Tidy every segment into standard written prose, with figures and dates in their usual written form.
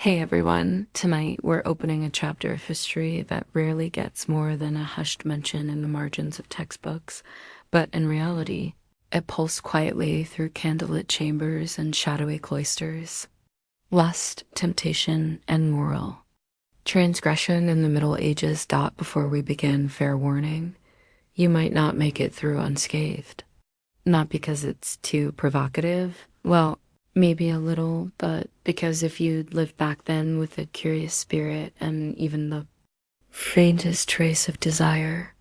Hey everyone, tonight we're opening a chapter of history that rarely gets more than a hushed mention in the margins of textbooks, but in reality, it pulsed quietly through candlelit chambers and shadowy cloisters. Lust, temptation, and moral. Transgression in the Middle Ages dot before we begin, fair warning. You might not make it through unscathed. Not because it's too provocative. Well, maybe a little, but because if you'd lived back then with a curious spirit and even the faintest trace of desire,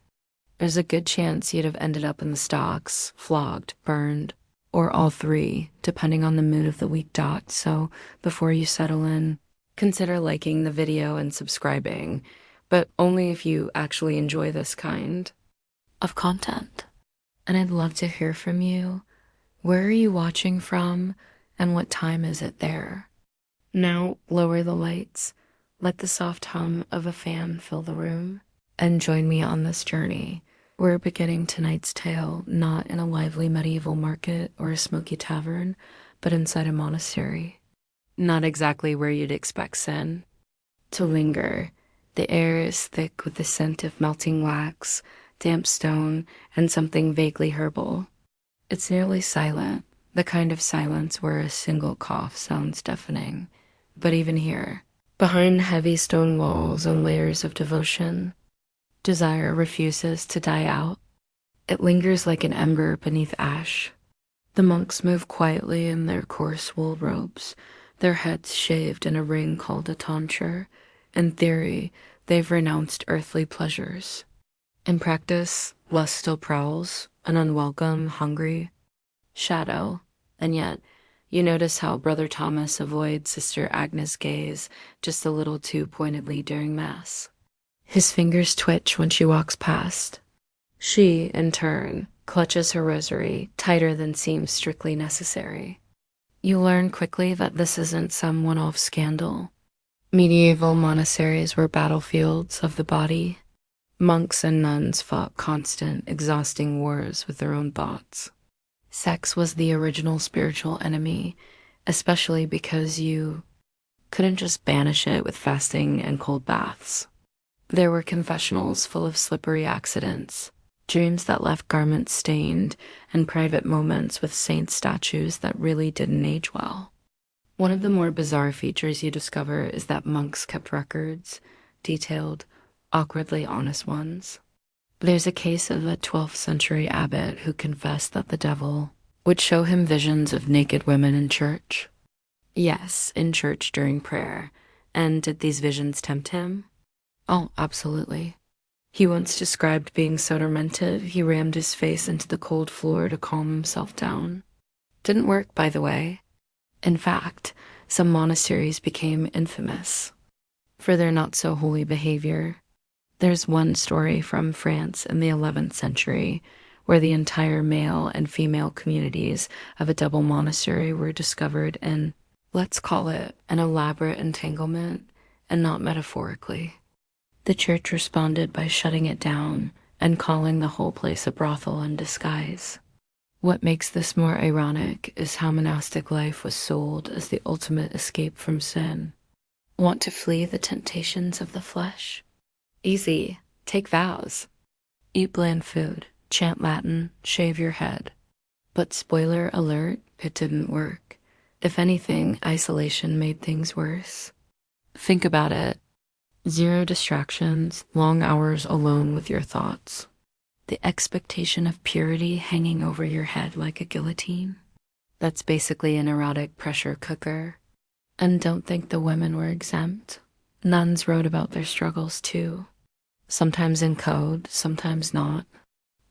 there's a good chance you'd have ended up in the stocks, flogged, burned, or all three, depending on the mood of the week dot. So before you settle in, consider liking the video and subscribing, but only if you actually enjoy this kind of content. And I'd love to hear from you. Where are you watching from, and what time is it there? Now lower the lights, let the soft hum of a fan fill the room, and join me on this journey. We're beginning tonight's tale not in a lively medieval market or a smoky tavern, but inside a monastery. Not exactly where you'd expect sin to linger. The air is thick with the scent of melting wax, damp stone, and something vaguely herbal. It's nearly silent, the kind of silence where a single cough sounds deafening. But even here, behind heavy stone walls and layers of devotion, desire refuses to die out. It lingers like an ember beneath ash. The monks move quietly in their coarse wool robes, their heads shaved in a ring called a tonsure. In theory, they've renounced earthly pleasures. In practice, lust still prowls, an unwelcome, hungry shadow. And yet, you notice how Brother Thomas avoids Sister Agnes' gaze just a little too pointedly during Mass. His fingers twitch when she walks past. She, in turn, clutches her rosary tighter than seems strictly necessary. You learn quickly that this isn't some one-off scandal. Medieval monasteries were battlefields of the body. Monks and nuns fought constant, exhausting wars with their own thoughts. Sex was the original spiritual enemy, especially because you couldn't just banish it with fasting and cold baths. There were confessionals full of slippery accidents, dreams that left garments stained, and private moments with saint statues that really didn't age well. One of the more bizarre features you discover is that monks kept records, detailed, awkwardly honest ones. There's a case of a 12th century abbot who confessed that the devil would show him visions of naked women in church. Yes, in church during prayer. And did these visions tempt him? Oh, absolutely. He once described being so tormented, he rammed his face into the cold floor to calm himself down. Didn't work, by the way. In fact, some monasteries became infamous for their not-so-holy behavior. There's one story from France in the 11th century where the entire male and female communities of a double monastery were discovered in, let's call it, an elaborate entanglement, and not metaphorically. The church responded by shutting it down and calling the whole place a brothel in disguise. What makes this more ironic is how monastic life was sold as the ultimate escape from sin. Want to flee the temptations of the flesh? Easy. Take vows. Eat bland food, chant Latin, shave your head. But spoiler alert, it didn't work. If anything, isolation made things worse. Think about it. Zero distractions, long hours alone with your thoughts. The expectation of purity hanging over your head like a guillotine. That's basically an erotic pressure cooker. And don't think the women were exempt. Nuns wrote about their struggles too. Sometimes in code, sometimes not.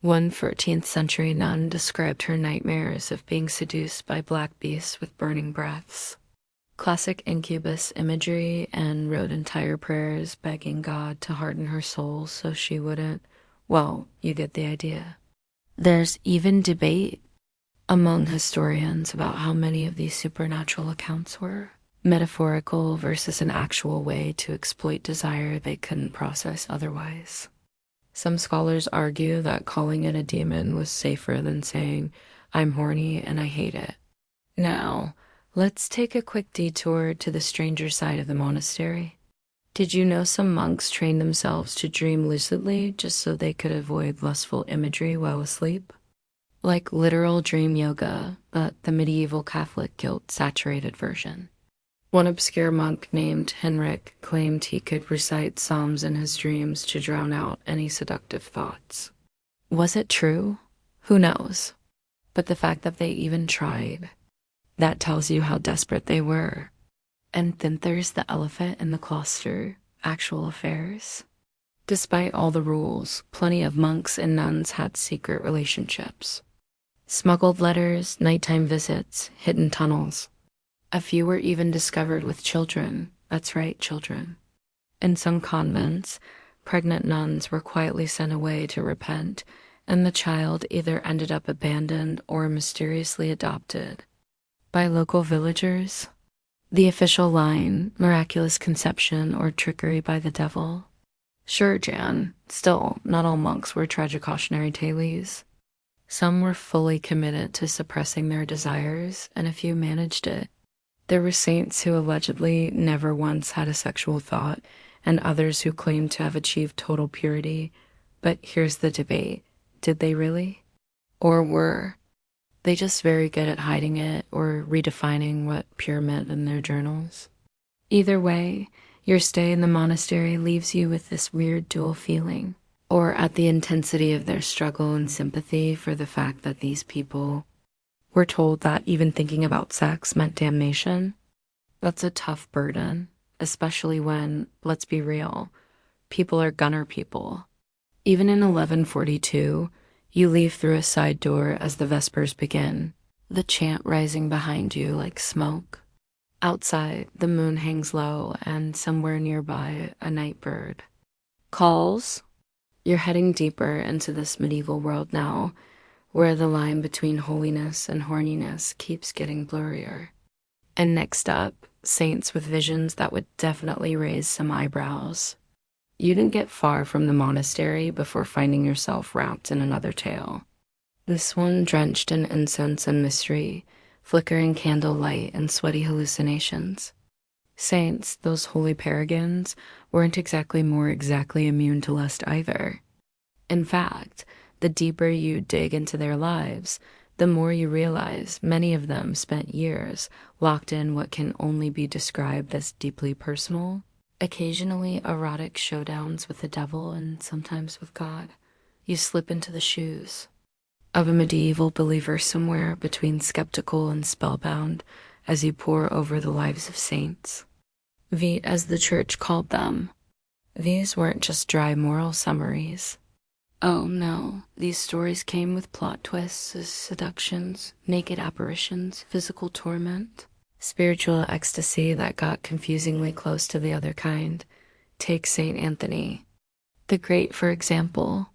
One 14th century nun described her nightmares of being seduced by black beasts with burning breaths. Classic incubus imagery, and wrote entire prayers begging God to harden her soul so she wouldn't. Well, you get the idea. There's even debate among historians about how many of these supernatural accounts were metaphorical versus an actual way to exploit desire they couldn't process otherwise. Some scholars argue that calling it a demon was safer than saying, I'm horny and I hate it. Now, Let's take a quick detour to the stranger side of the monastery. Did you know some monks trained themselves to dream lucidly just so they could avoid lustful imagery while asleep? Like literal dream yoga, but the medieval Catholic guilt-saturated version. One obscure monk named Henrik claimed he could recite psalms in his dreams to drown out any seductive thoughts. Was it true? Who knows? But the fact that they even tried, that tells you how desperate they were. And then there's the elephant in the cloister, actual affairs. Despite all the rules, plenty of monks and nuns had secret relationships. Smuggled letters, nighttime visits, hidden tunnels. A few were even discovered with children. That's right, children. In some convents, pregnant nuns were quietly sent away to repent, and the child either ended up abandoned or mysteriously adopted. By local villagers, the official line, miraculous conception or trickery by the devil. Sure, Jan, still, not all monks were tragicautionary tales. Some were fully committed to suppressing their desires, and a few managed it. There were saints who allegedly never once had a sexual thought, and others who claimed to have achieved total purity. But here's the debate. Did they really? Or were they just very good at hiding it or redefining what pure meant in their journals? Either way, your stay in the monastery leaves you with this weird dual feeling, or at the intensity of their struggle and sympathy for the fact that these people were told that even thinking about sex meant damnation. That's a tough burden, especially when, let's be real, people are gunner people. Even in 1142, you leave through a side door as the Vespers begin, the chant rising behind you like smoke. Outside, the moon hangs low, and somewhere nearby, a night bird calls. You're heading deeper into this medieval world now, where the line between holiness and horniness keeps getting blurrier. And next up, saints with visions that would definitely raise some eyebrows. You didn't get far from the monastery before finding yourself wrapped in another tale. This one drenched in incense and mystery, flickering candlelight and sweaty hallucinations. Saints, those holy paragons, weren't exactly more exactly immune to lust either. In fact, the deeper you dig into their lives, the more you realize many of them spent years locked in what can only be described as deeply personal, occasionally erotic showdowns with the devil and sometimes with God. You slip into the shoes of a medieval believer somewhere between skeptical and spellbound as you pore over the lives of saints. Vite, as the church called them. These weren't just dry moral summaries. Oh no, these stories came with plot twists, seductions, naked apparitions, physical torment, spiritual ecstasy that got confusingly close to the other kind. Take Saint Anthony the Great, for example.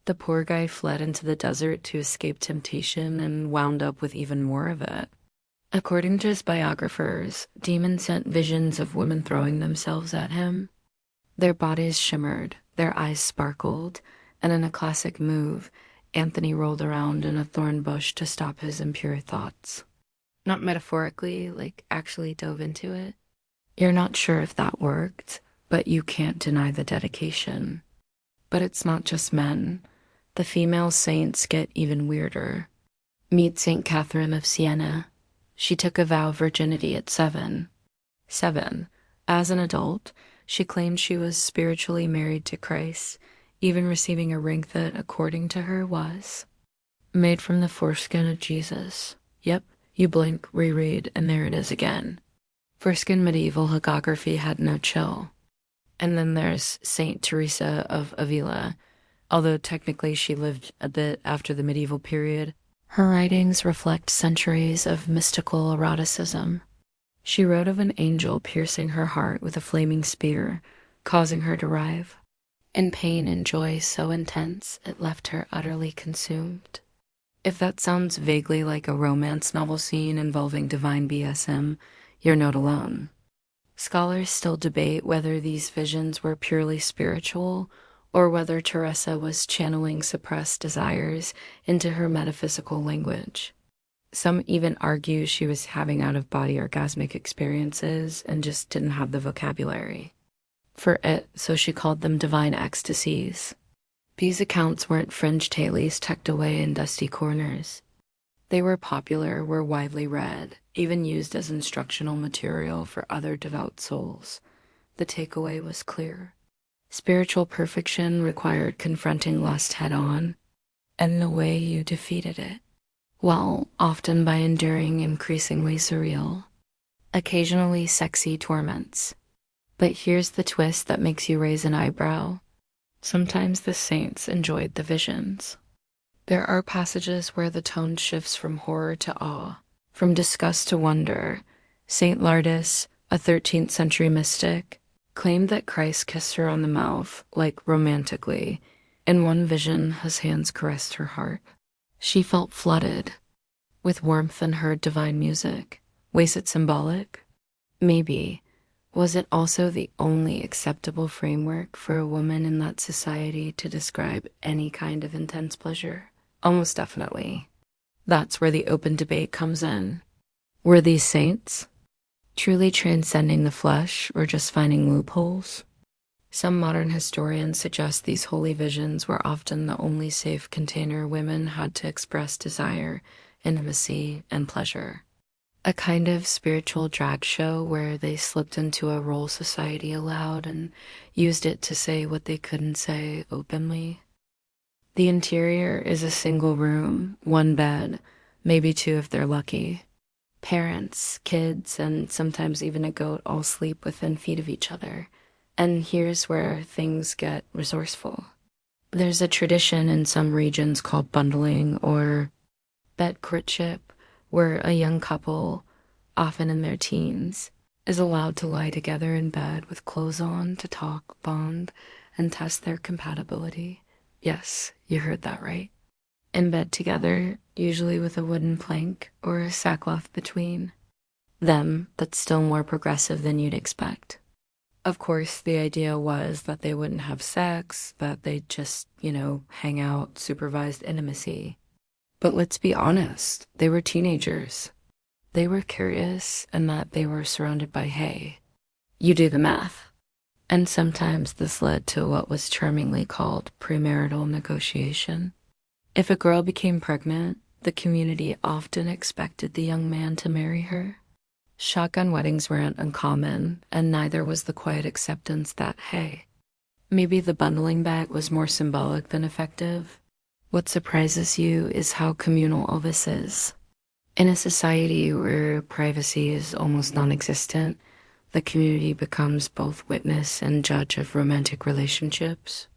The poor guy fled into the desert to escape temptation and wound up with even more of it. According to his biographers, demons sent visions of women throwing themselves at him. Their bodies shimmered, their eyes sparkled, and in a classic move, Anthony rolled around in a thorn bush to stop his impure thoughts. Not metaphorically, like actually dove into it. You're not sure if that worked, but you can't deny the dedication. But it's not just men. The female saints get even weirder. Meet St. Catherine of Siena. She took a vow of virginity at 7. As an adult, she claimed she was spiritually married to Christ, even receiving a ring that, according to her, was made from the foreskin of Jesus. Yep, you blink, reread, and there it is again. Foreskin medieval hagiography had no chill. And then there's Saint Teresa of Avila. Although technically she lived a bit after the medieval period, her writings reflect centuries of mystical eroticism. She wrote of an angel piercing her heart with a flaming spear, causing her to writhe, in pain and joy so intense it left her utterly consumed. If that sounds vaguely like a romance novel scene involving divine BSM, you're not alone. Scholars still debate whether these visions were purely spiritual or whether Teresa was channeling suppressed desires into her metaphysical language. Some even argue she was having out-of-body orgasmic experiences and just didn't have the vocabulary for it, so she called them divine ecstasies. These accounts weren't fringe tales tucked away in dusty corners. They were popular, were widely read, even used as instructional material for other devout souls. The takeaway was clear. Spiritual perfection required confronting lust head-on, and the way you defeated it, well, often by enduring increasingly surreal, occasionally sexy torments. But here's the twist that makes you raise an eyebrow. Sometimes the saints enjoyed the visions. There are passages where the tone shifts from horror to awe, from disgust to wonder. Saint Lardus, a 13th century mystic, claimed that Christ kissed her on the mouth, like romantically. In one vision, his hands caressed her heart. She felt flooded with warmth and heard divine music. Was it symbolic? Maybe. Was it also the only acceptable framework for a woman in that society to describe any kind of intense pleasure? Almost definitely. That's where the open debate comes in. Were these saints truly transcending the flesh or just finding loopholes? Some modern historians suggest these holy visions were often the only safe container women had to express desire, intimacy, and pleasure. A kind of spiritual drag show where they slipped into a role society allowed and used it to say what they couldn't say openly. The interior is a single room, one bed, maybe two if they're lucky. Parents, kids, and sometimes even a goat all sleep within feet of each other. And here's where things get resourceful. There's a tradition in some regions called bundling or bed courtship, where a young couple, often in their teens, is allowed to lie together in bed with clothes on to talk, bond, and test their compatibility. Yes, you heard that right. In bed together, usually with a wooden plank or a sackcloth between them that's still more progressive than you'd expect. Of course, the idea was that they wouldn't have sex, that they'd just, hang out, supervised intimacy. But let's be honest, they were teenagers. They were curious and that they were surrounded by hay. You do the math. And sometimes this led to what was charmingly called premarital negotiation. If a girl became pregnant, the community often expected the young man to marry her. Shotgun weddings weren't uncommon, and neither was the quiet acceptance that, hey, maybe the bundling bag was more symbolic than effective. What surprises you is how communal all this is. In a society where privacy is almost non-existent, the community becomes both witness and judge of romantic relationships.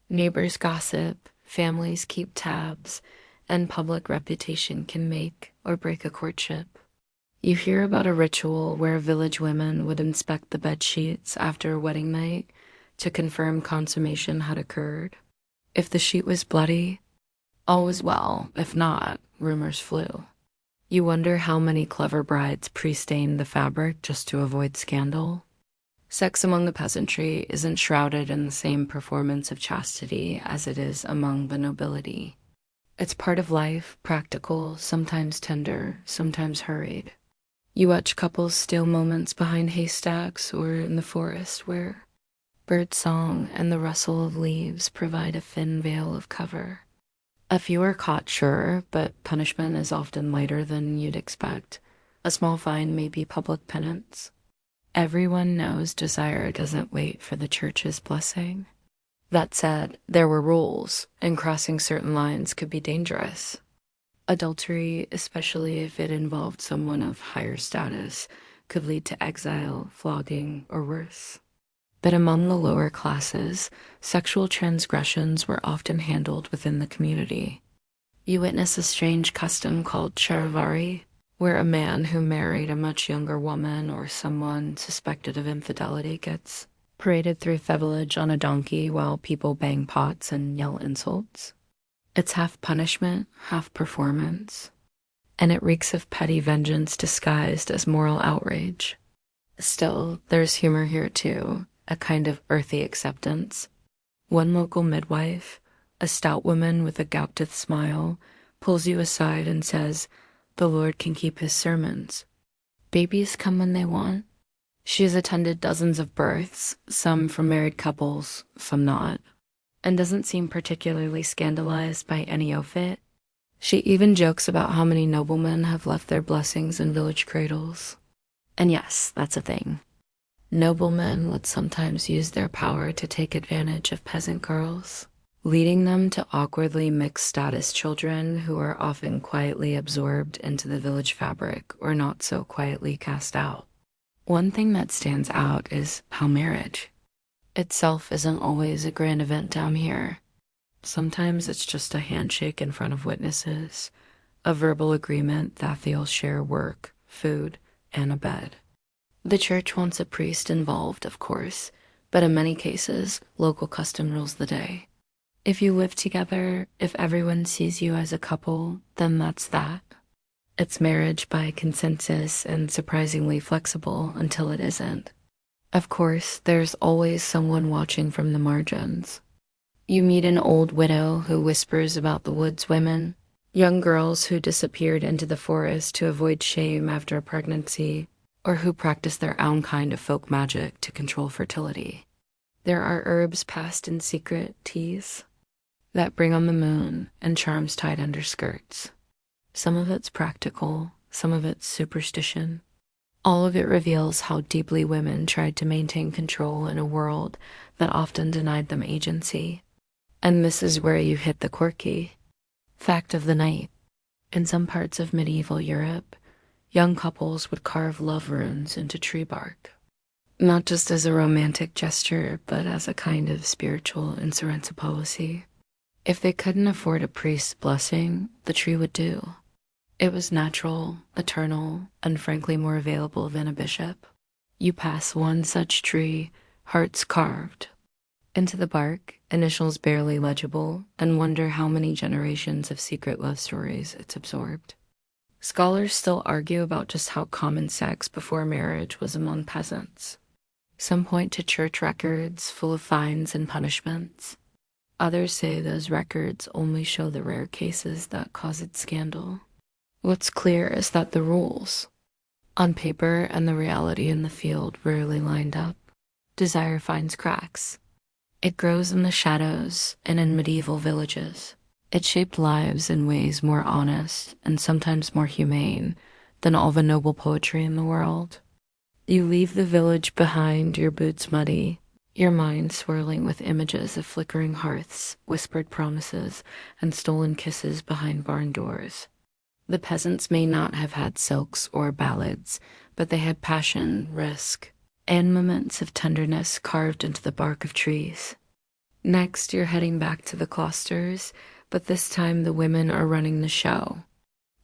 Neighbors gossip, families keep tabs, and public reputation can make or break a courtship. You hear about a ritual where village women would inspect the bed sheets after a wedding night to confirm consummation had occurred. If the sheet was bloody, all was well. If not, rumors flew. You wonder how many clever brides pre-stained the fabric just to avoid scandal. Sex among the peasantry isn't shrouded in the same performance of chastity as it is among the nobility. It's part of life, practical, sometimes tender, sometimes hurried. You watch couples steal moments behind haystacks or in the forest where bird song and the rustle of leaves provide a thin veil of cover. A few are caught, sure, but punishment is often lighter than you'd expect. A small fine may be public penance. Everyone knows desire doesn't wait for the church's blessing. That said, there were rules, and crossing certain lines could be dangerous. Adultery, especially if it involved someone of higher status, could lead to exile, flogging, or worse. But among the lower classes, sexual transgressions were often handled within the community. You witness a strange custom called charivari, where a man who married a much younger woman or someone suspected of infidelity gets paraded through the village on a donkey while people bang pots and yell insults. It's half punishment, half performance, and it reeks of petty vengeance disguised as moral outrage. Still, there's humor here too, a kind of earthy acceptance. One local midwife, a stout woman with a gout-toothed smile, pulls you aside and says, the Lord can keep his sermons. Babies come when they want. She has attended dozens of births, some from married couples, some not, and doesn't seem particularly scandalized by any outfit. She even jokes about how many noblemen have left their blessings in village cradles. And yes, that's a thing. Noblemen would sometimes use their power to take advantage of peasant girls, leading them to awkwardly mixed status children who are often quietly absorbed into the village fabric or not so quietly cast out. One thing that stands out is how marriage itself isn't always a grand event down here. Sometimes it's just a handshake in front of witnesses, a verbal agreement that they'll share work, food, and a bed. The church wants a priest involved, of course, but in many cases, local custom rules the day. If you live together, if everyone sees you as a couple, then that's that. It's marriage by consensus and surprisingly flexible until it isn't. Of course, there's always someone watching from the margins. You meet an old widow who whispers about the woods women, young girls who disappeared into the forest to avoid shame after a pregnancy, or who practice their own kind of folk magic to control fertility. There are herbs passed in secret, teas that bring on the moon, and charms tied under skirts. Some of it's practical, some of it's superstition. All of it reveals how deeply women tried to maintain control in a world that often denied them agency. And this is where you hit the quirky fact of the night. In some parts of medieval Europe, young couples would carve love runes into tree bark, not just as a romantic gesture, but as a kind of spiritual insurance policy. If they couldn't afford a priest's blessing, the tree would do. It was natural, eternal, and frankly more available than a bishop. You pass one such tree, hearts carved into the bark, initials barely legible, and wonder how many generations of secret love stories it's absorbed. Scholars still argue about just how common sex before marriage was among peasants. Some point to church records full of fines and punishments. Others say those records only show the rare cases that caused scandal. What's clear is that the rules on paper and the reality in the field rarely lined up. Desire finds cracks. It grows in the shadows and in medieval villages. It shaped lives in ways more honest and sometimes more humane than all the noble poetry in the world. You leave the village behind, your boots muddy, your mind swirling with images of flickering hearths, whispered promises, and stolen kisses behind barn doors. The peasants may not have had silks or ballads, but they had passion, risk, and moments of tenderness carved into the bark of trees. Next, you're heading back to the cloisters, but this time the women are running the show.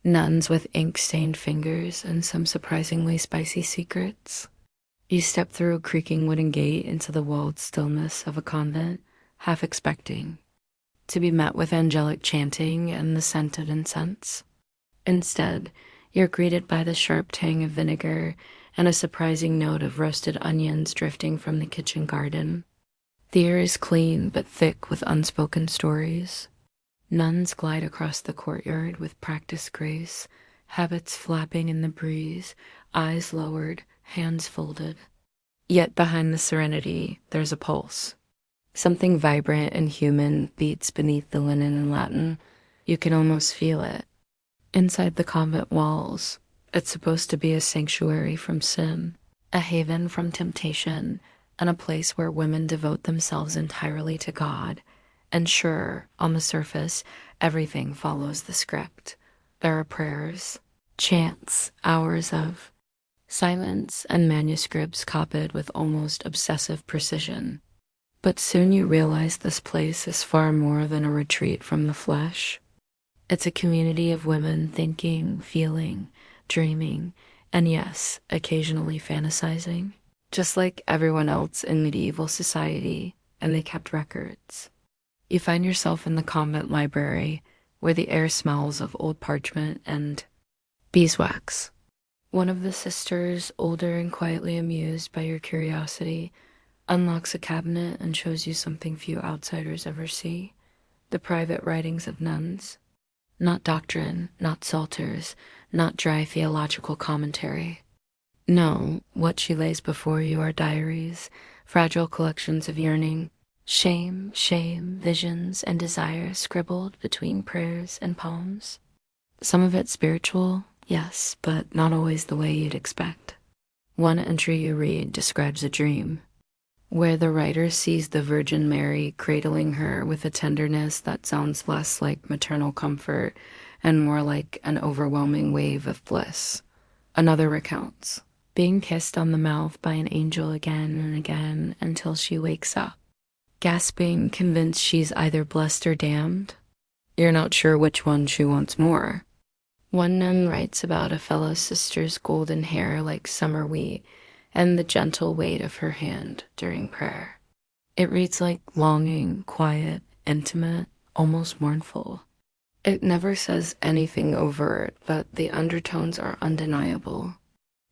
Nuns with ink-stained fingers and some surprisingly spicy secrets. You step through a creaking wooden gate into the walled stillness of a convent, half expecting to be met with angelic chanting and the scent of incense. Instead, you're greeted by the sharp tang of vinegar and a surprising note of roasted onions drifting from the kitchen garden. The air is clean but thick with unspoken stories. Nuns glide across the courtyard with practiced grace, habits flapping in the breeze, eyes lowered, hands folded. Yet behind the serenity, there's a pulse. Something vibrant and human beats beneath the linen and Latin. You can almost feel it. Inside the convent walls, it's supposed to be a sanctuary from sin, a haven from temptation, and a place where women devote themselves entirely to God. And sure, on the surface, everything follows the script. There are prayers, chants, hours of silence, and manuscripts copied with almost obsessive precision. But soon you realize this place is far more than a retreat from the flesh. It's a community of women thinking, feeling, dreaming, and yes, occasionally fantasizing. Just like everyone else in medieval society, and they kept records. You find yourself in the convent library, where the air smells of old parchment and beeswax. One of the sisters, older and quietly amused by your curiosity, unlocks a cabinet and shows you something few outsiders ever see: the private writings of nuns. Not doctrine, not psalters, not dry theological commentary. No, what she lays before you are diaries, fragile collections of yearning, shame, visions, and desires scribbled between prayers and poems. Some of it spiritual, yes, but not always the way you'd expect. One entry you read describes a dream, where the writer sees the Virgin Mary cradling her with a tenderness that sounds less like maternal comfort and more like an overwhelming wave of bliss. Another recounts being kissed on the mouth by an angel again and again until she wakes up, gasping, convinced she's either blessed or damned. You're not sure which one she wants more. One nun writes about a fellow sister's golden hair like summer wheat and the gentle weight of her hand during prayer. It reads like longing, quiet, intimate, almost mournful. It never says anything overt, but the undertones are undeniable.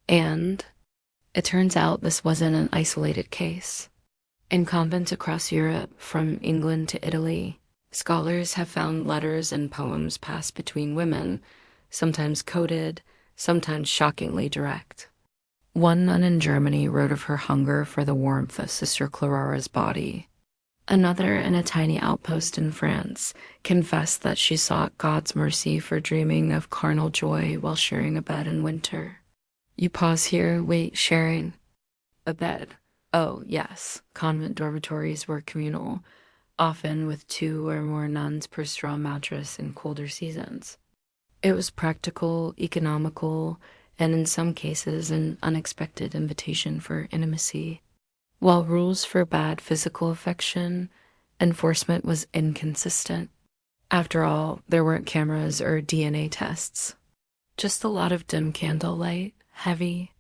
And it turns out this wasn't an isolated case. In convents across Europe, from England to Italy, scholars have found letters and poems passed between women, sometimes coded, sometimes shockingly direct. One nun in Germany wrote of her hunger for the warmth of Sister Clara's body. Another, in a tiny outpost in France, confessed that she sought God's mercy for dreaming of carnal joy while sharing a bed in winter. You pause here, wait, sharing a bed. Oh, yes, convent dormitories were communal, often with 2 or more nuns per straw mattress in colder seasons. It was practical, economical, and in some cases an unexpected invitation for intimacy. While rules forbade physical affection, enforcement was inconsistent. After all, there weren't cameras or DNA tests. Just a lot of dim candlelight, heavy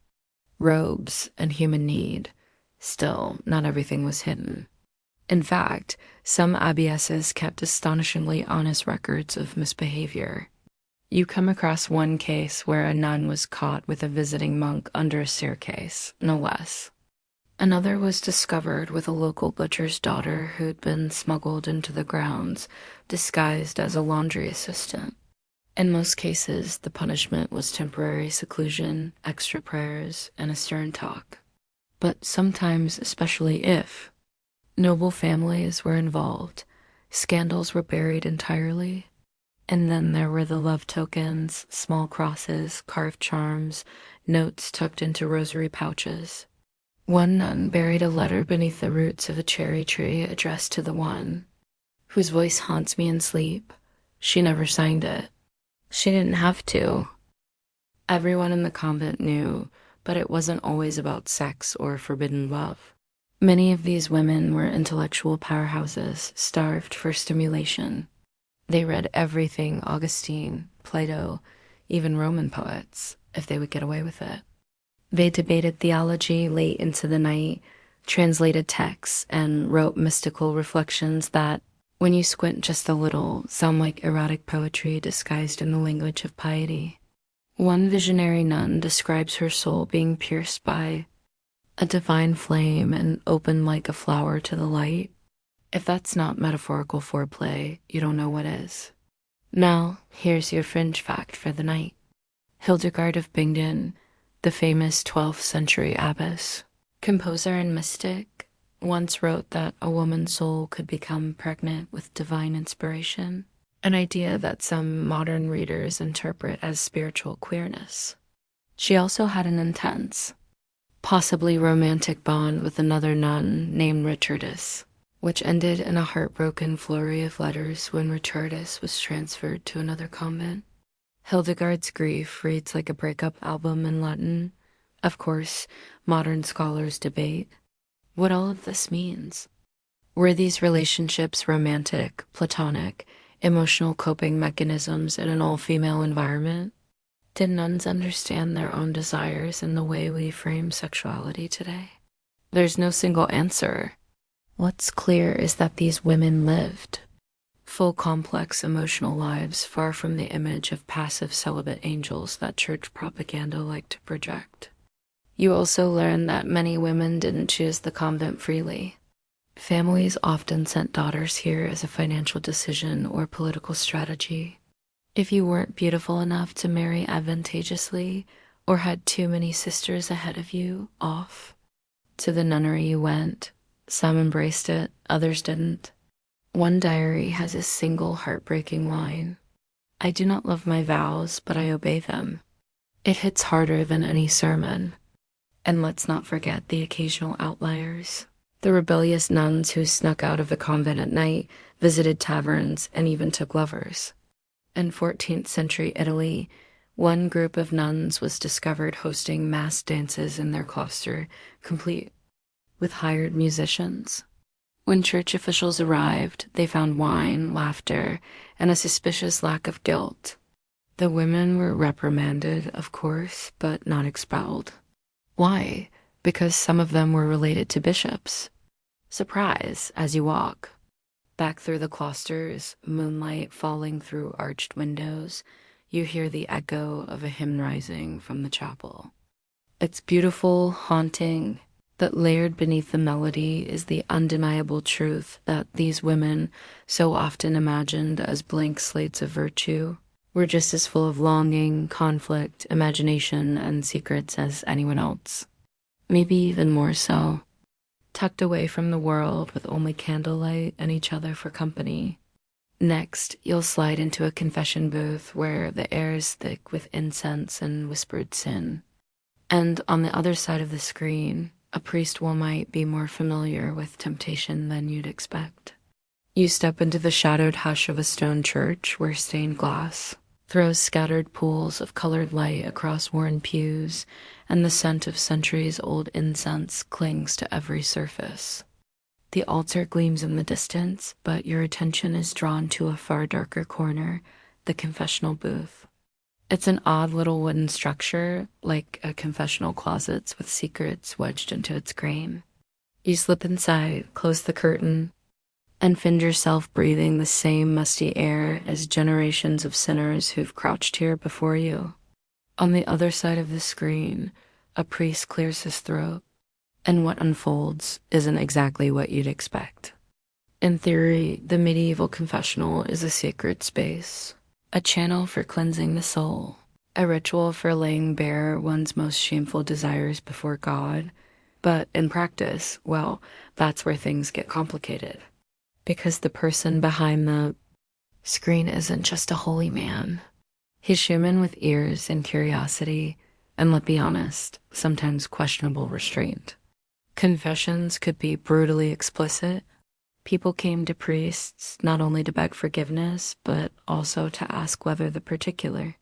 robes, and human need. Still, not everything was hidden. In fact, some abbesses kept astonishingly honest records of misbehavior. You come across one case where a nun was caught with a visiting monk under a staircase, no less. Another was discovered with a local butcher's daughter who'd been smuggled into the grounds, disguised as a laundry assistant. In most cases, the punishment was temporary seclusion, extra prayers, and a stern talk. But sometimes, especially if noble families were involved, scandals were buried entirely. And then there were the love tokens, small crosses, carved charms, notes tucked into rosary pouches. One nun buried a letter beneath the roots of a cherry tree addressed to the one whose voice haunts me in sleep. She never signed it. She didn't have to. Everyone in the convent knew, but it wasn't always about sex or forbidden love. Many of these women were intellectual powerhouses, starved for stimulation. They read everything Augustine, Plato, even Roman poets, if they would get away with it. They debated theology late into the night, translated texts, and wrote mystical reflections that, when you squint just a little, sound like erotic poetry disguised in the language of piety. One visionary nun describes her soul being pierced by a divine flame and open like a flower to the light. If that's not metaphorical foreplay, you don't know what is. Now, here's your fringe fact for the night. Hildegard of Bingen, the famous 12th century abbess, composer and mystic, once wrote that a woman's soul could become pregnant with divine inspiration, an idea that some modern readers interpret as spiritual queerness. She also had an intense, possibly romantic bond with another nun named Richardis, which ended in a heartbroken flurry of letters when Richardis was transferred to another convent. Hildegard's grief reads like a breakup album in Latin. Of course, modern scholars debate what all of this means. Were these relationships romantic, platonic, emotional coping mechanisms in an all-female environment? Did nuns understand their own desires in the way we frame sexuality today? There's no single answer. What's clear is that these women lived full, complex emotional lives far from the image of passive celibate angels that church propaganda liked to project. You also learn that many women didn't choose the convent freely. Families often sent daughters here as a financial decision or political strategy. If you weren't beautiful enough to marry advantageously, or had too many sisters ahead of you, off. To the nunnery you went. Some embraced it, others didn't. One diary has a single heartbreaking line. I do not love my vows, but I obey them. It hits harder than any sermon. And let's not forget the occasional outliers. The rebellious nuns who snuck out of the convent at night, visited taverns, and even took lovers. In 14th century Italy, one group of nuns was discovered hosting mass dances in their cloister, complete with hired musicians. When church officials arrived, they found wine, laughter, and a suspicious lack of guilt. The women were reprimanded, of course, but not expelled. Why? Because some of them were related to bishops. Surprise as you walk. Back through the cloisters, moonlight falling through arched windows, you hear the echo of a hymn rising from the chapel. It's beautiful, haunting, but layered beneath the melody is the undeniable truth that these women, so often imagined as blank slates of virtue, were just as full of longing, conflict, imagination, and secrets as anyone else. Maybe even more so. Tucked away from the world with only candlelight and each other for company. Next, you'll slide into a confession booth where the air is thick with incense and whispered sin. And on the other side of the screen, a priest might be more familiar with temptation than you'd expect. You step into the shadowed hush of a stone church where stained glass throws scattered pools of colored light across worn pews, and the scent of centuries-old incense clings to every surface. The altar gleams in the distance, but your attention is drawn to a far darker corner, the confessional booth. It's an odd little wooden structure, like a confessional closet with secrets wedged into its grain. You slip inside, close the curtain, and find yourself breathing the same musty air as generations of sinners who've crouched here before you. On the other side of the screen, a priest clears his throat, and what unfolds isn't exactly what you'd expect. In theory, the medieval confessional is a sacred space, a channel for cleansing the soul, a ritual for laying bare one's most shameful desires before God. But in practice, well, that's where things get complicated. Because the person behind the screen isn't just a holy man. He's human with ears and curiosity, and let's be honest, sometimes questionable restraint. Confessions could be brutally explicit. People came to priests not only to beg forgiveness, but also to ask whether the particular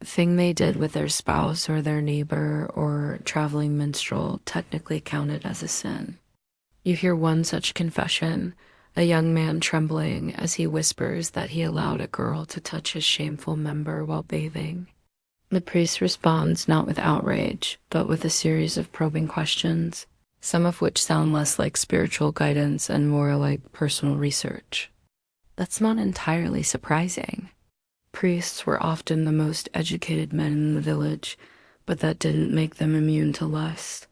thing they did with their spouse or their neighbor or traveling minstrel technically counted as a sin. You hear one such confession, a young man trembling as he whispers that he allowed a girl to touch his shameful member while bathing. The priest responds not with outrage, but with a series of probing questions, some of which sound less like spiritual guidance and more like personal research. That's not entirely surprising. Priests were often the most educated men in the village, but that didn't make them immune to lust.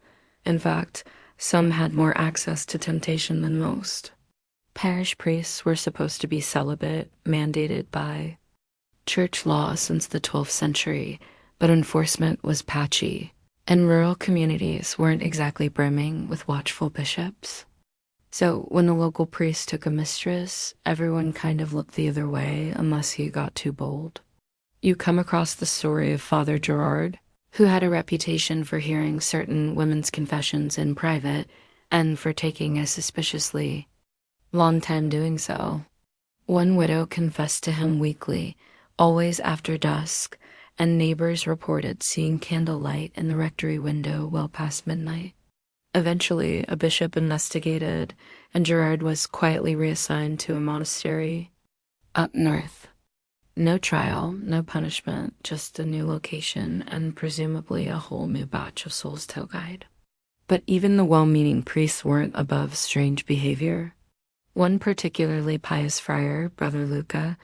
In fact, some had more access to temptation than most. Parish priests were supposed to be celibate, mandated by church law since the 12th century, but enforcement was patchy, and rural communities weren't exactly brimming with watchful bishops. So when the local priest took a mistress, everyone kind of looked the other way unless he got too bold. You come across the story of Father Gerard, who had a reputation for hearing certain women's confessions in private and for taking a suspiciously long time doing so. One widow confessed to him weekly, always after dusk, and neighbors reported seeing candlelight in the rectory window well past midnight. Eventually, a bishop investigated, and Gerard was quietly reassigned to a monastery up north. No trial, no punishment, just a new location and presumably a whole new batch of souls to guide. But even the well-meaning priests weren't above strange behavior. One particularly pious friar, Brother Luca,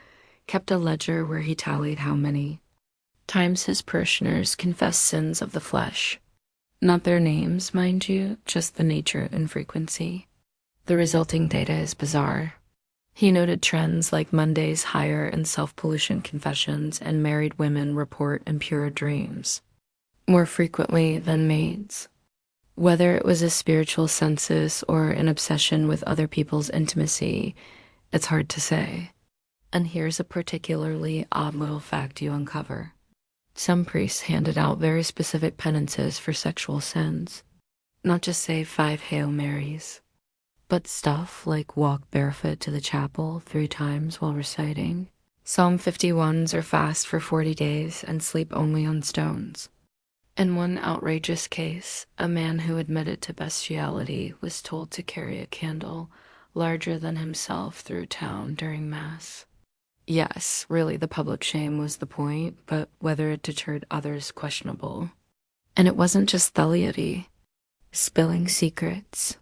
kept a ledger where he tallied how many times his parishioners confessed sins of the flesh. Not their names, mind you, just the nature and frequency. The resulting data is bizarre. He noted trends like Monday's higher in self-pollution confessions and married women report impure dreams more frequently than maids. Whether it was a spiritual census or an obsession with other people's intimacy, it's hard to say. And here's a particularly odd little fact you uncover. Some priests handed out very specific penances for sexual sins. Not just say 5 Hail Marys, but stuff like walk barefoot to the chapel 3 times while reciting, Psalm 51s or fast for 40 days and sleep only on stones. In one outrageous case, a man who admitted to bestiality was told to carry a candle larger than himself through town during Mass. Yes, really, the public shame was the point, but whether it deterred others, questionable. And it wasn't just thaliity, spilling secrets.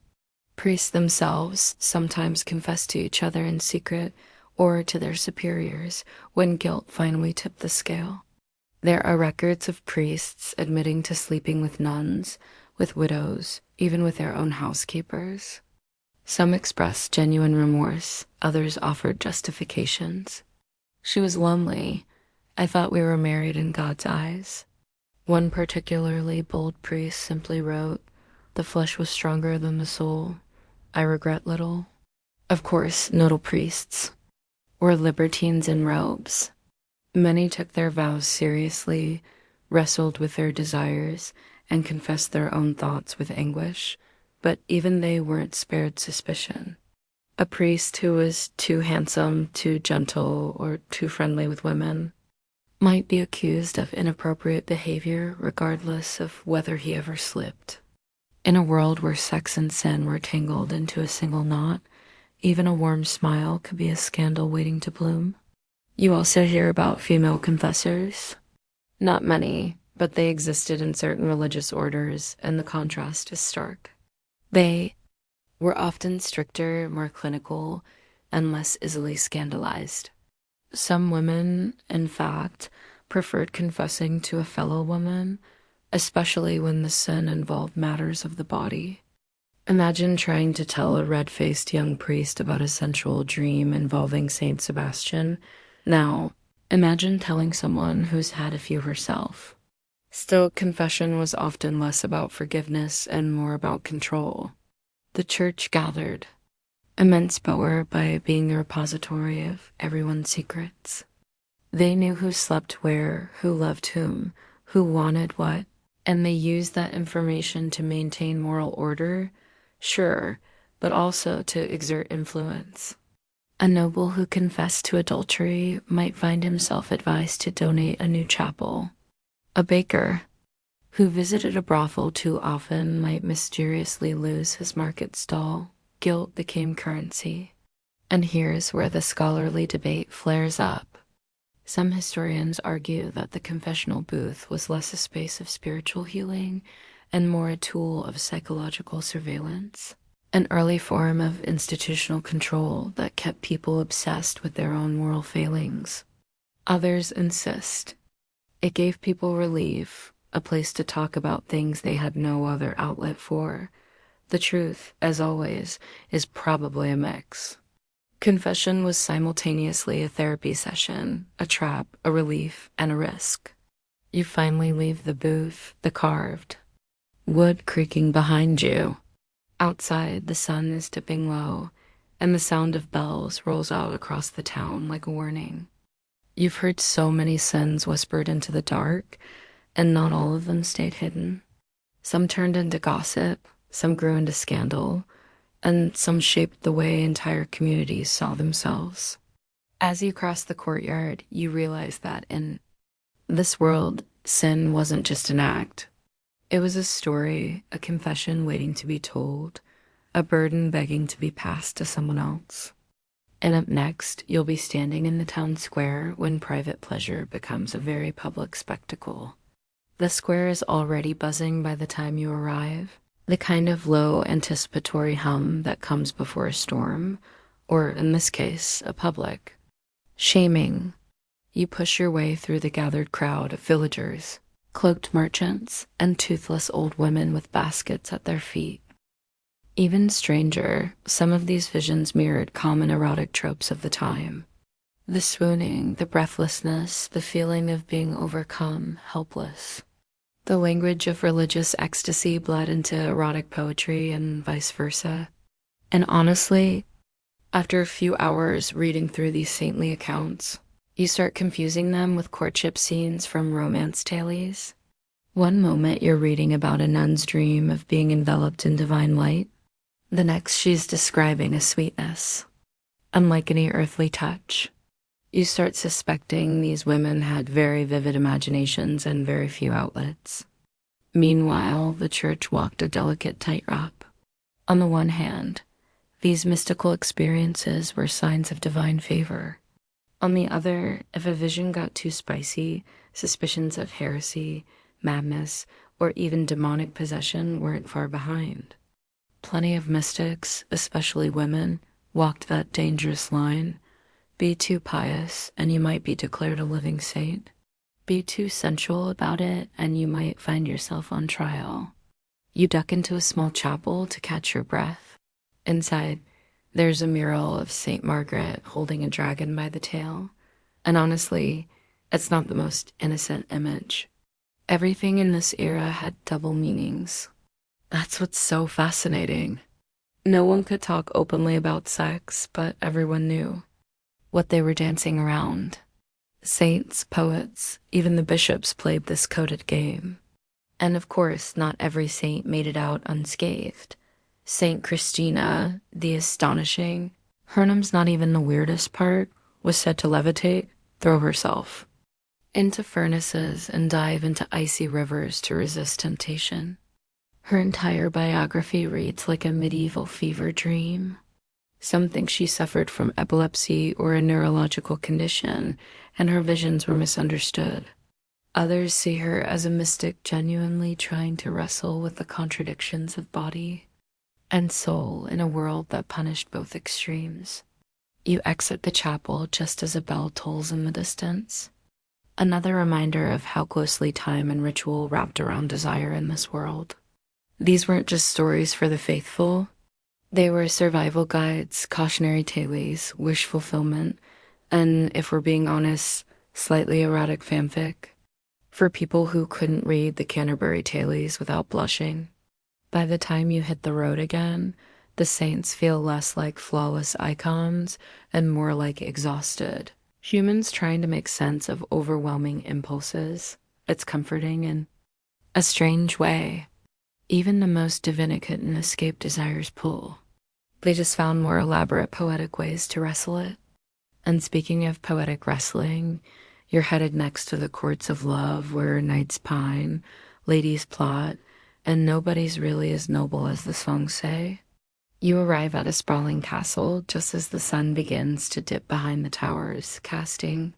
Priests themselves sometimes confessed to each other in secret or to their superiors when guilt finally tipped the scale. There are records of priests admitting to sleeping with nuns, with widows, even with their own housekeepers. Some expressed genuine remorse, others offered justifications. She was lonely. I thought we were married in God's eyes. One particularly bold priest simply wrote, "The flesh was stronger than the soul. I regret little." Of course, notable priests were libertines in robes. Many took their vows seriously, wrestled with their desires, and confessed their own thoughts with anguish, but even they weren't spared suspicion. A priest who was too handsome, too gentle, or too friendly with women might be accused of inappropriate behavior regardless of whether he ever slipped. In a world where sex and sin were tangled into a single knot, even a warm smile could be a scandal waiting to bloom. You also hear about female confessors. Not many, but they existed in certain religious orders, and the contrast is stark. They were often stricter, more clinical, and less easily scandalized. Some women, in fact, preferred confessing to a fellow woman, especially when the sin involved matters of the body. Imagine trying to tell a red-faced young priest about a sensual dream involving Saint Sebastian. Now, imagine telling someone who's had a few herself. Still, confession was often less about forgiveness and more about control. The church gathered, immense power by being a repository of everyone's secrets. They knew who slept where, who loved whom, who wanted what, and they used that information to maintain moral order, sure, but also to exert influence. A noble who confessed to adultery might find himself advised to donate a new chapel. A baker who visited a brothel too often might mysteriously lose his market stall. Guilt became currency. And here's where the scholarly debate flares up. Some historians argue that the confessional booth was less a space of spiritual healing and more a tool of psychological surveillance, an early form of institutional control that kept people obsessed with their own moral failings. Others insist it gave people relief, a place to talk about things they had no other outlet for. The truth, as always, is probably a mix. Confession was simultaneously a therapy session, a trap, a relief, and a risk. You finally leave the booth, the carved wood creaking behind you. Outside, the sun is dipping low, and the sound of bells rolls out across the town like a warning. You've heard so many sins whispered into the dark, and not all of them stayed hidden. Some turned into gossip, some grew into scandal, and some shaped the way entire communities saw themselves. As you cross the courtyard, you realize that in this world, sin wasn't just an act. It was a story, a confession waiting to be told, a burden begging to be passed to someone else. And up next, you'll be standing in the town square when private pleasure becomes a very public spectacle. The square is already buzzing by the time you arrive, the kind of low anticipatory hum that comes before a storm, or in this case, a public shaming. You push your way through the gathered crowd of villagers, cloaked merchants, and toothless old women with baskets at their feet. Even stranger, some of these visions mirrored common erotic tropes of the time. The swooning, the breathlessness, the feeling of being overcome, helpless. The language of religious ecstasy bled into erotic poetry and vice versa. And honestly, after a few hours reading through these saintly accounts, you start confusing them with courtship scenes from romance tales. One moment you're reading about a nun's dream of being enveloped in divine light. The next she's describing a sweetness, unlike any earthly touch. You start suspecting these women had very vivid imaginations and very few outlets. Meanwhile, the church walked a delicate tightrope. On the one hand, these mystical experiences were signs of divine favor. On the other, if a vision got too spicy, suspicions of heresy, madness, or even demonic possession weren't far behind. Plenty of mystics, especially women, walked that dangerous line. Be too pious, and you might be declared a living saint. Be too sensual about it, and you might find yourself on trial. You duck into a small chapel to catch your breath. Inside, there's a mural of Saint Margaret holding a dragon by the tail. And honestly, it's not the most innocent image. Everything in this era had double meanings. That's what's so fascinating. No one could talk openly about sex, but everyone knew what they were dancing around. Saints, poets, even the bishops played this coded game. And of course, not every saint made it out unscathed. Saint Christina, the astonishing, her name's not even the weirdest part, was said to levitate, throw herself into furnaces and dive into icy rivers to resist temptation. Her entire biography reads like a medieval fever dream. Some think she suffered from epilepsy or a neurological condition, and her visions were misunderstood. Others see her as a mystic genuinely trying to wrestle with the contradictions of body and soul in a world that punished both extremes. You exit the chapel just as a bell tolls in the distance. Another reminder of how closely time and ritual wrapped around desire in this world. These weren't just stories for the faithful. They were survival guides, cautionary tales, wish fulfillment, and, if we're being honest, slightly erotic fanfic for people who couldn't read the Canterbury Tales without blushing. By the time you hit the road again, the saints feel less like flawless icons and more like exhausted humans trying to make sense of overwhelming impulses. It's comforting in a strange way. Even the most divinity couldn't escape desire's pull. They just found more elaborate poetic ways to wrestle it. And speaking of poetic wrestling, you're headed next to the courts of love where knights pine, ladies plot, and nobody's really as noble as the songs say. You arrive at a sprawling castle just as the sun begins to dip behind the towers, casting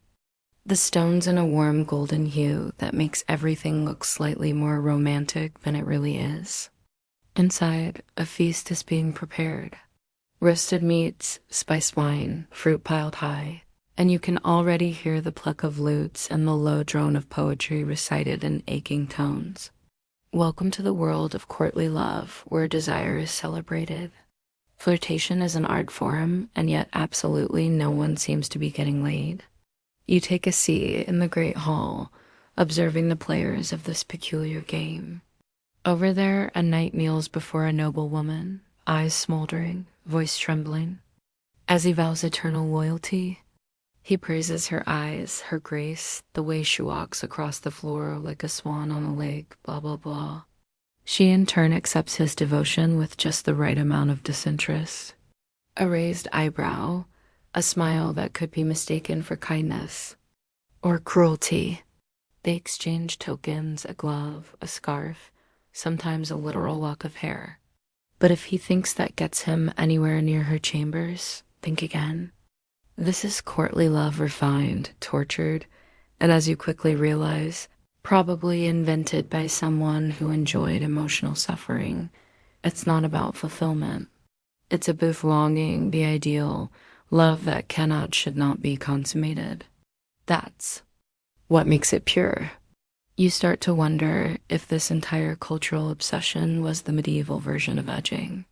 the stones in a warm golden hue that makes everything look slightly more romantic than it really is. Inside, a feast is being prepared. Roasted meats, spiced wine, fruit piled high, and you can already hear the pluck of lutes and the low drone of poetry recited in aching tones. Welcome to the world of courtly love, where desire is celebrated. Flirtation is an art form, and yet absolutely no one seems to be getting laid. You take a seat in the great hall, observing the players of this peculiar game. Over there, a knight kneels before a noble woman, eyes smoldering, voice trembling. As he vows eternal loyalty, he praises her eyes, her grace, the way she walks across the floor like a swan on a lake, blah, blah, blah. She in turn accepts his devotion with just the right amount of disinterest. A raised eyebrow, a smile that could be mistaken for kindness or cruelty. They exchange tokens, a glove, a scarf, sometimes a literal lock of hair. But if he thinks that gets him anywhere near her chambers, think again. This is courtly love refined, tortured, and as you quickly realize, probably invented by someone who enjoyed emotional suffering. It's not about fulfillment. It's about longing, the ideal, love that cannot, should not be consummated. That's what makes it pure. You start to wonder if this entire cultural obsession was the medieval version of edging.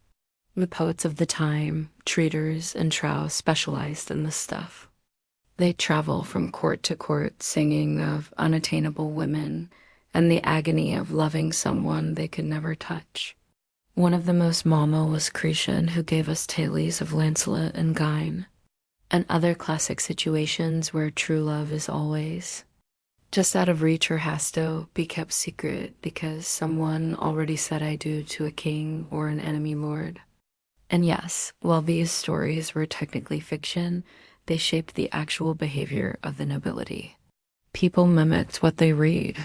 The poets of the time, treaters and trow, specialized in this stuff. They travel from court to court singing of unattainable women and the agony of loving someone they could never touch. One of the most mama was Cretan, who gave us tales of Lancelot and Gawain, and other classic situations where true love is always just out of reach or has to be kept secret because someone already said I do to a king or an enemy lord. And yes, while these stories were technically fiction, they shaped the actual behavior of the nobility. People mimicked what they read.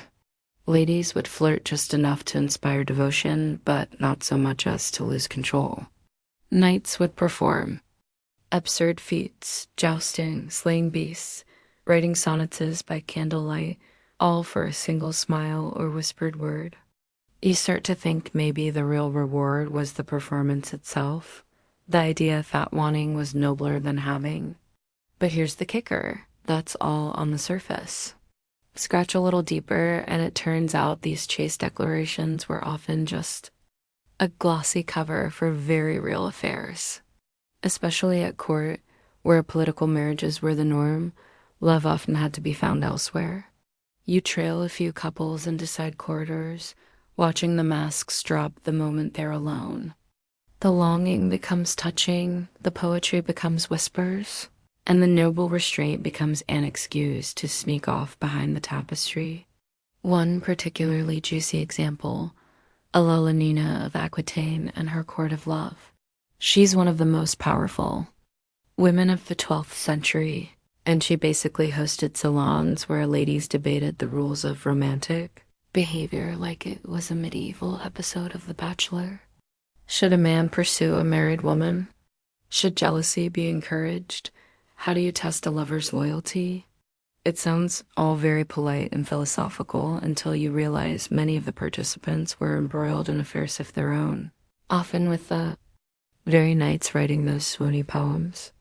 Ladies would flirt just enough to inspire devotion, but not so much as to lose control. Knights would perform absurd feats, jousting, slaying beasts, writing sonnets by candlelight, all for a single smile or whispered word. You start to think maybe the real reward was the performance itself. The idea that wanting was nobler than having. But here's the kicker. That's all on the surface. Scratch a little deeper, and it turns out these chaste declarations were often just a glossy cover for very real affairs. Especially at court, where political marriages were the norm, love often had to be found elsewhere. You trail a few couples into side corridors, watching the masks drop the moment they're alone. The longing becomes touching, the poetry becomes whispers, and the noble restraint becomes an excuse to sneak off behind the tapestry. One particularly juicy example, Nina of Aquitaine and her court of love. She's one of the most powerful women of the 12th century, and she basically hosted salons where ladies debated the rules of romantic behavior like it was a medieval episode of The Bachelor. Should a man pursue a married woman? Should jealousy be encouraged? How do you test a lover's loyalty? It sounds all very polite and philosophical until you realize many of the participants were embroiled in affairs of their own, often with the very knights writing those swoony poems.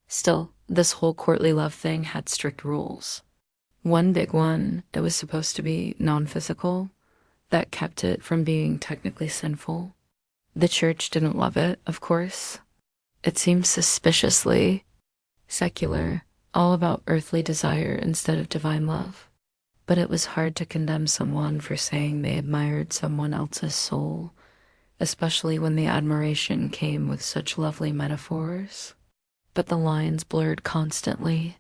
Still, this whole courtly love thing had strict rules. One big one, it was supposed to be non-physical. That kept it from being technically sinful. The church didn't love it, of course. It seemed suspiciously secular, all about earthly desire instead of divine love. But it was hard to condemn someone for saying they admired someone else's soul, especially when the admiration came with such lovely metaphors. But the lines blurred constantly.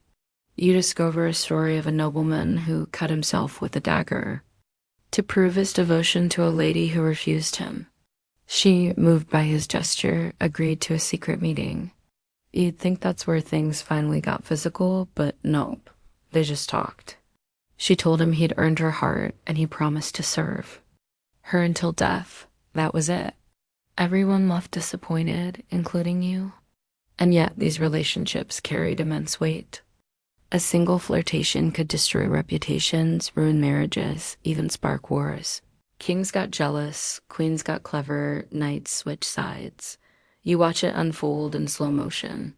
You discover a story of a nobleman who cut himself with a dagger to prove his devotion to a lady who refused him. She, moved by his gesture, agreed to a secret meeting. You'd think that's where things finally got physical, but nope, they just talked. She told him he'd earned her heart, and he promised to serve her until death. That was it. Everyone left disappointed, including you. And yet these relationships carried immense weight. A single flirtation could destroy reputations, ruin marriages, even spark wars. Kings got jealous, queens got clever, knights switched sides. You watch it unfold in slow motion.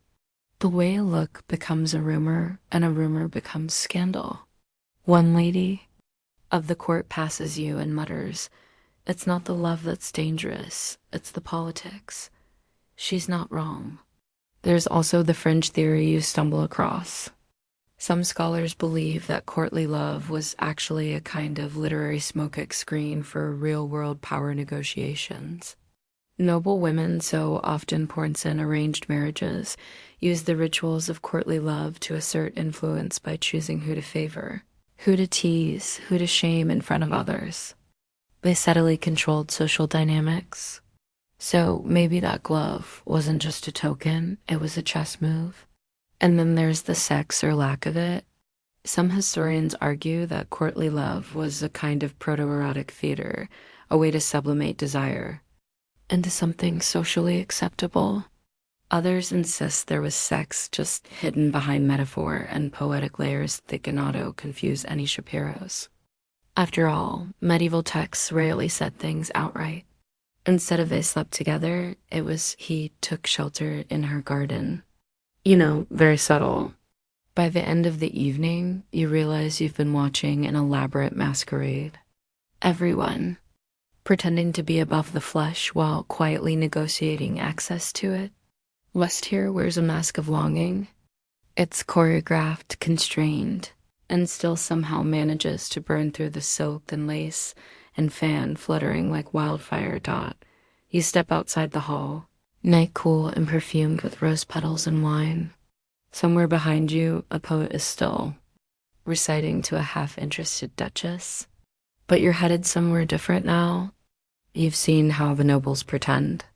The way a look becomes a rumor, and a rumor becomes scandal. One lady of the court passes you and mutters, "It's not the love that's dangerous, it's the politics." She's not wrong. There's also the fringe theory you stumble across. Some scholars believe that courtly love was actually a kind of literary smoke screen for real-world power negotiations. Noble women, so often pawns in arranged marriages, use the rituals of courtly love to assert influence by choosing who to favor, who to tease, who to shame in front of others. They subtly controlled social dynamics. So maybe that glove wasn't just a token, it was a chess move. And then there's the sex or lack of it. Some historians argue that courtly love was a kind of proto-erotic theater, a way to sublimate desire into something socially acceptable. Others insist there was sex just hidden behind metaphor and poetic layers that can auto-confuse any Shapiros. After all, medieval texts rarely said things outright. Instead of they slept together, it was he took shelter in her garden. You know, very subtle. By the end of the evening, you realize you've been watching an elaborate masquerade. Everyone, pretending to be above the flesh while quietly negotiating access to it. West here wears a mask of longing. It's choreographed, constrained, and still somehow manages to burn through the silk and lace and fan fluttering like wildfire dot. You step outside the hall, night cool and perfumed with rose petals and wine. Somewhere behind you, a poet is still reciting to a half-interested duchess. But you're headed somewhere different now. You've seen how the nobles pretend.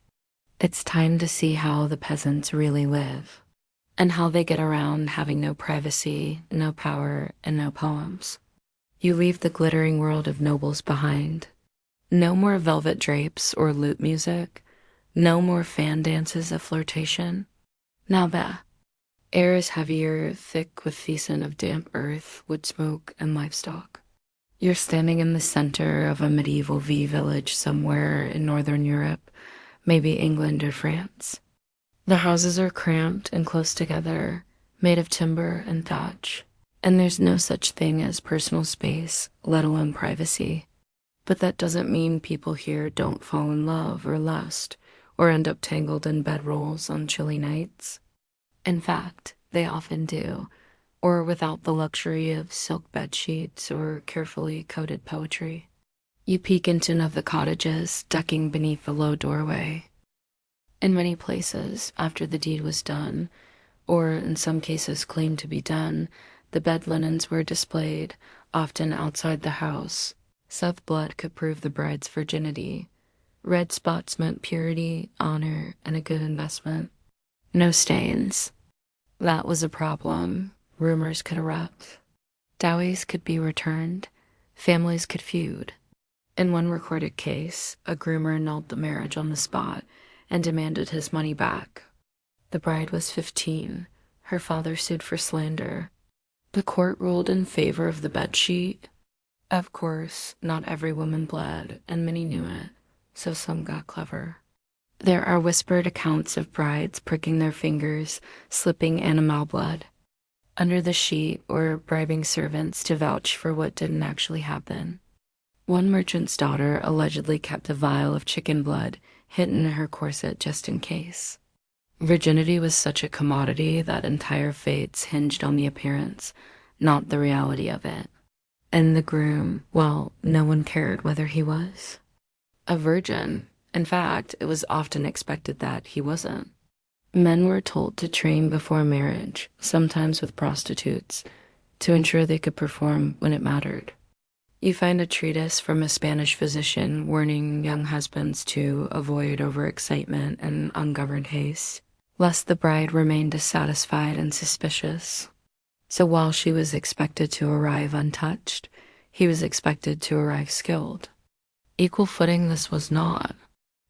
It's time to see how the peasants really live, and how they get around having no privacy, no power, and no poems. You leave the glittering world of nobles behind. No more velvet drapes or lute music. No more fan dances of flirtation. Now the air is heavier, thick with feasting of damp earth, wood smoke, and livestock. You're standing in the center of a medieval village somewhere in northern Europe, maybe England or France. The houses are cramped and close together, made of timber and thatch, and there's no such thing as personal space, let alone privacy. But that doesn't mean people here don't fall in love or lust, or end up tangled in bedrolls on chilly nights. In fact, they often do, or without the luxury of silk bed sheets or carefully coded poetry. You peek into one of the cottages, ducking beneath the low doorway. In many places, after the deed was done, or in some cases claimed to be done, the bed linens were displayed, often outside the house. South blood could prove the bride's virginity. Red spots meant purity, honor, and a good investment. No stains. That was a problem. Rumors could erupt. Dowries could be returned. Families could feud. In one recorded case, a groomer annulled the marriage on the spot and demanded his money back. The bride was 15. Her father sued for slander. The court ruled in favor of the bedsheet. Of course, not every woman bled, and many knew it, so some got clever. There are whispered accounts of brides pricking their fingers, slipping animal blood under the sheet, or bribing servants to vouch for what didn't actually happen. One merchant's daughter allegedly kept a vial of chicken blood hidden in her corset just in case. Virginity was such a commodity that entire fates hinged on the appearance, not the reality of it. And the groom, well, no one cared whether he was a virgin. In fact, it was often expected that he wasn't. Men were told to train before marriage, sometimes with prostitutes, to ensure they could perform when it mattered. You find a treatise from a Spanish physician warning young husbands to avoid overexcitement and ungoverned haste, lest the bride remain dissatisfied and suspicious. So while she was expected to arrive untouched, he was expected to arrive skilled. Equal footing this was not.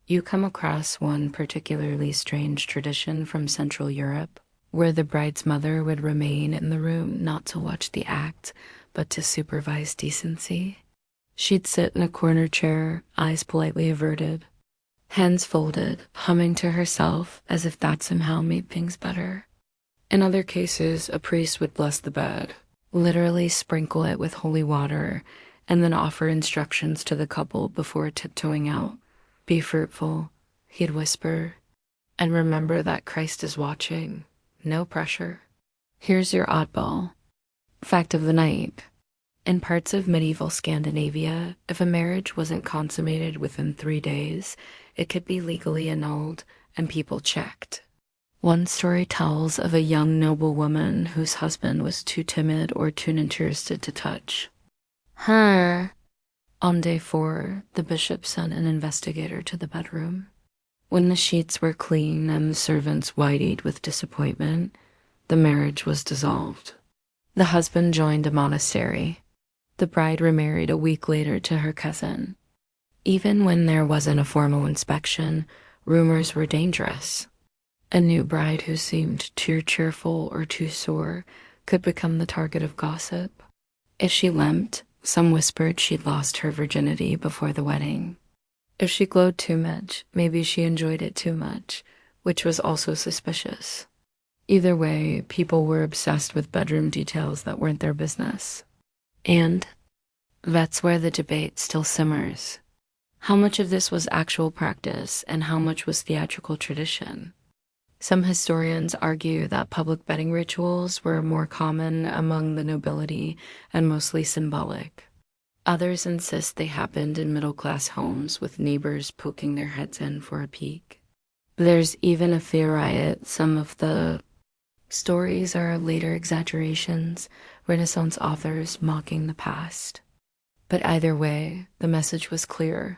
You come across one particularly strange tradition from Central Europe, where the bride's mother would remain in the room not to watch the act, but to supervise decency. She'd sit in a corner chair, eyes politely averted, hands folded, humming to herself as if that somehow made things better. In other cases, a priest would bless the bed, literally sprinkle it with holy water, and then offer instructions to the couple before tiptoeing out. Be fruitful, he'd whisper, and remember that Christ is watching. No pressure. Here's your oddball. Fact of the night. In parts of medieval Scandinavia, if a marriage wasn't consummated within 3 days, it could be legally annulled and people checked. One story tells of a young noble woman whose husband was too timid or too interested to touch her. On day 4, the bishop sent an investigator to the bedroom. When the sheets were clean and the servants white-eyed with disappointment, the marriage was dissolved. The husband joined a monastery. The bride remarried a week later to her cousin. Even when there wasn't a formal inspection, rumors were dangerous. A new bride who seemed too cheerful or too sore could become the target of gossip. If she limped, some whispered she'd lost her virginity before the wedding. If she glowed too much, maybe she enjoyed it too much, which was also suspicious. Either way, people were obsessed with bedroom details that weren't their business. And that's where the debate still simmers. How much of this was actual practice and how much was theatrical tradition? Some historians argue that public bedding rituals were more common among the nobility and mostly symbolic. Others insist they happened in middle-class homes with neighbors poking their heads in for a peek. There's even a theory some of the stories are later exaggerations, Renaissance authors mocking the past. But either way, the message was clear.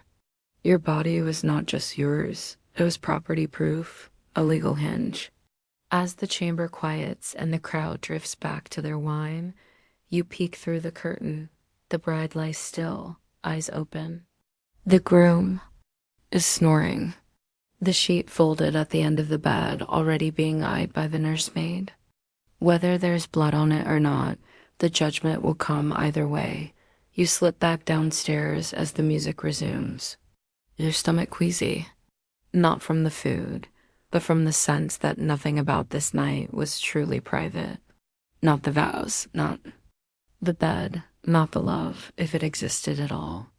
Your body was not just yours, it was property proof, a legal hinge. As the chamber quiets and the crowd drifts back to their wine, you peek through the curtain. The bride lies still, eyes open. The groom is snoring, the sheet folded at the end of the bed, already being eyed by the nursemaid. Whether there's blood on it or not, the judgment will come either way. You slip back downstairs as the music resumes. Your stomach queasy, not from the food, but from the sense that nothing about this night was truly private. Not the vows, not the bed, not the love, if it existed at all.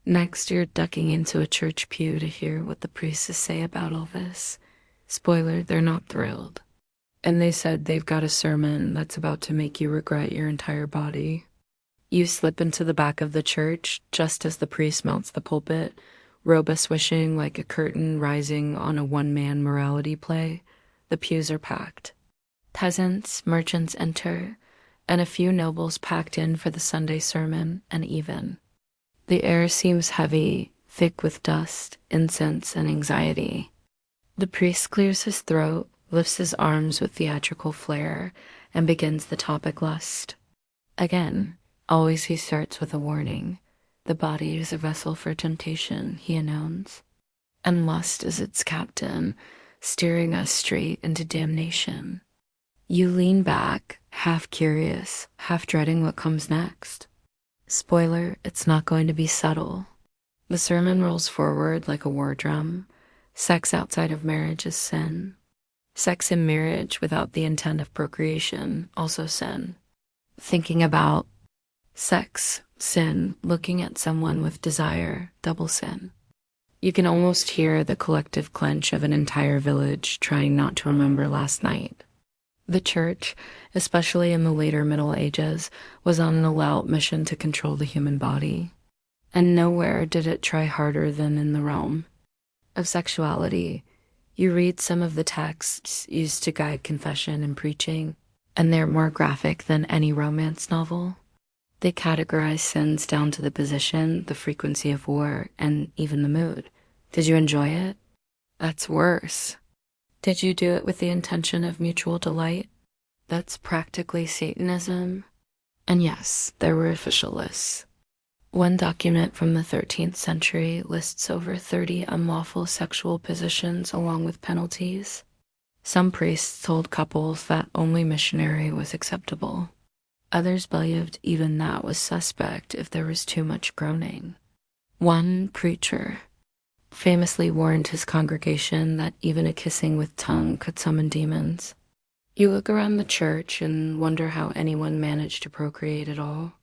Next, you're ducking into a church pew to hear what the priests say about all this. Spoiler, they're not thrilled. And they said they've got a sermon that's about to make you regret your entire body. You slip into the back of the church just as the priest mounts the pulpit, robe swishing like a curtain rising on a one-man morality play. The pews are packed. Peasants, merchants enter, and a few nobles packed in for the Sunday sermon, and even. The air seems heavy, thick with dust, incense, and anxiety. The priest clears his throat, lifts his arms with theatrical flair, and begins the topic lust. Again, always he starts with a warning. The body is a vessel for temptation, he announces, and lust is its captain, steering us straight into damnation. You lean back, half curious, half dreading what comes next. Spoiler, it's not going to be subtle. The sermon rolls forward like a war drum. Sex outside of marriage is sin. Sex in marriage without the intent of procreation, also sin. Thinking about sex, sin. Looking at someone with desire, double sin. You can almost hear the collective clench of an entire village trying not to remember last night. The church, especially in the later Middle Ages, was on an all-out mission to control the human body. And nowhere did it try harder than in the realm of sexuality. You read some of the texts used to guide confession and preaching, and they're more graphic than any romance novel. They categorize sins down to the position, the frequency of war, and even the mood. Did you enjoy it? That's worse. Did you do it with the intention of mutual delight? That's practically Satanism. And yes, there were official lists. One document from the 13th century lists over 30 unlawful sexual positions along with penalties. Some priests told couples that only missionary was acceptable. Others believed even that was suspect if there was too much groaning. One preacher famously warned his congregation that even a kissing with tongue could summon demons. You look around the church and wonder how anyone managed to procreate at all.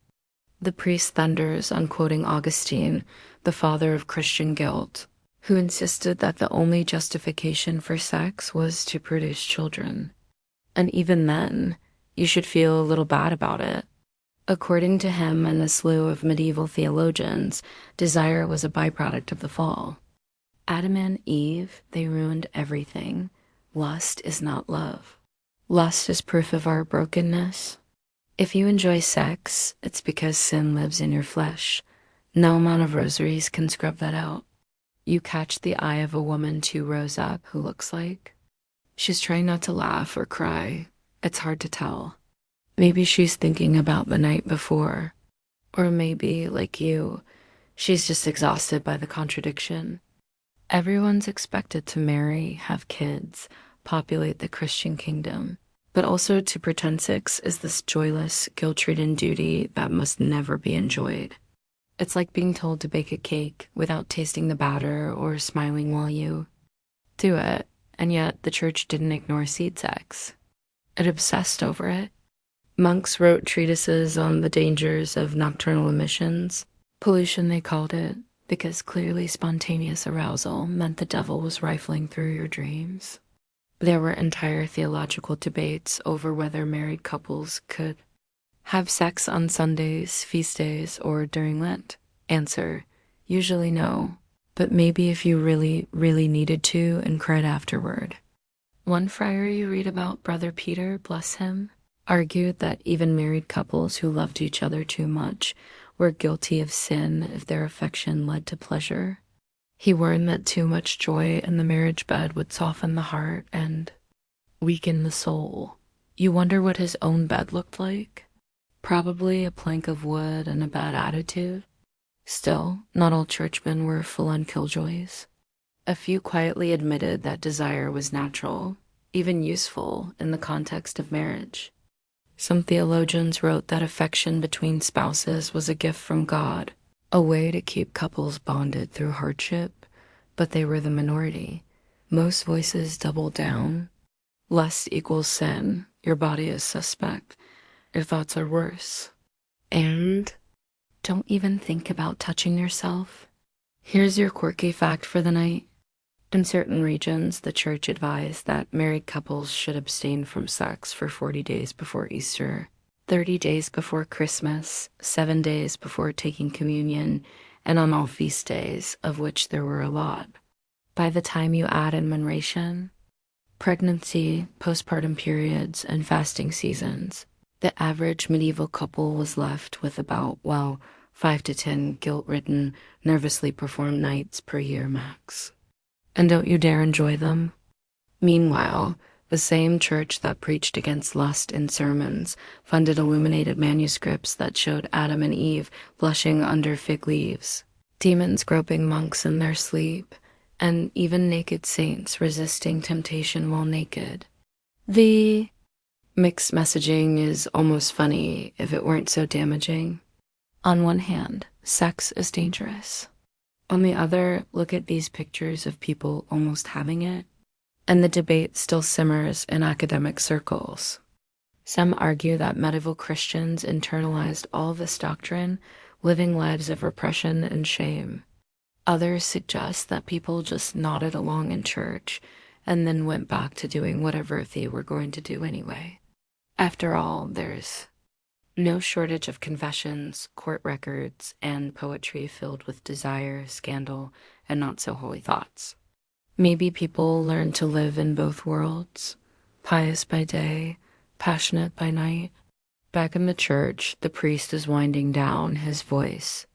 The priest thunders on quoting Augustine, the father of Christian guilt, who insisted that the only justification for sex was to produce children. And even then, you should feel a little bad about it. According to him and a slew of medieval theologians, desire was a byproduct of the fall. Adam and Eve, they ruined everything. Lust is not love. Lust is proof of our brokenness. If you enjoy sex, it's because sin lives in your flesh. No amount of rosaries can scrub that out. You catch the eye of a woman 2 rows up who looks like she's trying not to laugh or cry. It's hard to tell. Maybe she's thinking about the night before. Or maybe, like you, she's just exhausted by the contradiction. Everyone's expected to marry, have kids, populate the Christian kingdom. But also to pretend sex is this joyless, guilt-ridden duty that must never be enjoyed. It's like being told to bake a cake without tasting the batter or smiling while you do it, and yet the church didn't ignore seed sex. It obsessed over it. Monks wrote treatises on the dangers of nocturnal emissions. Pollution, they called it. because clearly spontaneous arousal meant the devil was rifling through your dreams. There were entire theological debates over whether married couples could have sex on Sundays, feast days, or during Lent. Answer: usually no, but maybe if you really, really needed to and cried afterward. One friar you read about, Brother Peter, bless him, argued that even married couples who loved each other too much were guilty of sin if their affection led to pleasure. He warned that too much joy in the marriage bed would soften the heart and weaken the soul. You wonder what his own bed looked like? Probably a plank of wood and a bad attitude. Still, not all churchmen were full-on killjoys. A few quietly admitted that desire was natural, even useful in the context of marriage. Some theologians wrote that affection between spouses was a gift from God, a way to keep couples bonded through hardship, but they were the minority. Most voices doubled down. Lust equals sin. Your body is suspect. Your thoughts are worse. And don't even think about touching yourself. Here's your quirky fact for the night. In certain regions, the church advised that married couples should abstain from sex for 40 days before Easter, 30 days before Christmas, 7 days before taking communion, and on all feast days, of which there were a lot. By the time you add in narration, pregnancy, postpartum periods, and fasting seasons, the average medieval couple was left with about, 5 to 10 guilt-ridden, nervously performed nights per year max. And don't you dare enjoy them. Meanwhile, the same church that preached against lust in sermons funded illuminated manuscripts that showed Adam and Eve blushing under fig leaves, demons groping monks in their sleep, and even naked saints resisting temptation while naked. The mixed messaging is almost funny if it weren't so damaging. On one hand, sex is dangerous. On the other, look at these pictures of people almost having it, and the debate still simmers in academic circles. Some argue that medieval Christians internalized all this doctrine, living lives of repression and shame. Others suggest that people just nodded along in church and then went back to doing whatever they were going to do anyway. After all, there's no shortage of confessions, court records, and poetry filled with desire, scandal, and not-so-holy thoughts. Maybe people learn to live in both worlds, pious by day, passionate by night. Back in the church, the priest is winding down his voice,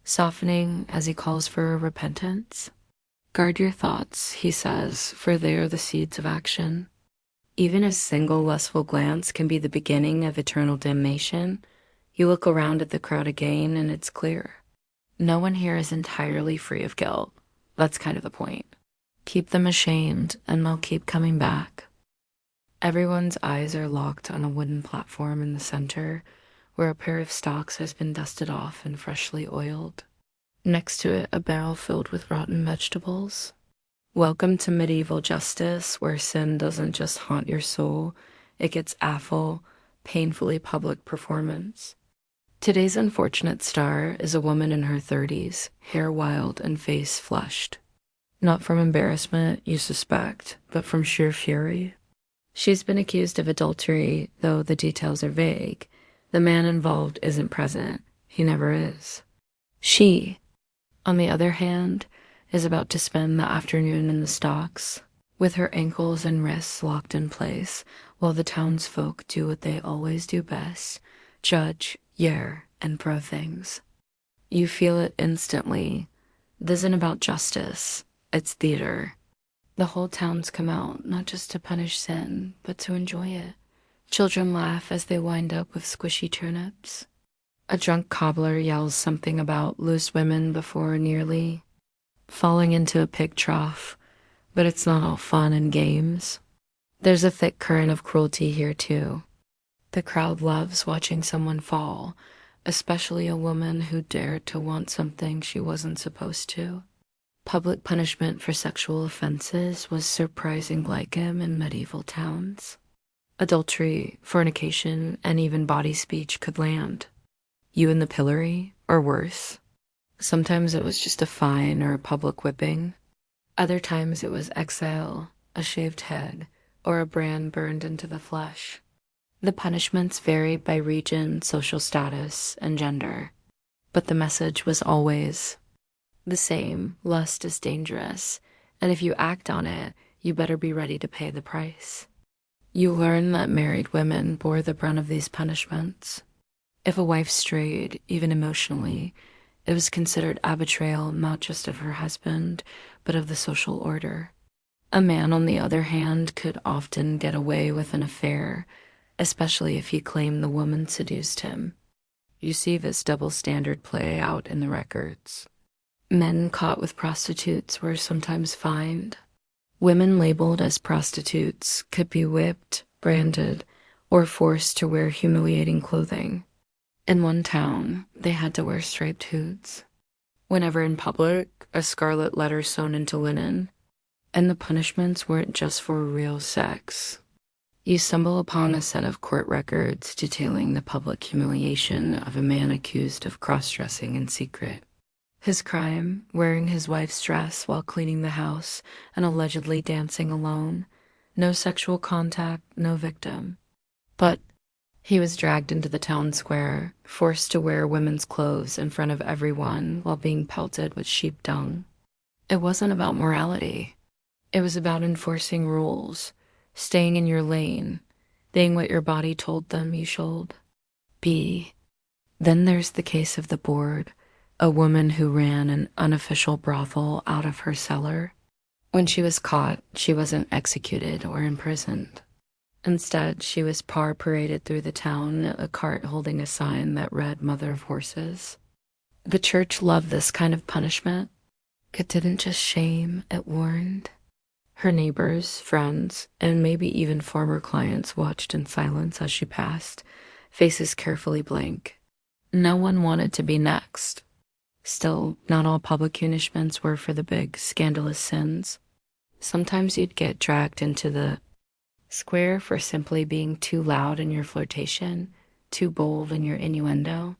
softening as he calls for repentance. Guard your thoughts, he says, for they are the seeds of action. Even a single lustful glance can be the beginning of eternal damnation. You look around at the crowd again, and it's clear. No one here is entirely free of guilt. That's kind of the point. Keep them ashamed, and they'll keep coming back. Everyone's eyes are locked on a wooden platform in the center, where a pair of stocks has been dusted off and freshly oiled. Next to it, a barrel filled with rotten vegetables. Welcome to medieval justice, where sin doesn't just haunt your soul, it gets awful, painfully public performance. Today's unfortunate star is a woman in her 30s, hair wild and face flushed. Not from embarrassment, you suspect, but from sheer fury. She's been accused of adultery, though the details are vague. The man involved isn't present. He never is. She, on the other hand, is about to spend the afternoon in the stocks, with her ankles and wrists locked in place, while the townsfolk do what they always do best, judge, yare, and pro things. You feel it instantly. This isn't about justice, it's theater. The whole town's come out, not just to punish sin, but to enjoy it. Children laugh as they wind up with squishy turnips. A drunk cobbler yells something about loose women before nearly falling into a pig trough, but it's not all fun and games. There's a thick current of cruelty here, too. The crowd loves watching someone fall, especially a woman who dared to want something she wasn't supposed to. Public punishment for sexual offenses was surprising likem in medieval towns. Adultery, fornication, and even body speech could land. You in the pillory, or worse. Sometimes it was just a fine or a public whipping. Other times it was exile, a shaved head, or a brand burned into the flesh. The punishments varied by region, social status, and gender, but the message was always the same: lust is dangerous, and if you act on it, you better be ready to pay the price. You learn that married women bore the brunt of these punishments. If a wife strayed, even emotionally, it was considered a betrayal not just of her husband, but of the social order. A man, on the other hand, could often get away with an affair, especially if he claimed the woman seduced him. You see this double standard play out in the records. Men caught with prostitutes were sometimes fined. Women labeled as prostitutes could be whipped, branded, or forced to wear humiliating clothing. In one town, they had to wear striped hoods. Whenever in public, a scarlet letter sewn into linen. And the punishments weren't just for real sex. You stumble upon a set of court records detailing the public humiliation of a man accused of cross-dressing in secret. His crime, wearing his wife's dress while cleaning the house and allegedly dancing alone. No sexual contact, no victim. But he was dragged into the town square, forced to wear women's clothes in front of everyone while being pelted with sheep dung. It wasn't about morality. It was about enforcing rules, staying in your lane, being what your body told them you should be. Then there's the case of the board, a woman who ran an unofficial brothel out of her cellar. When she was caught, she wasn't executed or imprisoned. Instead, she was paraded through the town, a cart holding a sign that read Mother of Horses. The church loved this kind of punishment. It didn't just shame, it warned. Her neighbors, friends, and maybe even former clients watched in silence as she passed, faces carefully blank. No one wanted to be next. Still, not all public punishments were for the big, scandalous sins. Sometimes you'd get dragged into the square for simply being too loud in your flirtation, too bold in your innuendo.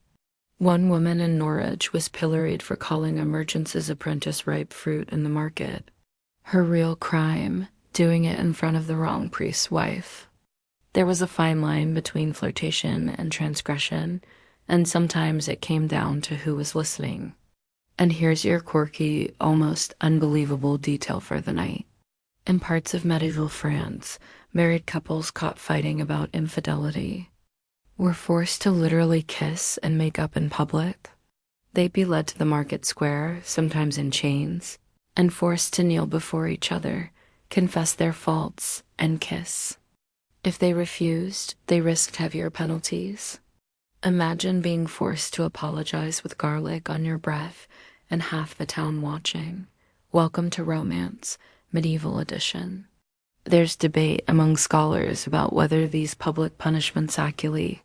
One woman in Norwich was pilloried for calling a merchant's apprentice ripe fruit in the market. Her real crime, doing it in front of the wrong priest's wife. There was a fine line between flirtation and transgression, and sometimes it came down to who was listening. And here's your quirky, almost unbelievable detail for the night. In parts of medieval France, married couples caught fighting about infidelity were forced to literally kiss and make up in public. They'd be led to the market square, sometimes in chains, and forced to kneel before each other, confess their faults, and kiss. If they refused, they risked heavier penalties. Imagine being forced to apologize with garlic on your breath and half the town watching. Welcome to romance, medieval edition. There's debate among scholars about whether these public punishments actually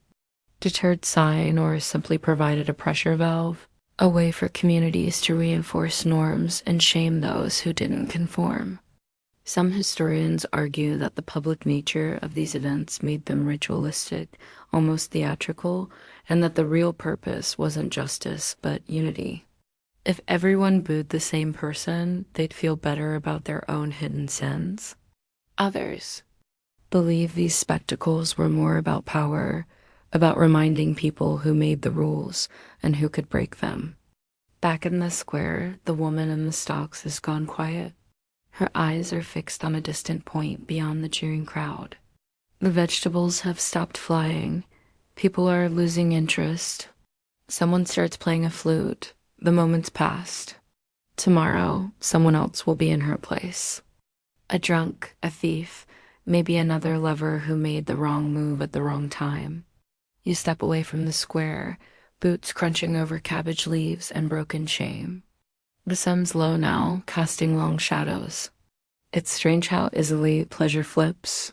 deterred sign or simply provided a pressure valve, a way for communities to reinforce norms and shame those who didn't conform. Some historians argue that the public nature of these events made them ritualistic, almost theatrical, and that the real purpose wasn't justice, but unity. If everyone booed the same person, they'd feel better about their own hidden sins. Others believe these spectacles were more about power, about reminding people who made the rules and who could break them. Back in the square, the woman in the stocks has gone quiet. Her eyes are fixed on a distant point beyond the cheering crowd. The vegetables have stopped flying. People are losing interest. Someone starts playing a flute. The moment's passed. Tomorrow, someone else will be in her place. A drunk, a thief, maybe another lover who made the wrong move at the wrong time. You step away from the square, boots crunching over cabbage leaves and broken shame. The sun's low now, casting long shadows. It's strange how easily pleasure flips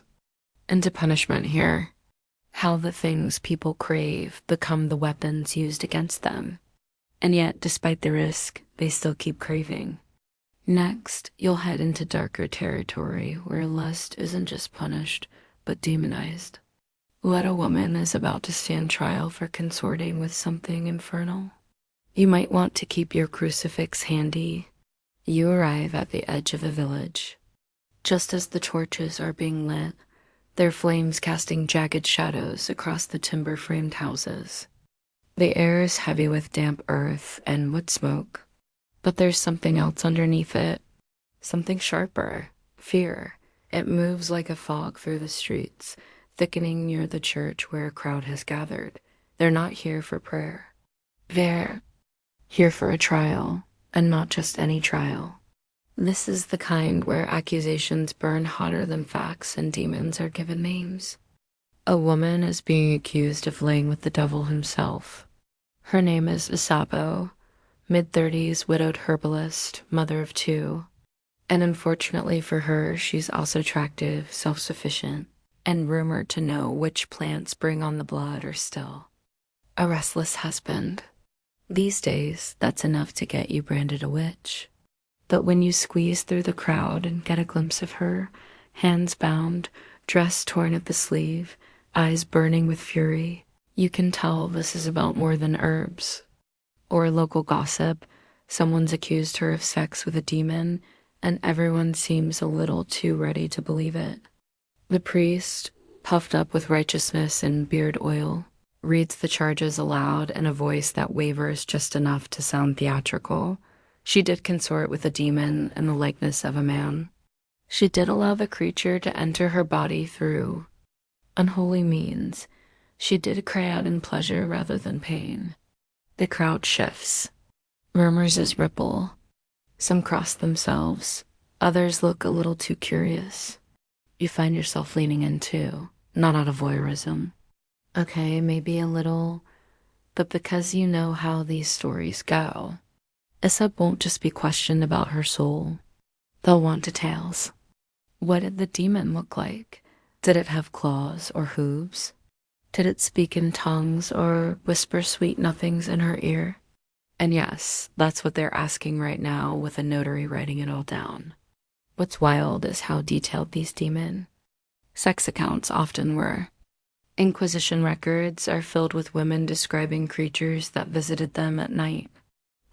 into punishment here. How the things people crave become the weapons used against them. And yet, despite the risk, they still keep craving. Next, you'll head into darker territory where lust isn't just punished, but demonized. What a woman is about to stand trial for consorting with something infernal. You might want to keep your crucifix handy. You arrive at the edge of a village. Just as the torches are being lit, their flames casting jagged shadows across the timber-framed houses. The air is heavy with damp earth and wood smoke, but there's something else underneath it, something sharper, fear. It moves like a fog through the streets, thickening near the church where a crowd has gathered. They're not here for prayer. They're here for a trial, and not just any trial. This is the kind where accusations burn hotter than facts and demons are given names. A woman is being accused of laying with the devil himself. Her name is Isabeau, mid-30s widowed herbalist, mother of 2. And unfortunately for her, she's also attractive, self-sufficient, and rumored to know which plants bring on the blood or still. A restless husband. These days, that's enough to get you branded a witch. But when you squeeze through the crowd and get a glimpse of her, hands bound, dress torn at the sleeve, eyes burning with fury, you can tell this is about more than herbs. Or local gossip, someone's accused her of sex with a demon, and everyone seems a little too ready to believe it. The priest, puffed up with righteousness and beard oil, reads the charges aloud in a voice that wavers just enough to sound theatrical. She did consort with a demon in the likeness of a man. She did allow the creature to enter her body through unholy means. She did cry out in pleasure rather than pain. The crowd shifts. Murmurs as ripple. Some cross themselves. Others look a little too curious. You find yourself leaning in too, not out of voyeurism. Okay, maybe a little, but because you know how these stories go. Isab won't just be questioned about her soul. They'll want details. What did the demon look like? Did it have claws or hooves? Did it speak in tongues or whisper sweet nothings in her ear? And yes, that's what they're asking right now with a notary writing it all down. What's wild is how detailed these demon sex accounts often were. Inquisition records are filled with women describing creatures that visited them at night.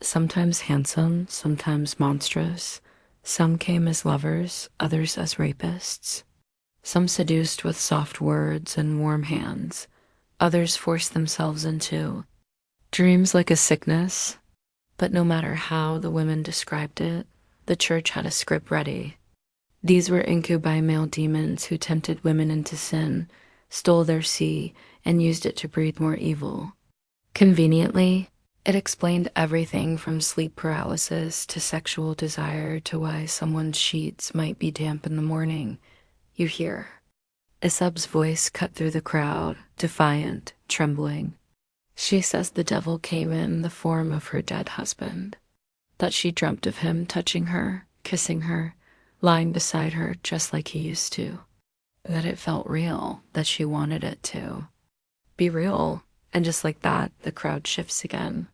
Sometimes handsome, sometimes monstrous. Some came as lovers, others as rapists. Some seduced with soft words and warm hands. Others forced themselves into dreams like a sickness. But no matter how the women described it, the church had a script ready. These were incubi male demons who tempted women into sin, stole their sea, and used it to breed more evil. Conveniently, it explained everything from sleep paralysis to sexual desire to why someone's sheets might be damp in the morning. You hear Isab's voice cut through the crowd, defiant, trembling. She says the devil came in the form of her dead husband, that she dreamt of him touching her, kissing her, lying beside her just like he used to, that it felt real, that she wanted it to be real, and just like that, the crowd shifts again.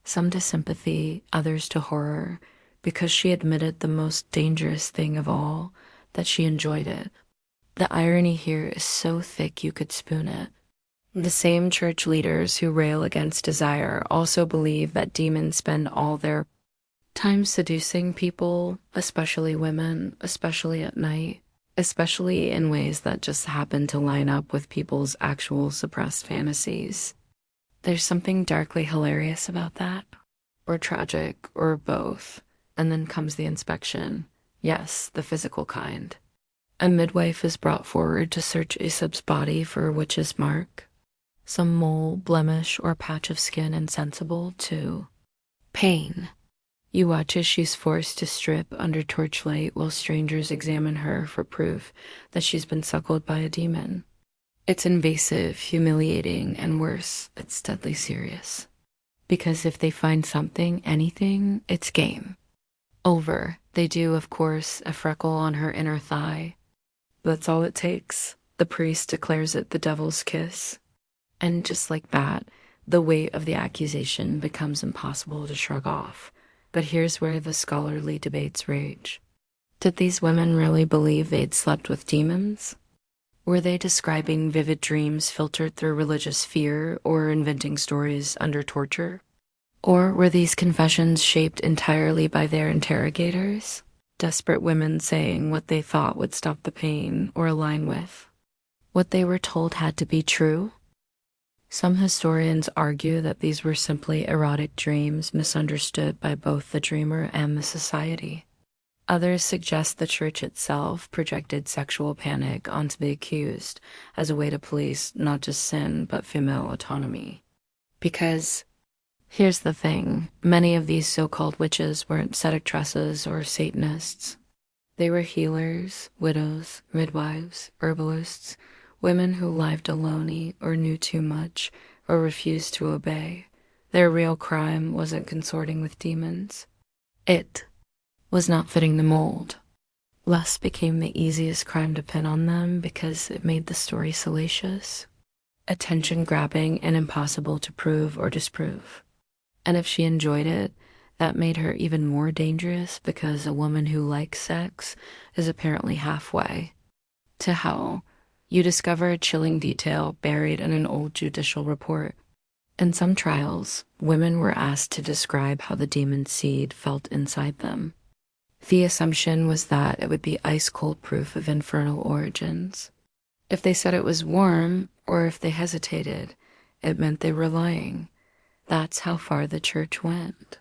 Some to sympathy, others to horror, because she admitted the most dangerous thing of all, that she enjoyed it. The irony here is so thick you could spoon it. The same church leaders who rail against desire also believe that demons spend all their time seducing people, especially women, especially at night, especially in ways that just happen to line up with people's actual suppressed fantasies. There's something darkly hilarious about that, or tragic, or both, and then comes the inspection. Yes, the physical kind. A midwife is brought forward to search Isab's body for a witch's mark. Some mole, blemish, or patch of skin insensible to pain. You watch as she's forced to strip under torchlight while strangers examine her for proof that she's been suckled by a demon. It's invasive, humiliating, and worse, it's deadly serious. Because if they find something, anything, it's game. Over. They do, of course, a freckle on her inner thigh. That's all it takes. The priest declares it the devil's kiss. And just like that, the weight of the accusation becomes impossible to shrug off. But here's where the scholarly debates rage. Did these women really believe they'd slept with demons? Were they describing vivid dreams filtered through religious fear or inventing stories under torture? Or were these confessions shaped entirely by their interrogators? Desperate women saying what they thought would stop the pain or align with what they were told had to be true? Some historians argue that these were simply erotic dreams misunderstood by both the dreamer and the society. Others suggest the church itself projected sexual panic onto the accused as a way to police not just sin, but female autonomy. Because here's the thing, many of these so-called witches weren't seductresses or Satanists. They were healers, widows, midwives, herbalists, women who lived alone or knew too much or refused to obey. Their real crime wasn't consorting with demons. It was not fitting the mold. Lust became the easiest crime to pin on them because it made the story salacious, attention-grabbing, and impossible to prove or disprove. And if she enjoyed it, that made her even more dangerous because a woman who likes sex is apparently halfway to hell. You discover a chilling detail buried in an old judicial report. In some trials, women were asked to describe how the demon seed felt inside them. The assumption was that it would be ice-cold proof of infernal origins. If they said it was warm, or if they hesitated, it meant they were lying. That's how far the church went,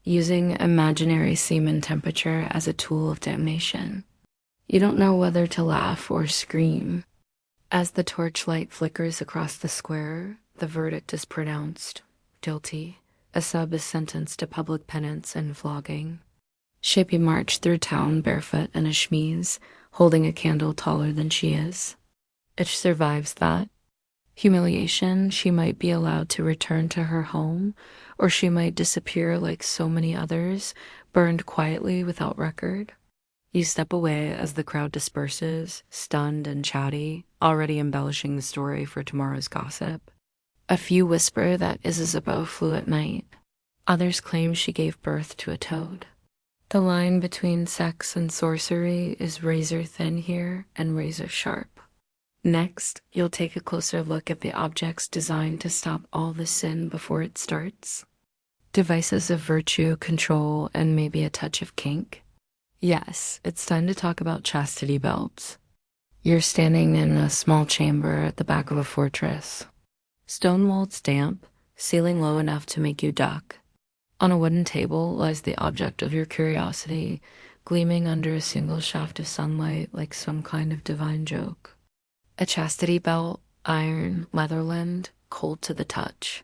using imaginary semen temperature as a tool of damnation. You don't know whether to laugh or scream. As the torchlight flickers across the square, the verdict is pronounced. Guilty. A sub is sentenced to public penance and flogging. Shapey marched through town barefoot in a chemise, holding a candle taller than she is. If she survives that humiliation, she might be allowed to return to her home, or she might disappear like so many others, burned quietly without record. You step away as the crowd disperses, stunned and chatty, already embellishing the story for tomorrow's gossip. A few whisper that Isabeau flew at night. Others claim she gave birth to a toad. The line between sex and sorcery is razor thin here and razor sharp. Next, you'll take a closer look at the objects designed to stop all the sin before it starts. Devices of virtue, control, and maybe a touch of kink. Yes, it's time to talk about chastity belts. You're standing in a small chamber at the back of a fortress. Stone walls damp, ceiling low enough to make you duck. On a wooden table lies the object of your curiosity, gleaming under a single shaft of sunlight like some kind of divine joke. A chastity belt, iron, leather-limbed, cold to the touch.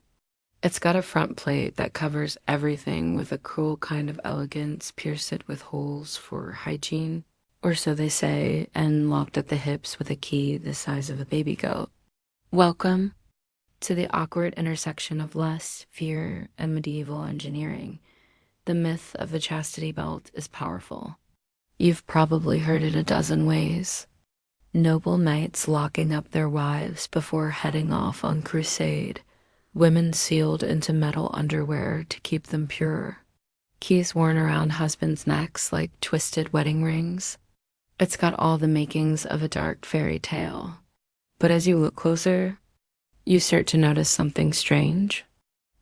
It's got a front plate that covers everything with a cruel kind of elegance, pierced with holes for hygiene, or so they say, and locked at the hips with a key the size of a baby goat. Welcome to the awkward intersection of lust, fear, and medieval engineering. The myth of the chastity belt is powerful. You've probably heard it a dozen ways. Noble knights locking up their wives before heading off on crusade. Women sealed into metal underwear to keep them pure. Keys worn around husbands' necks like twisted wedding rings. It's got all the makings of a dark fairy tale. But as you look closer, you start to notice something strange.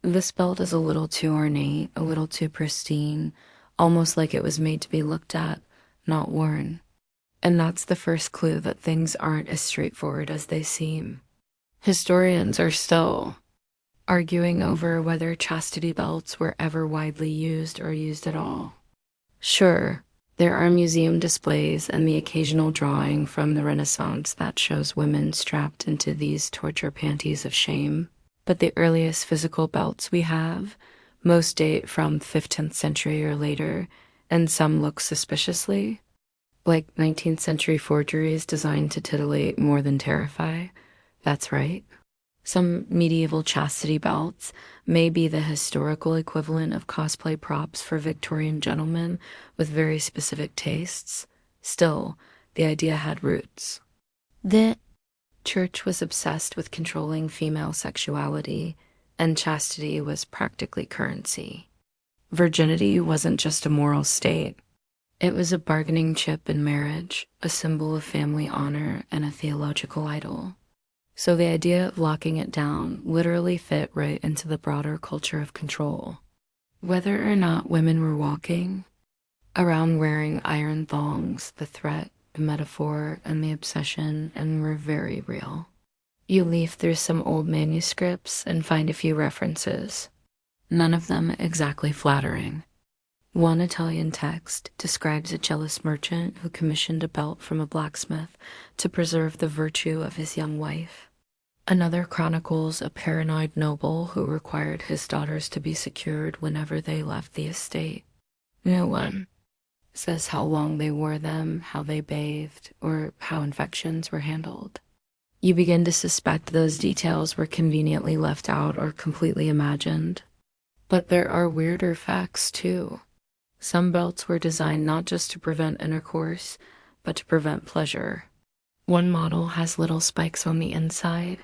This belt is a little too ornate, a little too pristine, almost like it was made to be looked at, not worn. And that's the first clue that things aren't as straightforward as they seem. Historians are still arguing over whether chastity belts were ever widely used or used at all. Sure, there are museum displays and the occasional drawing from the Renaissance that shows women strapped into these torture panties of shame. But the earliest physical belts we have, most date from 15th century or later, and some look suspiciously like 19th century forgeries designed to titillate more than terrify. That's right. Some medieval chastity belts may be the historical equivalent of cosplay props for Victorian gentlemen with very specific tastes. Still, the idea had roots. The church was obsessed with controlling female sexuality, and chastity was practically currency. Virginity wasn't just a moral state. It was a bargaining chip in marriage, a symbol of family honor, and a theological idol. So the idea of locking it down literally fit right into the broader culture of control. Whether or not women were walking around wearing iron thongs, the threat, the metaphor, and the obsession, and were very real. You leaf through some old manuscripts and find a few references, none of them exactly flattering. One Italian text describes a jealous merchant who commissioned a belt from a blacksmith to preserve the virtue of his young wife. Another chronicles a paranoid noble who required his daughters to be secured whenever they left the estate. No one says how long they wore them, how they bathed, or how infections were handled. You begin to suspect those details were conveniently left out or completely imagined. But there are weirder facts, too. Some belts were designed not just to prevent intercourse, but to prevent pleasure. One model has little spikes on the inside,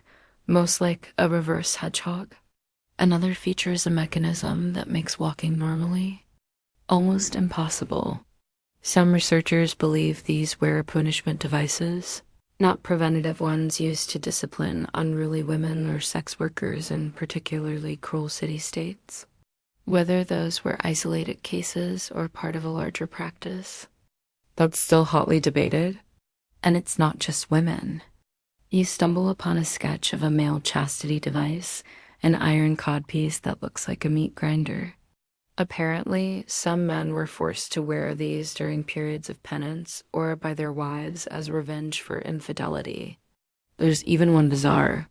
most like a reverse hedgehog. Another features a mechanism that makes walking normally almost impossible. Some researchers believe these were punishment devices, not preventative ones used to discipline unruly women or sex workers in particularly cruel city-states. Whether those were isolated cases or part of a larger practice, that's still hotly debated. And it's not just women. You stumble upon a sketch of a male chastity device, an iron codpiece that looks like a meat grinder. Apparently, some men were forced to wear these during periods of penance or by their wives as revenge for infidelity. There's even one bizarre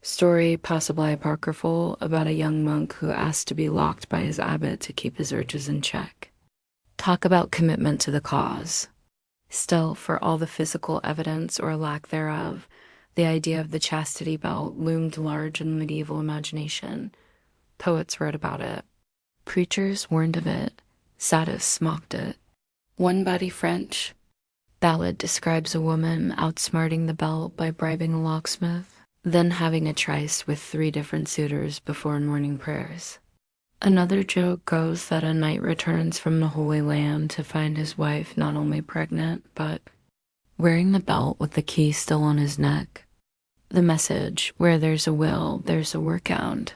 story, possibly apocryphal, about a young monk who asked to be locked by his abbot to keep his urges in check. Talk about commitment to the cause. Still, for all the physical evidence or lack thereof, the idea of the chastity belt loomed large in the medieval imagination. Poets wrote about it. Preachers warned of it. Sadists mocked it. One body French ballad describes a woman outsmarting the belt by bribing a locksmith, then having a tryst with 3 different suitors before morning prayers. Another joke goes that a knight returns from the Holy Land to find his wife not only pregnant, but wearing the belt with the key still on his neck. The message, where there's a will, there's a workaround.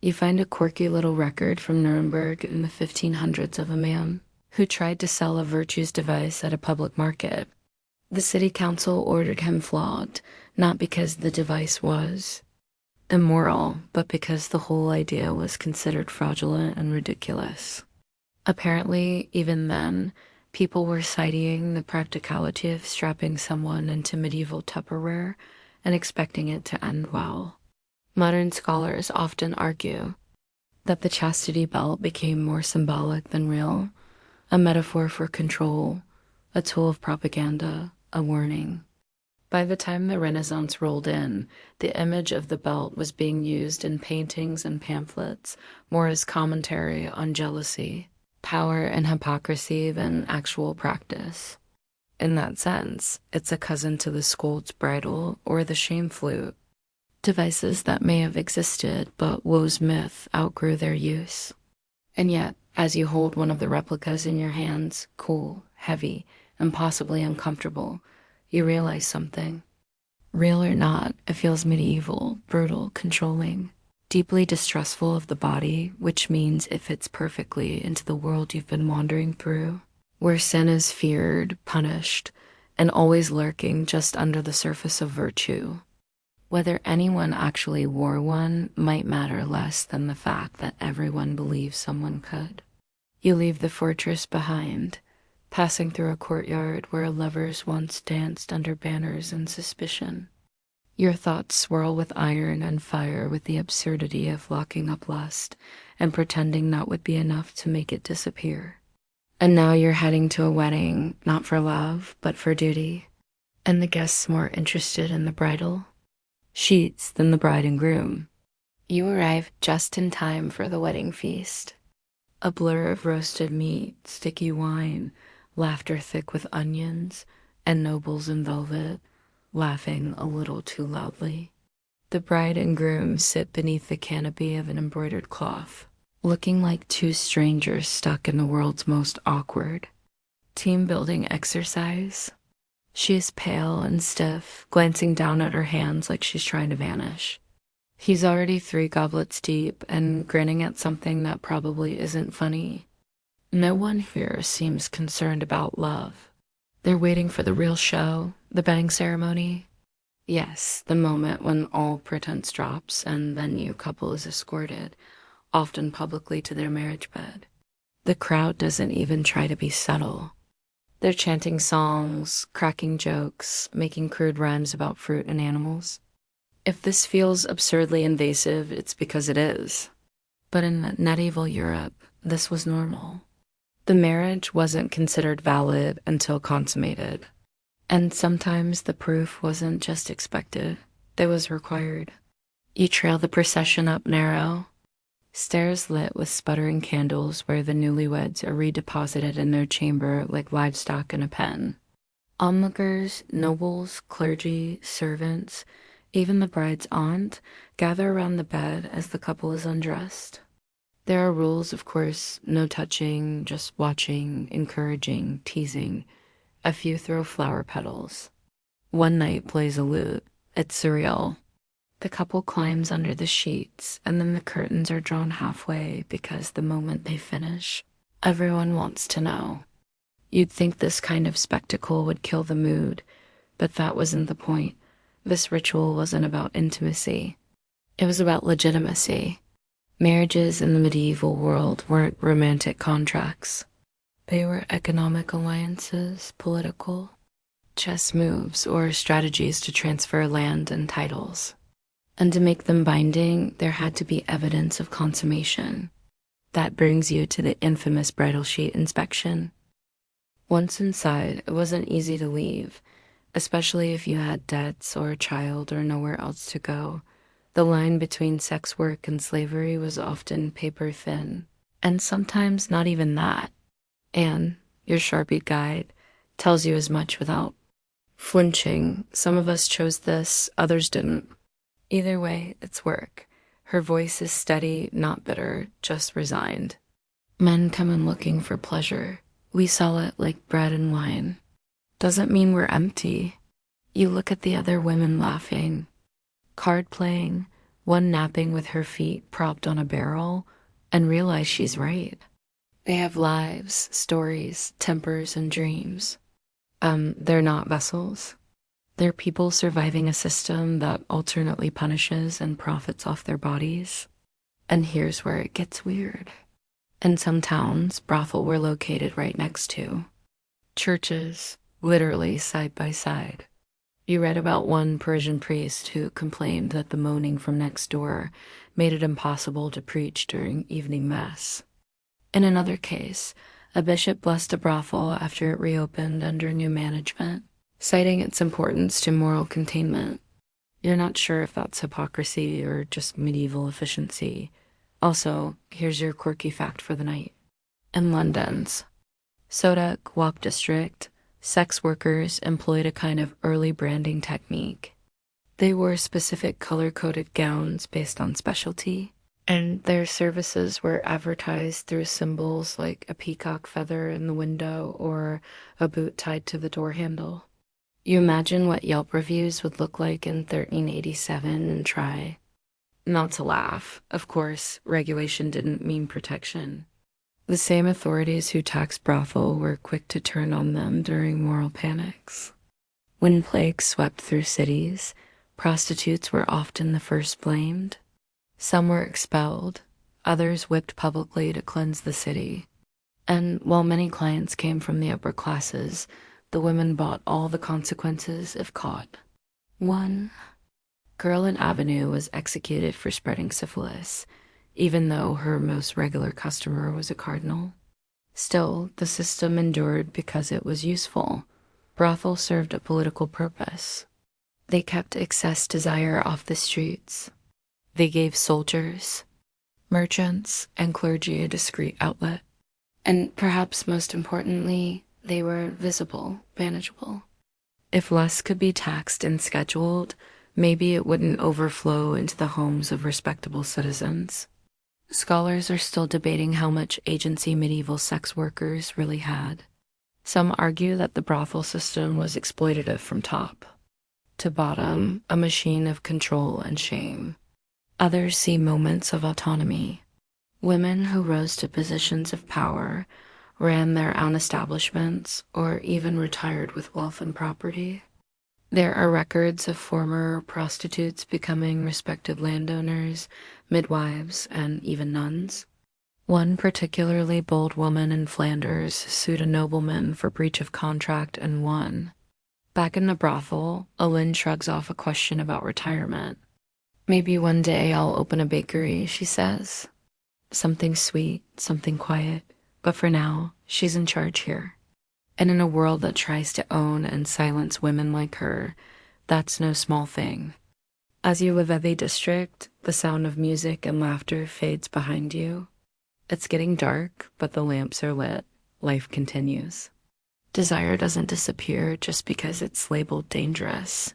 You find a quirky little record from Nuremberg in the 1500s of a man who tried to sell a virtues device at a public market. The city council ordered him flogged, not because the device was immoral, but because the whole idea was considered fraudulent and ridiculous. Apparently, even then, people were citing the practicality of strapping someone into medieval Tupperware and expecting it to end well. Modern scholars often argue that the chastity belt became more symbolic than real, a metaphor for control, a tool of propaganda, a warning. By the time the Renaissance rolled in, the image of the belt was being used in paintings and pamphlets more as commentary on jealousy, power, and hypocrisy than actual practice. In that sense, it's a cousin to the scold's bridle or the shame flute, devices that may have existed, but Woe's myth outgrew their use. And yet, as you hold one of the replicas in your hands, cool, heavy, and possibly uncomfortable, you realize something. Real or not, it feels medieval, brutal, controlling, deeply distrustful of the body, which means it fits perfectly into the world you've been wandering through, where sin is feared, punished, and always lurking just under the surface of virtue. Whether anyone actually wore one might matter less than the fact that everyone believes someone could. You leave the fortress behind, passing through a courtyard where lovers once danced under banners and suspicion. Your thoughts swirl with iron and fire with the absurdity of locking up lust and pretending that would be enough to make it disappear. And now you're heading to a wedding, not for love, but for duty. And the guests more interested in the bridal sheets than the bride and groom. You arrive just in time for the wedding feast. A blur of roasted meat, sticky wine, laughter thick with onions, and nobles in velvet, laughing a little too loudly. The bride and groom sit beneath the canopy of an embroidered cloth, looking like 2 strangers stuck in the world's most awkward team-building exercise. She is pale and stiff, glancing down at her hands like she's trying to vanish. He's already 3 goblets deep and grinning at something that probably isn't funny. No one here seems concerned about love. They're waiting for the real show, the bang ceremony. Yes, the moment when all pretense drops and the new couple is escorted, often publicly to their marriage bed. The crowd doesn't even try to be subtle. They're chanting songs, cracking jokes, making crude rhymes about fruit and animals. If this feels absurdly invasive, it's because it is. But in medieval Europe, this was normal. The marriage wasn't considered valid until consummated. And sometimes the proof wasn't just expected, it was required. You trail the procession up narrow, stairs lit with sputtering candles where the newlyweds are redeposited in their chamber like livestock in a pen. Onlookers, nobles, clergy, servants, even the bride's aunt gather around the bed as the couple is undressed. There are rules, of course, no touching, just watching, encouraging, teasing. A few throw flower petals. One knight plays a lute. It's surreal. The couple climbs under the sheets, and then the curtains are drawn halfway because the moment they finish, everyone wants to know. You'd think this kind of spectacle would kill the mood, but that wasn't the point. This ritual wasn't about intimacy. It was about legitimacy. Marriages in the medieval world weren't romantic contracts. They were economic alliances, political, chess moves, or strategies to transfer land and titles. And to make them binding, there had to be evidence of consummation. That brings you to the infamous bridal sheet inspection. Once inside, it wasn't easy to leave, especially if you had debts or a child or nowhere else to go. The line between sex work and slavery was often paper thin, and sometimes not even that. Anne, your Sharpie guide, tells you as much without flinching. Some of us chose this, others didn't. Either way, it's work. Her voice is steady, not bitter, just resigned. Men come in looking for pleasure. We sell it like bread and wine. Doesn't mean we're empty. You look at the other women laughing, card playing, one napping with her feet propped on a barrel, and realize she's right. They have lives, stories, tempers, and dreams. They're not vessels. They're people surviving a system that alternately punishes and profits off their bodies. And here's where it gets weird. In some towns, brothels were located right next to churches, literally side by side. You read about one Parisian priest who complained that the moaning from next door made it impossible to preach during evening mass. In another case, a bishop blessed a brothel after it reopened under new management, citing its importance to moral containment. You're not sure if that's hypocrisy or just medieval efficiency. Also, here's your quirky fact for the night. In London's Southwark Walk District, sex workers employed a kind of early branding technique. They wore specific color-coded gowns based on specialty, and their services were advertised through symbols like a peacock feather in the window or a boot tied to the door handle. You imagine what Yelp reviews would look like in 1387 and try not to laugh. Of course, regulation didn't mean protection. The same authorities who taxed brothel were quick to turn on them during moral panics. When plagues swept through cities, prostitutes were often the first blamed. Some were expelled, others whipped publicly to cleanse the city. And while many clients came from the upper classes, the women bought all the consequences if caught. One girl in Avenue was executed for spreading syphilis, even though her most regular customer was a cardinal. Still, the system endured because it was useful. Brothels served a political purpose. They kept excess desire off the streets. They gave soldiers, merchants, and clergy a discreet outlet. And perhaps most importantly, they were visible, manageable. If less could be taxed and scheduled, maybe it wouldn't overflow into the homes of respectable citizens. Scholars are still debating how much agency medieval sex workers really had. Some argue that the brothel system was exploitative from top to bottom, a machine of control and shame. Others see moments of autonomy. Women who rose to positions of power, ran their own establishments, or even retired with wealth and property. There are records of former prostitutes becoming respected landowners, midwives, and even nuns. One particularly bold woman in Flanders sued a nobleman for breach of contract and won. Back in the brothel, Alin shrugs off a question about retirement. Maybe one day I'll open a bakery, she says. Something sweet, something quiet, but for now, she's in charge here. And in a world that tries to own and silence women like her, that's no small thing. As you leave the district, the sound of music and laughter fades behind you. It's getting dark, but the lamps are lit. Life continues. Desire doesn't disappear just because it's labeled dangerous.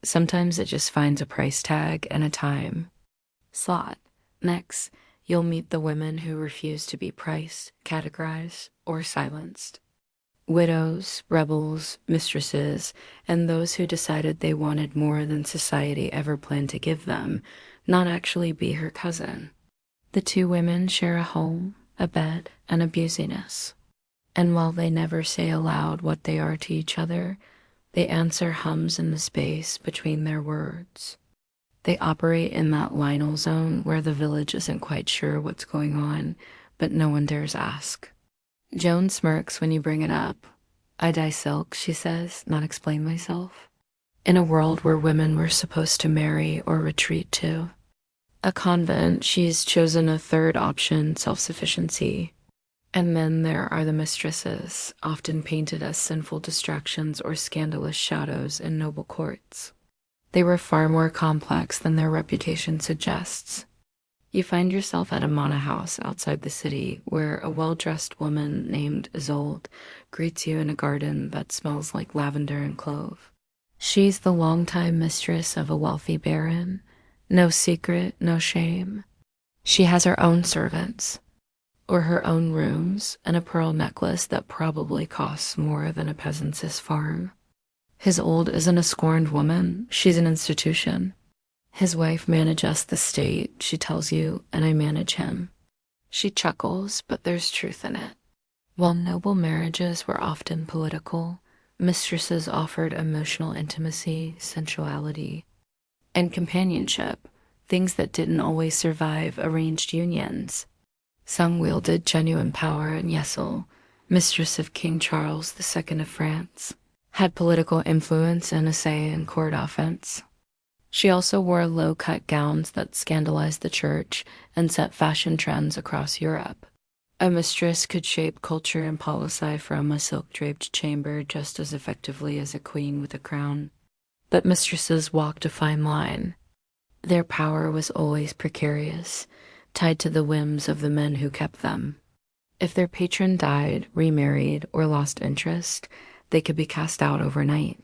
Sometimes it just finds a price tag and a time slot. Next, you'll meet the women who refuse to be priced, categorized, or silenced. Widows, rebels, mistresses, and those who decided they wanted more than society ever planned to give them, not actually be her cousin. The two women share a home, a bed, and a business. And while they never say aloud what they are to each other, they answer hums in the space between their words. They operate in that liminal zone where the village isn't quite sure what's going on, but no one dares ask. Joan smirks when you bring it up. I dye silk, she says, not explain myself. In a world where women were supposed to marry or retreat to a convent, she's chosen a third option, self-sufficiency. And then there are the mistresses, often painted as sinful distractions or scandalous shadows in noble courts. They were far more complex than their reputation suggests. You find yourself at a manor house outside the city where a well-dressed woman named Isolde greets you in a garden that smells like lavender and clove. She's the longtime mistress of a wealthy baron. No secret, no shame. She has her own servants, or her own rooms, and a pearl necklace that probably costs more than a peasant's farm. Isolde isn't a scorned woman, she's an institution. His wife manages the state, she tells you, and I manage him. She chuckles, but there's truth in it. While noble marriages were often political, mistresses offered emotional intimacy, sensuality, and companionship, things that didn't always survive arranged unions. Some wielded genuine power, and Yesel, mistress of King Charles II of France, had political influence and a say in court offense. She also wore low-cut gowns that scandalized the church and set fashion trends across Europe. A mistress could shape culture and policy from a silk-draped chamber just as effectively as a queen with a crown. But mistresses walked a fine line. Their power was always precarious, tied to the whims of the men who kept them. If their patron died, remarried, or lost interest, they could be cast out overnight.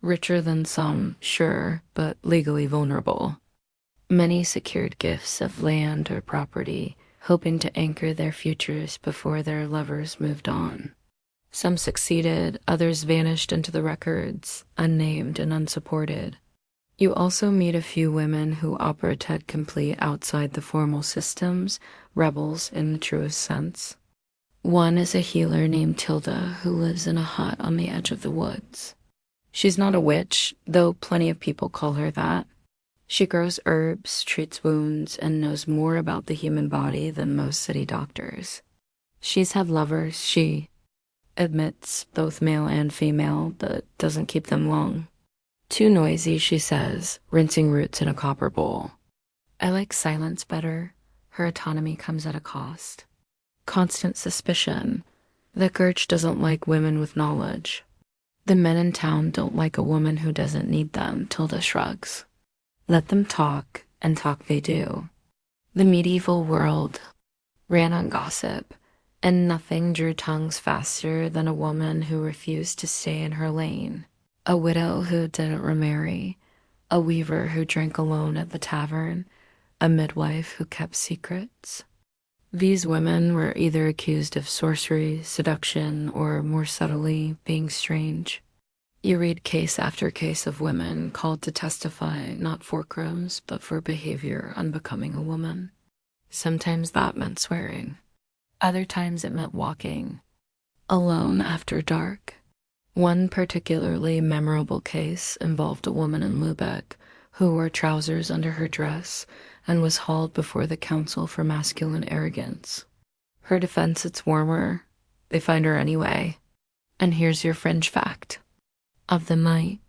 Richer than some, sure, but legally vulnerable. Many secured gifts of land or property, hoping to anchor their futures before their lovers moved on. Some succeeded, others vanished into the records, unnamed and unsupported. You also meet a few women who operated complete outside the formal systems, rebels in the truest sense. One is a healer named Tilda who lives in a hut on the edge of the woods. She's not a witch, though plenty of people call her that. She grows herbs, treats wounds, and knows more about the human body than most city doctors. She's had lovers, she admits, both male and female, but doesn't keep them long. Too noisy, she says, rinsing roots in a copper bowl. I like silence better. Her autonomy comes at a cost. Constant suspicion. The Gurch doesn't like women with knowledge. The men in town don't like a woman who doesn't need them, Tilda shrugs. Let them talk, and talk they do. The medieval world ran on gossip, and nothing drew tongues faster than a woman who refused to stay in her lane, a widow who didn't remarry, a weaver who drank alone at the tavern, a midwife who kept secrets. These women were either accused of sorcery, seduction, or more subtly, being strange. You read case after case of women called to testify not for crimes, but for behavior unbecoming a woman. Sometimes that meant swearing. Other times it meant walking alone after dark. One particularly memorable case involved a woman in Lubeck who wore trousers under her dress and was hauled before the Council for Masculine Arrogance. Her defense: it's warmer. They find her anyway. And here's your fringe fact. Of the night,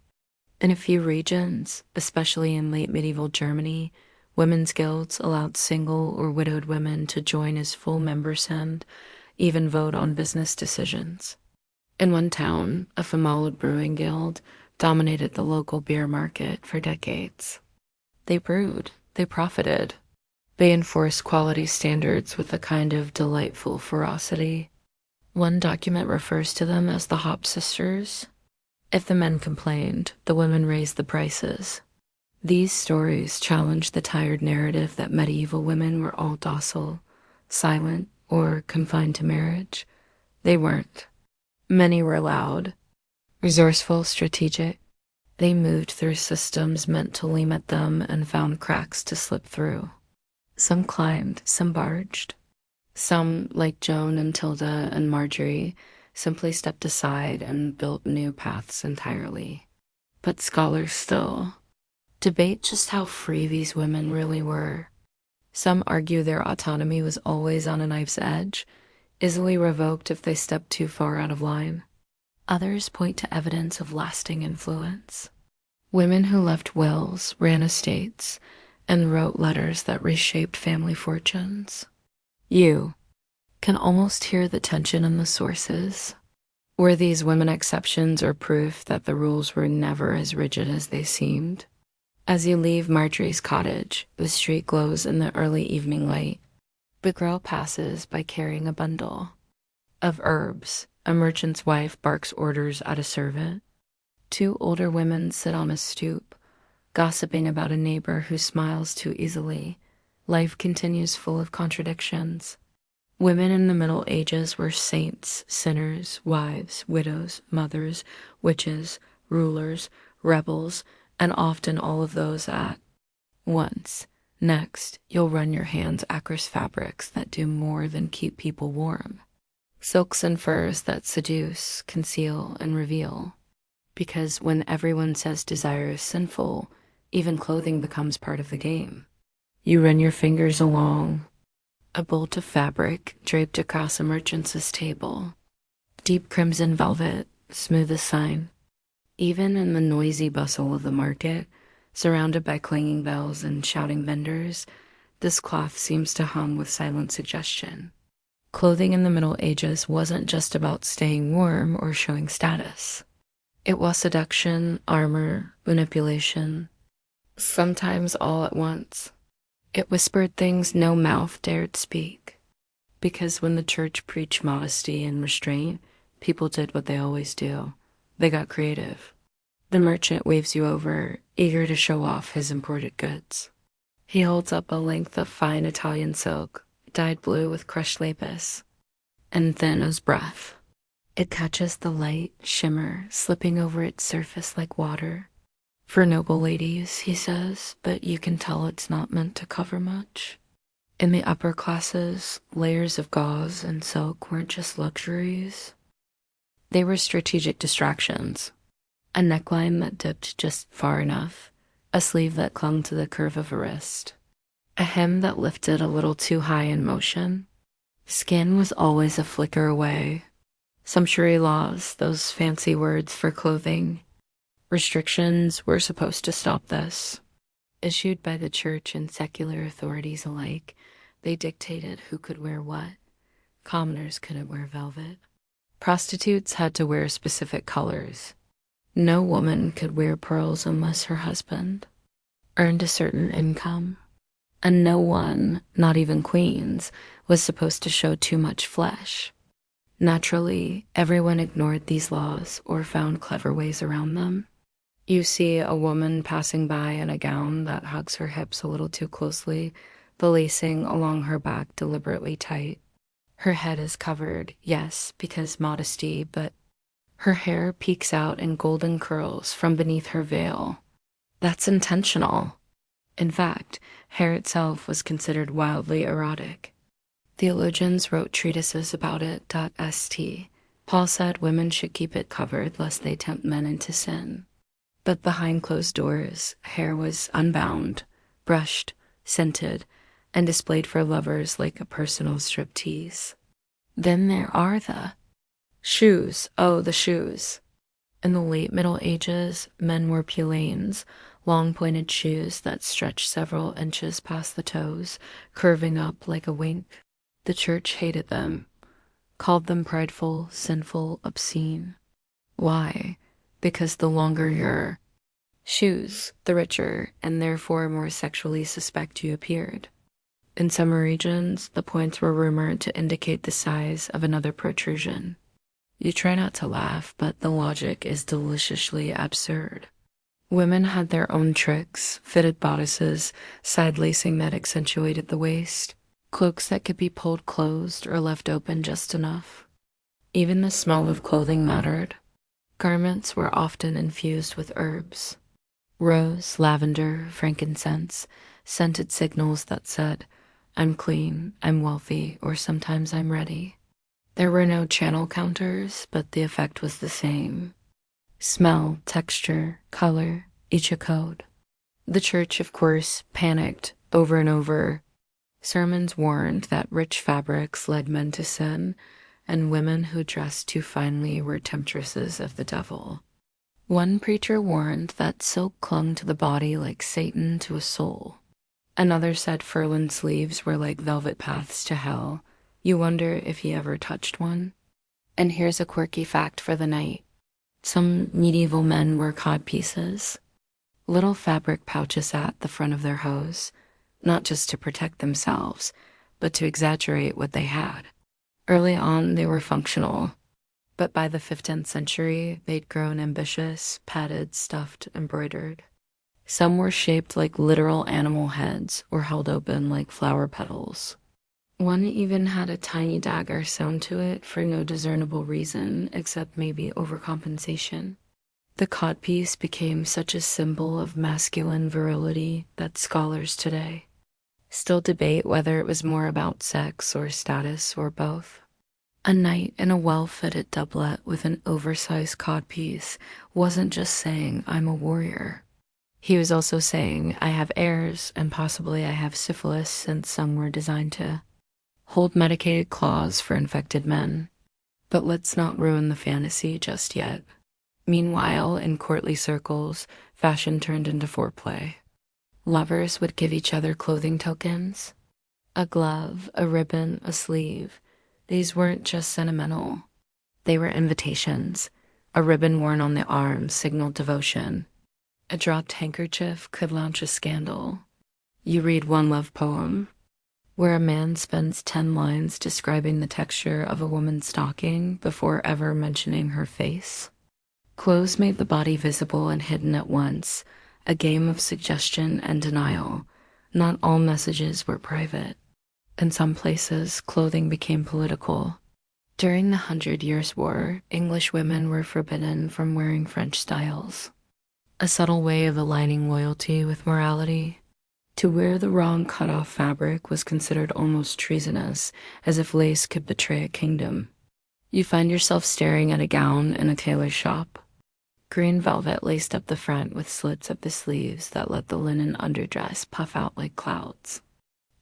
in a few regions, especially in late medieval Germany, women's guilds allowed single or widowed women to join as full members and even vote on business decisions. In one town, a female brewing guild dominated the local beer market for decades. They brewed, they profited, they enforced quality standards with a kind of delightful ferocity. One document refers to them as the Hop Sisters. If the men complained, the women raised the prices. These stories challenged the tired narrative that medieval women were all docile, silent, or confined to marriage. They weren't. Many were loud, resourceful, strategic. They moved through systems meant to limit them and found cracks to slip through. Some climbed, some barged. Some, like Joan and Tilda and Marjorie, simply stepped aside and built new paths entirely. But scholars still debate just how free these women really were. Some argue their autonomy was always on a knife's edge, easily revoked if they stepped too far out of line. Others point to evidence of lasting influence. Women who left wills, ran estates, and wrote letters that reshaped family fortunes. You can almost hear the tension in the sources. Were these women exceptions or proof that the rules were never as rigid as they seemed? As you leave Marjorie's cottage, the street glows in the early evening light. The girl passes by carrying a bundle of herbs. A merchant's wife barks orders at a servant. Two older women sit on a stoop, gossiping about a neighbor who smiles too easily. Life continues full of contradictions. Women in the Middle Ages were saints, sinners, wives, widows, mothers, witches, rulers, rebels, and often all of those at once. Next, you'll run your hands across fabrics that do more than keep people warm. Silks and furs that seduce, conceal, and reveal. Because when everyone says desire is sinful, even clothing becomes part of the game. You run your fingers along a bolt of fabric draped across a merchant's table. Deep crimson velvet, smooth as sign. Even in the noisy bustle of the market, surrounded by clanging bells and shouting vendors, this cloth seems to hum with silent suggestion. Clothing in the Middle Ages wasn't just about staying warm or showing status. It was seduction, armor, manipulation, sometimes all at once. It whispered things no mouth dared speak. Because when the church preached modesty and restraint, people did what they always do. They got creative. The merchant waves you over, eager to show off his imported goods. He holds up a length of fine Italian silk, dyed blue with crushed lapis, and thin as breath. It catches the light shimmer slipping over its surface like water. For noble ladies, he says, but you can tell it's not meant to cover much. In the upper classes, layers of gauze and silk weren't just luxuries. They were strategic distractions. A neckline that dipped just far enough, a sleeve that clung to the curve of a wrist, a hem that lifted a little too high in motion. Skin was always a flicker away. Sumptuary laws, those fancy words for clothing, restrictions were supposed to stop this. Issued by the church and secular authorities alike, they dictated who could wear what. Commoners couldn't wear velvet. Prostitutes had to wear specific colors. No woman could wear pearls unless her husband earned a certain income. And no one, not even queens, was supposed to show too much flesh. Naturally, everyone ignored these laws or found clever ways around them. You see a woman passing by in a gown that hugs her hips a little too closely, the lacing along her back deliberately tight. Her head is covered, yes, because modesty, but Her hair peeks out in golden curls from beneath her veil. That's intentional. In fact, hair itself was considered wildly erotic. Theologians wrote treatises about it. St. Paul said women should keep it covered lest they tempt men into sin. But behind closed doors, hair was unbound, brushed, scented, and displayed for lovers like a personal striptease. Then there are the shoes. Oh, the shoes. In the late Middle Ages, men wore pulaines, long pointed shoes that stretched several inches past the toes, curving up like a wink. The church hated them, called them prideful, sinful, obscene. Why? Because the longer your shoes, the richer, and therefore more sexually suspect you appeared. In some regions, the points were rumored to indicate the size of another protrusion. You try not to laugh, but the logic is deliciously absurd. Women had their own tricks, fitted bodices, side lacing that accentuated the waist, cloaks that could be pulled closed or left open just enough. Even the smell of clothing mattered. Garments were often infused with herbs. Rose, lavender, frankincense, scented signals that said, I'm clean, I'm wealthy, or sometimes I'm ready. There were no channel counters, but the effect was the same. Smell, texture, color, each a code. The church, of course, panicked over and over. Sermons warned that rich fabrics led men to sin, and women who dressed too finely were temptresses of the devil. One preacher warned that silk clung to the body like Satan to a soul. Another said furlined sleeves were like velvet paths to hell. You wonder if he ever touched one? And here's a quirky fact for the night. Some medieval men wore codpieces, little fabric pouches at the front of their hose, not just to protect themselves, but to exaggerate what they had. Early on, they were functional, but by the 15th century, they'd grown ambitious, padded, stuffed, embroidered. Some were shaped like literal animal heads or held open like flower petals. One even had a tiny dagger sewn to it for no discernible reason except maybe overcompensation. The codpiece became such a symbol of masculine virility that scholars today still debate whether it was more about sex or status or both. A knight in a well-fitted doublet with an oversized codpiece wasn't just saying, I'm a warrior. He was also saying, I have heirs, and possibly I have syphilis, since some were designed to hold medicated claws for infected men. But let's not ruin the fantasy just yet. Meanwhile, in courtly circles, fashion turned into foreplay. Lovers would give each other clothing tokens. A glove, a ribbon, a sleeve. These weren't just sentimental. They were invitations. A ribbon worn on the arm signaled devotion. A dropped handkerchief could launch a scandal. You read one love poem, where a man spends 10 lines describing the texture of a woman's stocking before ever mentioning her face. Clothes made the body visible and hidden at once, a game of suggestion and denial. Not all messages were private. In some places, clothing became political. During the 100 Years' War, English women were forbidden from wearing French styles. A subtle way of aligning loyalty with morality. To wear the wrong cut-off fabric was considered almost treasonous, as if lace could betray a kingdom. You find yourself staring at a gown in a tailor's shop. Green velvet laced up the front with slits at the sleeves that let the linen underdress puff out like clouds.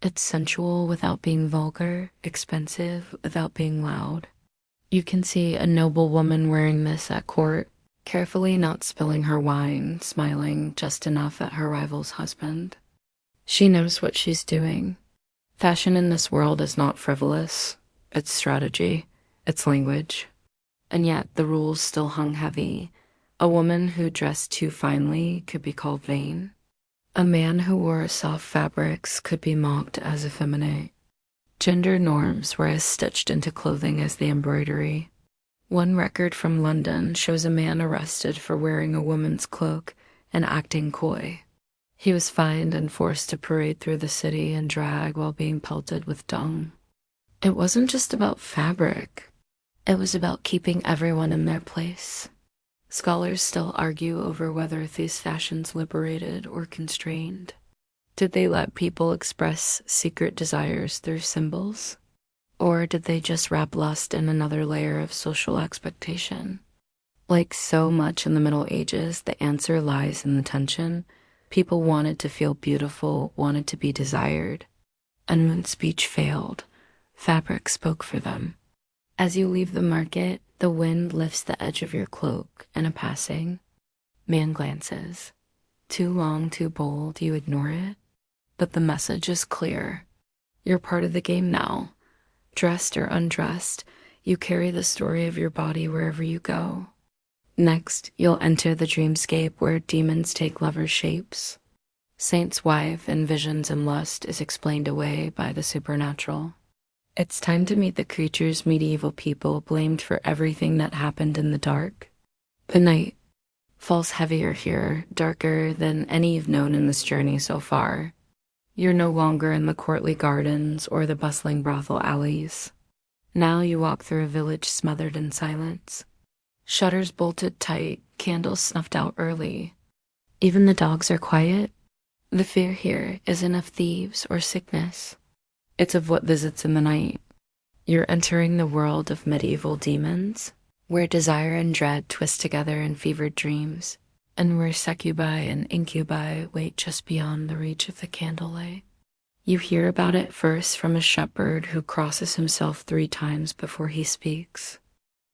It's sensual without being vulgar, expensive without being loud. You can see a noble woman wearing this at court, carefully not spilling her wine, smiling just enough at her rival's husband. She knows what she's doing. Fashion in this world is not frivolous. It's strategy. It's language. And yet the rules still hung heavy. A woman who dressed too finely could be called vain. A man who wore soft fabrics could be mocked as effeminate. Gender norms were as stitched into clothing as the embroidery. One record from London shows a man arrested for wearing a woman's cloak and acting coy. He was fined and forced to parade through the city in drag while being pelted with dung. It wasn't just about fabric. It was about keeping everyone in their place. Scholars still argue over whether these fashions liberated or constrained. Did they let people express secret desires through symbols? Or did they just wrap lust in another layer of social expectation? Like so much in the Middle Ages, the answer lies in the tension. People wanted to feel beautiful, wanted to be desired. And when speech failed, fabric spoke for them. As you leave the market, the wind lifts the edge of your cloak in a passing. Man glances. Too long, too bold, you ignore it. But the message is clear. You're part of the game now. Dressed or undressed, you carry the story of your body wherever you go. Next, you'll enter the dreamscape where demons take lovers' shapes. Saint's wife in visions and lust is explained away by the supernatural. It's time to meet the creatures medieval people blamed for everything that happened in the dark. The night falls heavier here, darker than any you've known in this journey so far. You're no longer in the courtly gardens or the bustling brothel alleys. Now you walk through a village smothered in silence. Shutters bolted tight, candles snuffed out early. Even the dogs are quiet. The fear here isn't of thieves or sickness. It's of what visits in the night. You're entering the world of medieval demons, where desire and dread twist together in fevered dreams, and where succubi and incubi wait just beyond the reach of the candlelight. You hear about it first from a shepherd who crosses himself 3 times before he speaks.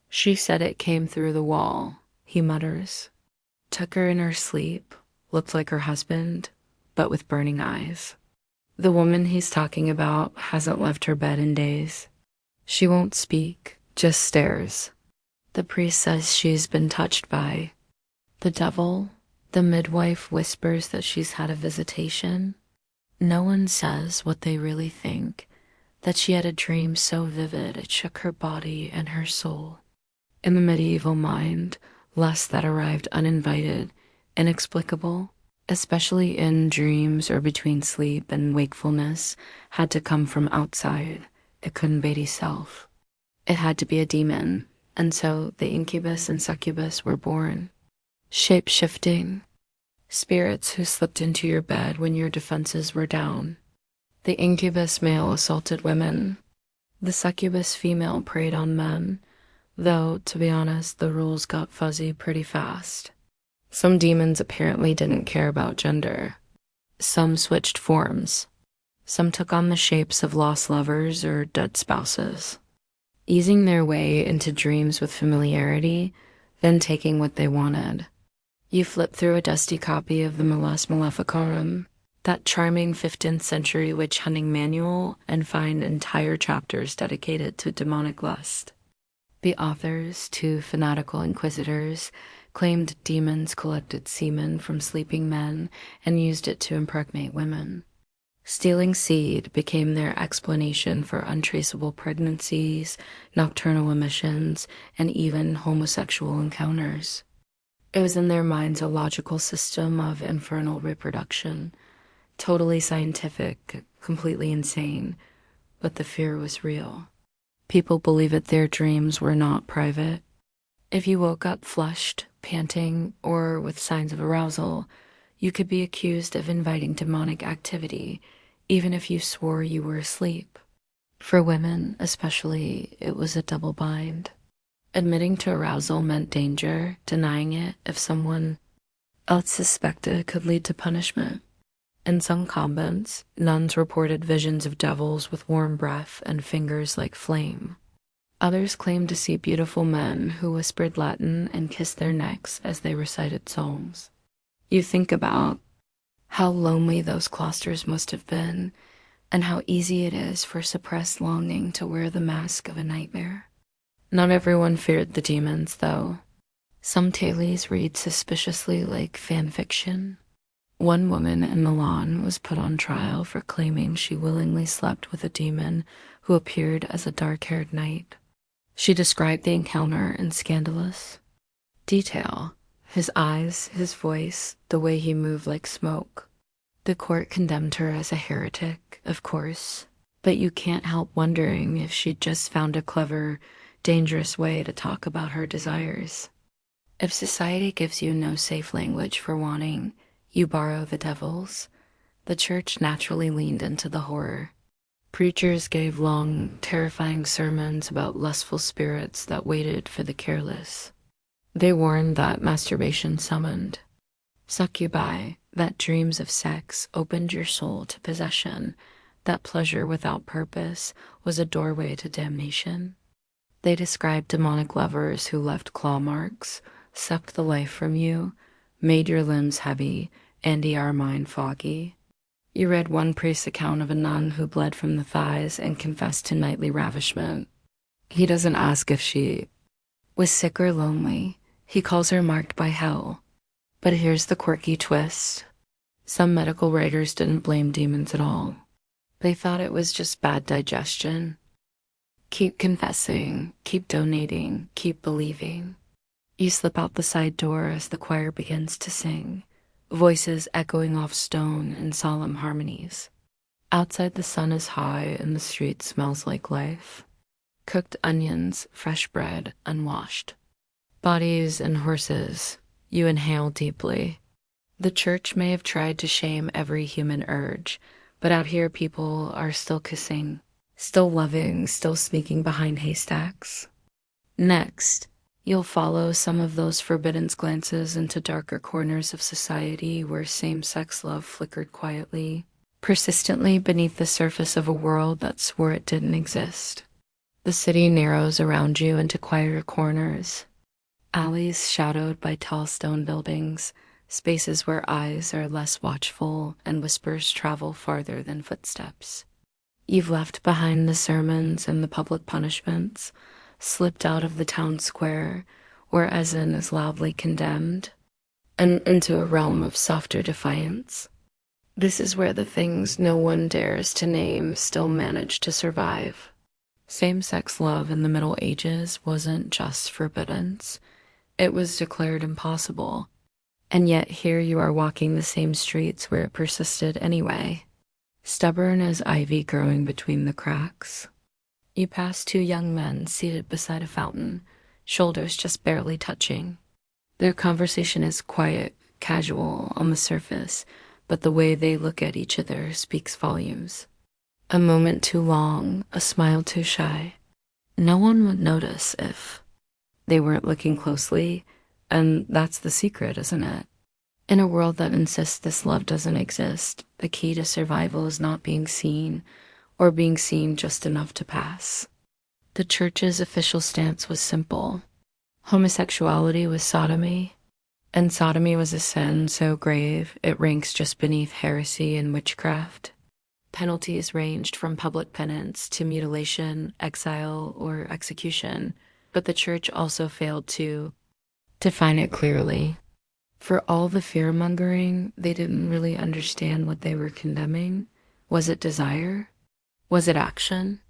She said it came through the wall, he mutters. Took her in her sleep, looked like her husband, but with burning eyes. The woman he's talking about hasn't left her bed in days. She won't speak, just stares. The priest says she's been touched by the devil. The midwife whispers that she's had a visitation. No one says what they really think, that she had a dream so vivid it shook her body and her soul. In the medieval mind, lust that arrived uninvited, inexplicable, especially in dreams or between sleep and wakefulness, had to come from outside. It couldn't be self. It had to be a demon, and so the incubus and succubus were born. Shape-shifting. Spirits who slipped into your bed when your defenses were down. The incubus male assaulted women. The succubus female preyed on men, though, to be honest, the rules got fuzzy pretty fast. Some demons apparently didn't care about gender. Some switched forms. Some took on the shapes of lost lovers or dead spouses, easing their way into dreams with familiarity, then taking what they wanted. You flip through a dusty copy of the Malleus Maleficarum, that charming 15th century witch hunting manual, and find entire chapters dedicated to demonic lust. The authors, 2 fanatical inquisitors, claimed demons collected semen from sleeping men and used it to impregnate women. Stealing seed became their explanation for untraceable pregnancies, nocturnal emissions, and even homosexual encounters. It was in their minds a logical system of infernal reproduction, totally scientific, completely insane, but the fear was real. People believed their dreams were not private. If you woke up flushed, panting, or with signs of arousal, you could be accused of inviting demonic activity, even if you swore you were asleep. For women, especially, it was a double bind. Admitting to arousal meant danger, denying it if someone else suspected could lead to punishment. In some convents, nuns reported visions of devils with warm breath and fingers like flame. Others claimed to see beautiful men who whispered Latin and kissed their necks as they recited psalms. You think about how lonely those cloisters must have been, and how easy it is for suppressed longing to wear the mask of a nightmare. Not everyone feared the demons, though. Some tales read suspiciously like fan fiction. One woman in Milan was put on trial for claiming she willingly slept with a demon who appeared as a dark-haired knight. She described the encounter in scandalous detail. His eyes, his voice, the way he moved like smoke. The court condemned her as a heretic, of course, but you can't help wondering if she'd just found a clever dangerous way to talk about her desires. If society gives you no safe language for wanting, you borrow the devil's. The church naturally leaned into the horror. Preachers gave long, terrifying sermons about lustful spirits that waited for the careless. They warned that masturbation summoned succubi, that dreams of sex opened your soul to possession, that pleasure without purpose was a doorway to damnation. They described demonic lovers who left claw marks, sucked the life from you, made your limbs heavy, and your mind foggy. You read one priest's account of a nun who bled from the thighs and confessed to nightly ravishment. He doesn't ask if she was sick or lonely. He calls her marked by hell. But here's the quirky twist. Some medical writers didn't blame demons at all. They thought it was just bad digestion. Keep confessing, keep donating, keep believing. You slip out the side door as the choir begins to sing, voices echoing off stone in solemn harmonies. Outside the sun is high and the street smells like life. Cooked onions, fresh bread, unwashed. Bodies and horses. You inhale deeply. The church may have tried to shame every human urge, but out here people are still kissing, still loving, still sneaking behind haystacks. Next, you'll follow some of those forbidden glances into darker corners of society where same-sex love flickered quietly, persistently beneath the surface of a world that swore it didn't exist. The city narrows around you into quieter corners, alleys shadowed by tall stone buildings, spaces where eyes are less watchful and whispers travel farther than footsteps. You've left behind the sermons and the public punishments, slipped out of the town square, where Ezen is loudly condemned, and into a realm of softer defiance. This is where the things no one dares to name still manage to survive. Same-sex love in the Middle Ages wasn't just forbidden. It was declared impossible. And yet here you are walking the same streets where it persisted anyway, stubborn as ivy growing between the cracks. You pass two young men seated beside a fountain, shoulders just barely touching. Their conversation is quiet, casual on the surface, but the way they look at each other speaks volumes. A moment too long, a smile too shy. No one would notice if they weren't looking closely, and that's the secret, isn't it? In a world that insists this love doesn't exist, the key to survival is not being seen, or being seen just enough to pass. The church's official stance was simple. Homosexuality was sodomy, and sodomy was a sin so grave it ranks just beneath heresy and witchcraft. Penalties ranged from public penance to mutilation, exile, or execution, but the church also failed to define it clearly. For all the fear-mongering, they didn't really understand what they were condemning. Was it desire? Was it action?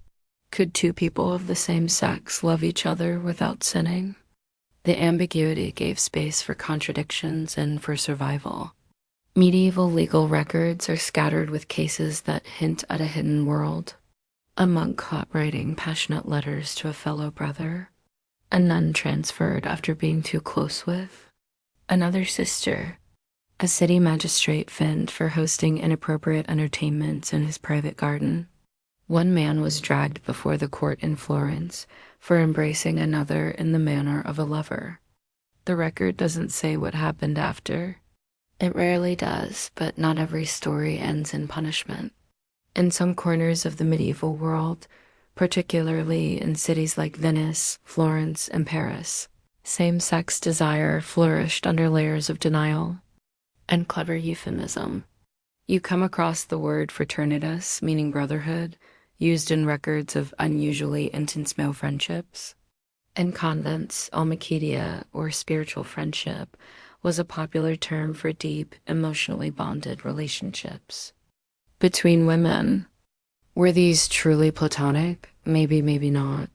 Could two people of the same sex love each other without sinning? The ambiguity gave space for contradictions and for survival. Medieval legal records are scattered with cases that hint at a hidden world. A monk caught writing passionate letters to a fellow brother. A nun transferred after being too close with. Another sister. A city magistrate fined for hosting inappropriate entertainments in his private garden. One man was dragged before the court in Florence for embracing another in the manner of a lover. The record doesn't say what happened after. It rarely does, but not every story ends in punishment. In some corners of the medieval world, particularly in cities like Venice, Florence, and Paris, same-sex desire flourished under layers of denial and clever euphemism. You come across the word fraternitas, meaning brotherhood, used in records of unusually intense male friendships. In convents, almakedia, or spiritual friendship, was a popular term for deep, emotionally bonded relationships. Between women, were these truly platonic? Maybe, maybe not.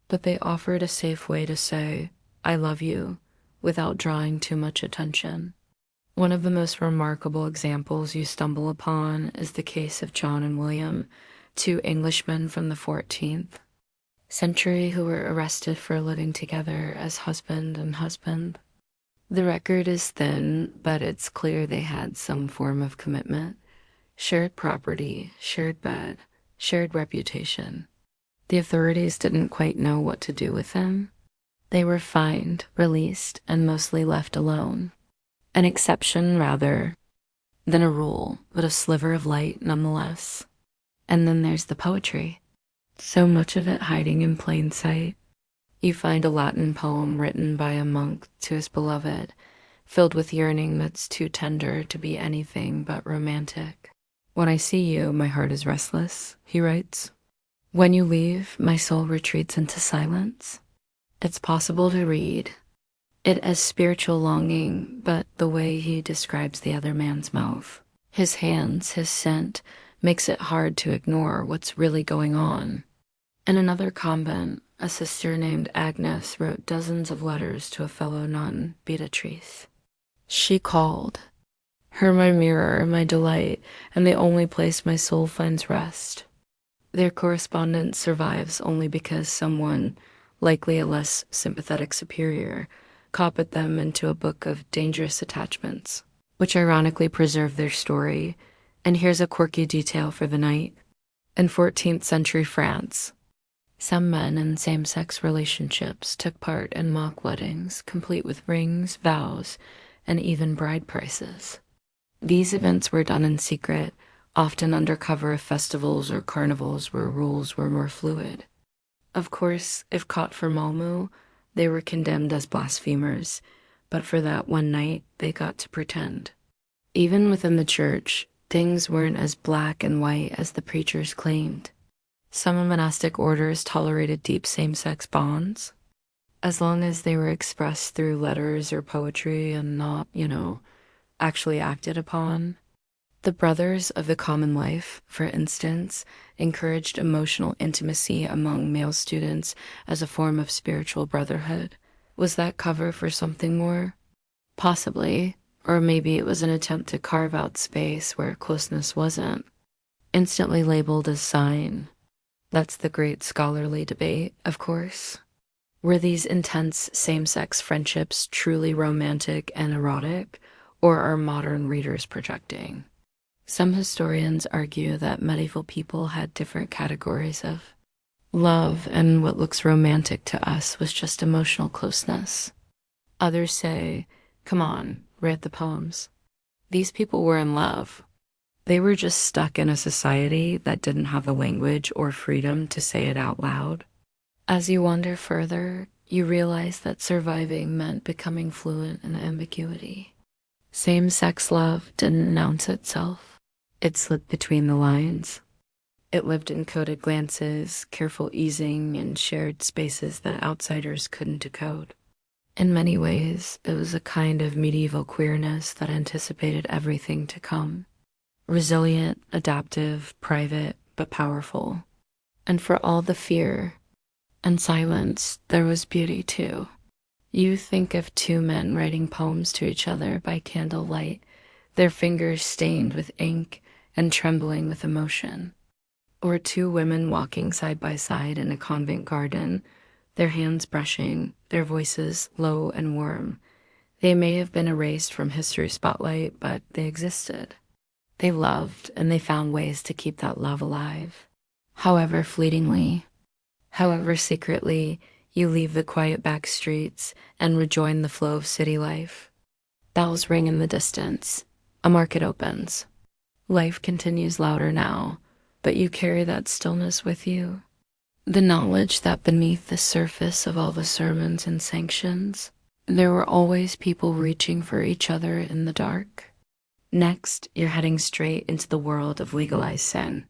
But they offered a safe way to say, I love you, without drawing too much attention. One of the most remarkable examples you stumble upon is the case of John and William, two Englishmen from the 14th century who were arrested for living together as husband and husband. The record is thin, but it's clear they had some form of commitment. Shared property, shared bed, shared reputation. The authorities didn't quite know what to do with them. They were fined, released, and mostly left alone. An exception rather than a rule, but a sliver of light nonetheless. And then there's the poetry. So much of it hiding in plain sight. You find a Latin poem written by a monk to his beloved, filled with yearning that's too tender to be anything but romantic. When I see you, my heart is restless, he writes. When you leave, my soul retreats into silence. It's possible to read it as spiritual longing, but the way he describes the other man's mouth, his hands, his scent, makes it hard to ignore what's really going on. In another convent, a sister named Agnes wrote dozens of letters to a fellow nun, Beatrice. She called her my mirror, my delight, and the only place my soul finds rest. Their correspondence survives only because someone, likely a less sympathetic superior, copied them into a book of dangerous attachments, which ironically preserve their story. And here's a quirky detail for the night. In 14th century France, some men in same-sex relationships took part in mock weddings, complete with rings, vows, and even bride prices. These events were done in secret, often under cover of festivals or carnivals where rules were more fluid. Of course, if caught for Malmö, they were condemned as blasphemers, but for that one night, they got to pretend. Even within the church, things weren't as black and white as the preachers claimed. Some monastic orders tolerated deep same-sex bonds, as long as they were expressed through letters or poetry and not, actually acted upon. The Brothers of the Common Life, for instance, encouraged emotional intimacy among male students as a form of spiritual brotherhood. Was that cover for something more? Possibly, or maybe it was an attempt to carve out space where closeness wasn't. Instantly labeled as sign. That's the great scholarly debate, of course. Were these intense same-sex friendships truly romantic and erotic, or are modern readers projecting? Some historians argue that medieval people had different categories of love, and what looks romantic to us was just emotional closeness. Others say, come on, read the poems. These people were in love. They were just stuck in a society that didn't have the language or freedom to say it out loud. As you wander further, you realize that surviving meant becoming fluent in ambiguity. Same-sex love didn't announce itself. It slid between the lines. It lived in coded glances, careful easing, and shared spaces that outsiders couldn't decode. In many ways, it was a kind of medieval queerness that anticipated everything to come. Resilient, adaptive, private, but powerful. And for all the fear and silence, there was beauty too. You think of two men writing poems to each other by candlelight, their fingers stained with ink and trembling with emotion. Or two women walking side by side in a convent garden, their hands brushing, their voices low and warm. They may have been erased from history's spotlight, but they existed. They loved, and they found ways to keep that love alive. However fleetingly, however secretly, you leave the quiet back streets and rejoin the flow of city life. Bells ring in the distance. A market opens. Life continues louder now, but you carry that stillness with you. The knowledge that beneath the surface of all the sermons and sanctions, there were always people reaching for each other in the dark. Next, you're heading straight into the world of legalized sin.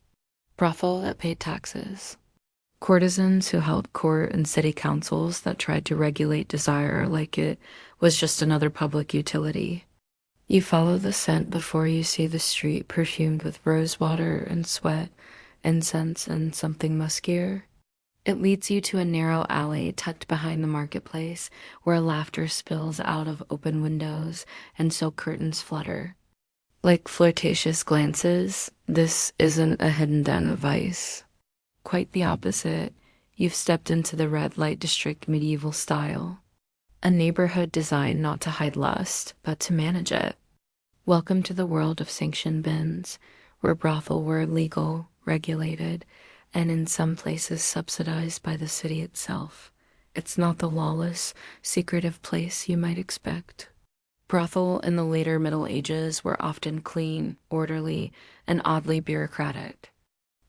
Brothel that paid taxes. Courtesans who held court and city councils that tried to regulate desire like it was just another public utility. You follow the scent before you see the street perfumed with rose water and sweat, incense, and something muskier. It leads you to a narrow alley tucked behind the marketplace where laughter spills out of open windows and silk curtains flutter. Like flirtatious glances, this isn't a hidden den of vice. Quite the opposite. You've stepped into the red light district medieval style, a neighborhood designed not to hide lust, but to manage it. Welcome to the world of sanctioned bins, where brothel were legal, regulated, and in some places subsidized by the city itself. It's not the lawless, secretive place you might expect. Brothel in the later Middle Ages were often clean, orderly, and oddly bureaucratic.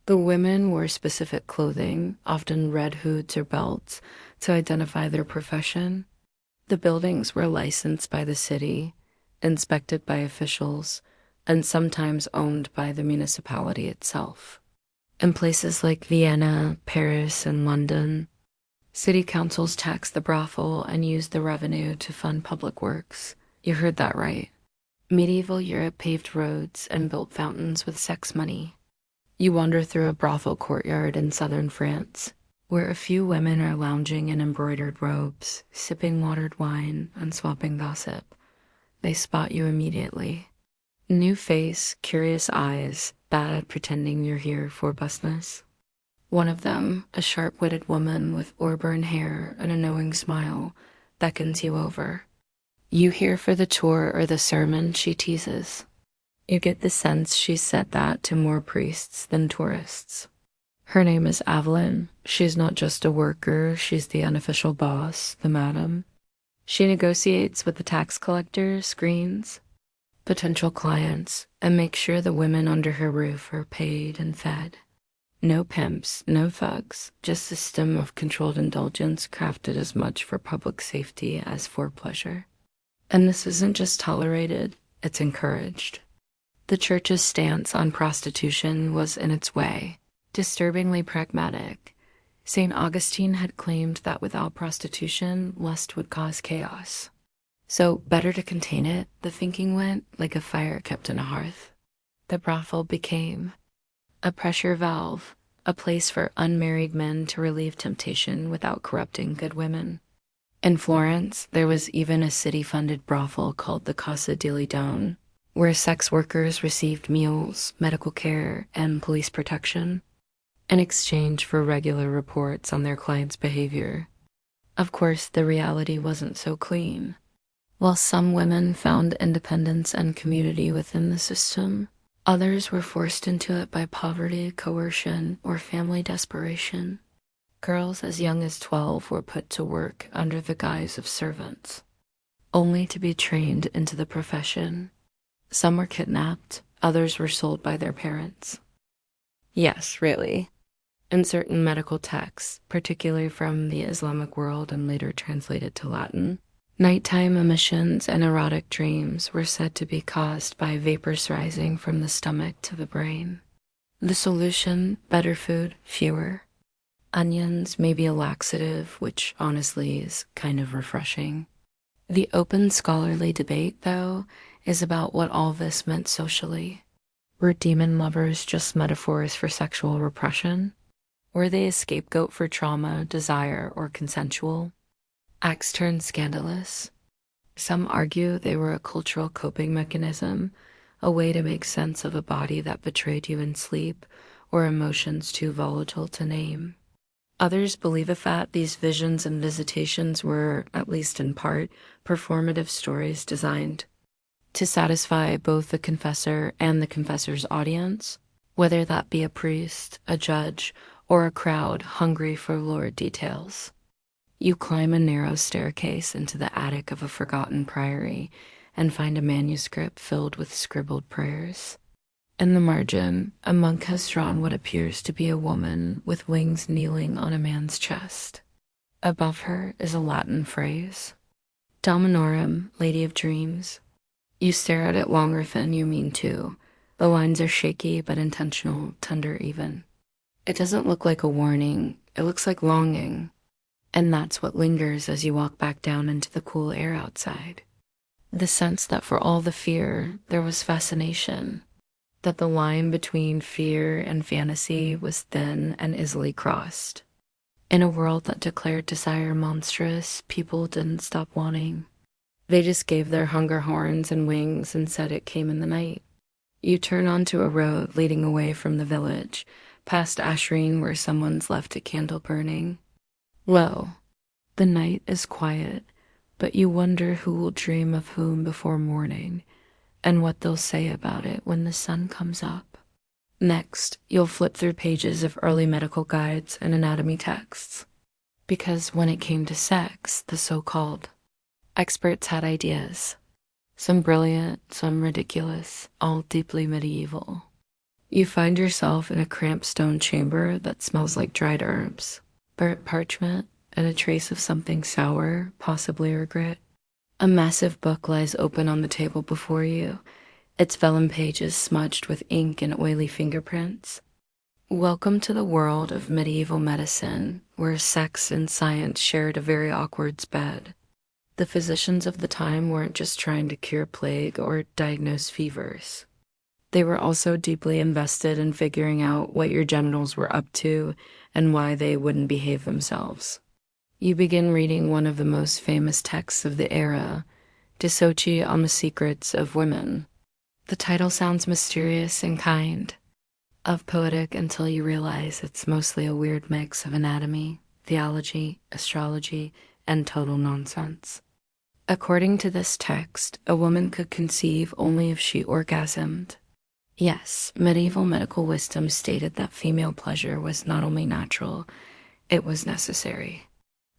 The women wore specific clothing, often red hoods or belts, to identify their profession. The buildings were licensed by the city, inspected by officials, and sometimes owned by the municipality itself. In places like Vienna, Paris, and London, city councils taxed the brothel and used the revenue to fund public works. You heard that right. Medieval Europe paved roads and built fountains with sex money. You wander through a brothel courtyard in southern France, where a few women are lounging in embroidered robes, sipping watered wine and swapping gossip. They spot you immediately. New face, curious eyes, bad at pretending you're here for busness. One of them, a sharp-witted woman with auburn hair and a knowing smile, beckons you over. You here for the tour or the sermon, she teases. You get the sense she said that to more priests than tourists. Her name is Evelyn. She's not just a worker, she's the unofficial boss, the madam. She negotiates with the tax collectors, screens, potential clients, and makes sure the women under her roof are paid and fed. No pimps, no thugs, just a system of controlled indulgence crafted as much for public safety as for pleasure. And this isn't just tolerated, it's encouraged. The church's stance on prostitution was in its way, disturbingly pragmatic. St. Augustine had claimed that without prostitution, lust would cause chaos. So, better to contain it, the thinking went like a fire kept in a hearth. The brothel became a pressure valve, a place for unmarried men to relieve temptation without corrupting good women. In Florence, there was even a city-funded brothel called the Casa di Don, where sex workers received meals, medical care, and police protection in exchange for regular reports on their clients' behavior. Of course, the reality wasn't so clean. While some women found independence and community within the system, others were forced into it by poverty, coercion, or family desperation. Girls as young as 12 were put to work under the guise of servants, only to be trained into the profession. Some were kidnapped, others were sold by their parents. Yes, really. In certain medical texts, particularly from the Islamic world and later translated to Latin, nighttime emissions and erotic dreams were said to be caused by vapors rising from the stomach to the brain. The solution, better food, fewer. Onions, maybe a laxative, which honestly is kind of refreshing. The open scholarly debate, though, is about what all this meant socially. Were demon lovers just metaphors for sexual repression? Were they a scapegoat for trauma, desire, or consensual? Acts turned scandalous. Some argue they were a cultural coping mechanism, a way to make sense of a body that betrayed you in sleep, or emotions too volatile to name. Others believe that these visions and visitations were, at least in part, performative stories designed to satisfy both the confessor and the confessor's audience, whether that be a priest, a judge, or a crowd hungry for lurid details. You climb a narrow staircase into the attic of a forgotten priory and find a manuscript filled with scribbled prayers. In the margin, a monk has drawn what appears to be a woman with wings kneeling on a man's chest. Above her is a Latin phrase, Dominorum, Lady of Dreams. You stare at it longer than you mean to. The lines are shaky but intentional, tender even. It doesn't look like a warning, it looks like longing. And that's what lingers as you walk back down into the cool air outside. The sense that for all the fear, there was fascination. That the line between fear and fantasy was thin and easily crossed. In a world that declared desire monstrous, people didn't stop wanting. They just gave their hunger horns and wings and said it came in the night. You turn onto a road leading away from the village, past ashering where someone's left a candle burning. Well, the night is quiet, but you wonder who will dream of whom before morning, and what they'll say about it when the sun comes up. Next, you'll flip through pages of early medical guides and anatomy texts. Because when it came to sex, the so-called experts had ideas. Some brilliant, some ridiculous, all deeply medieval. You find yourself in a cramped stone chamber that smells like dried herbs, burnt parchment, and a trace of something sour, possibly regret. A massive book lies open on the table before you, its vellum pages smudged with ink and oily fingerprints. Welcome to the world of medieval medicine, where sex and science shared a very awkward bed. The physicians of the time weren't just trying to cure plague or diagnose fevers. They were also deeply invested in figuring out what your genitals were up to and why they wouldn't behave themselves. You begin reading one of the most famous texts of the era, De Soci on the Secrets of Women. The title sounds mysterious and kind, of poetic until you realize it's mostly a weird mix of anatomy, theology, astrology, and total nonsense. According to this text, a woman could conceive only if she orgasmed. Yes, medieval medical wisdom stated that female pleasure was not only natural, it was necessary.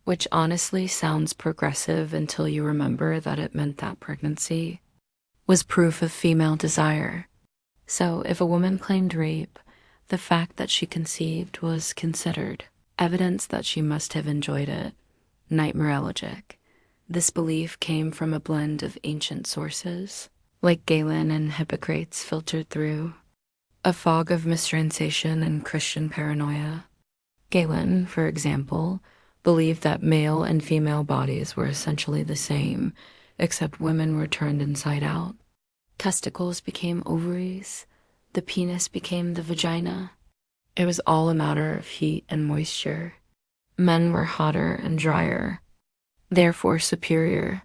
Which honestly sounds progressive until you remember that it meant that pregnancy was proof of female desire. So if a woman claimed rape, the fact that she conceived was considered evidence that she must have enjoyed it. Nightmareologic. This belief came from a blend of ancient sources, like Galen and Hippocrates filtered through, a fog of mistranslation and Christian paranoia. Galen, for example, believed that male and female bodies were essentially the same, except women were turned inside out. Testicles became ovaries, the penis became the vagina. It was all a matter of heat and moisture. Men were hotter and drier, therefore superior.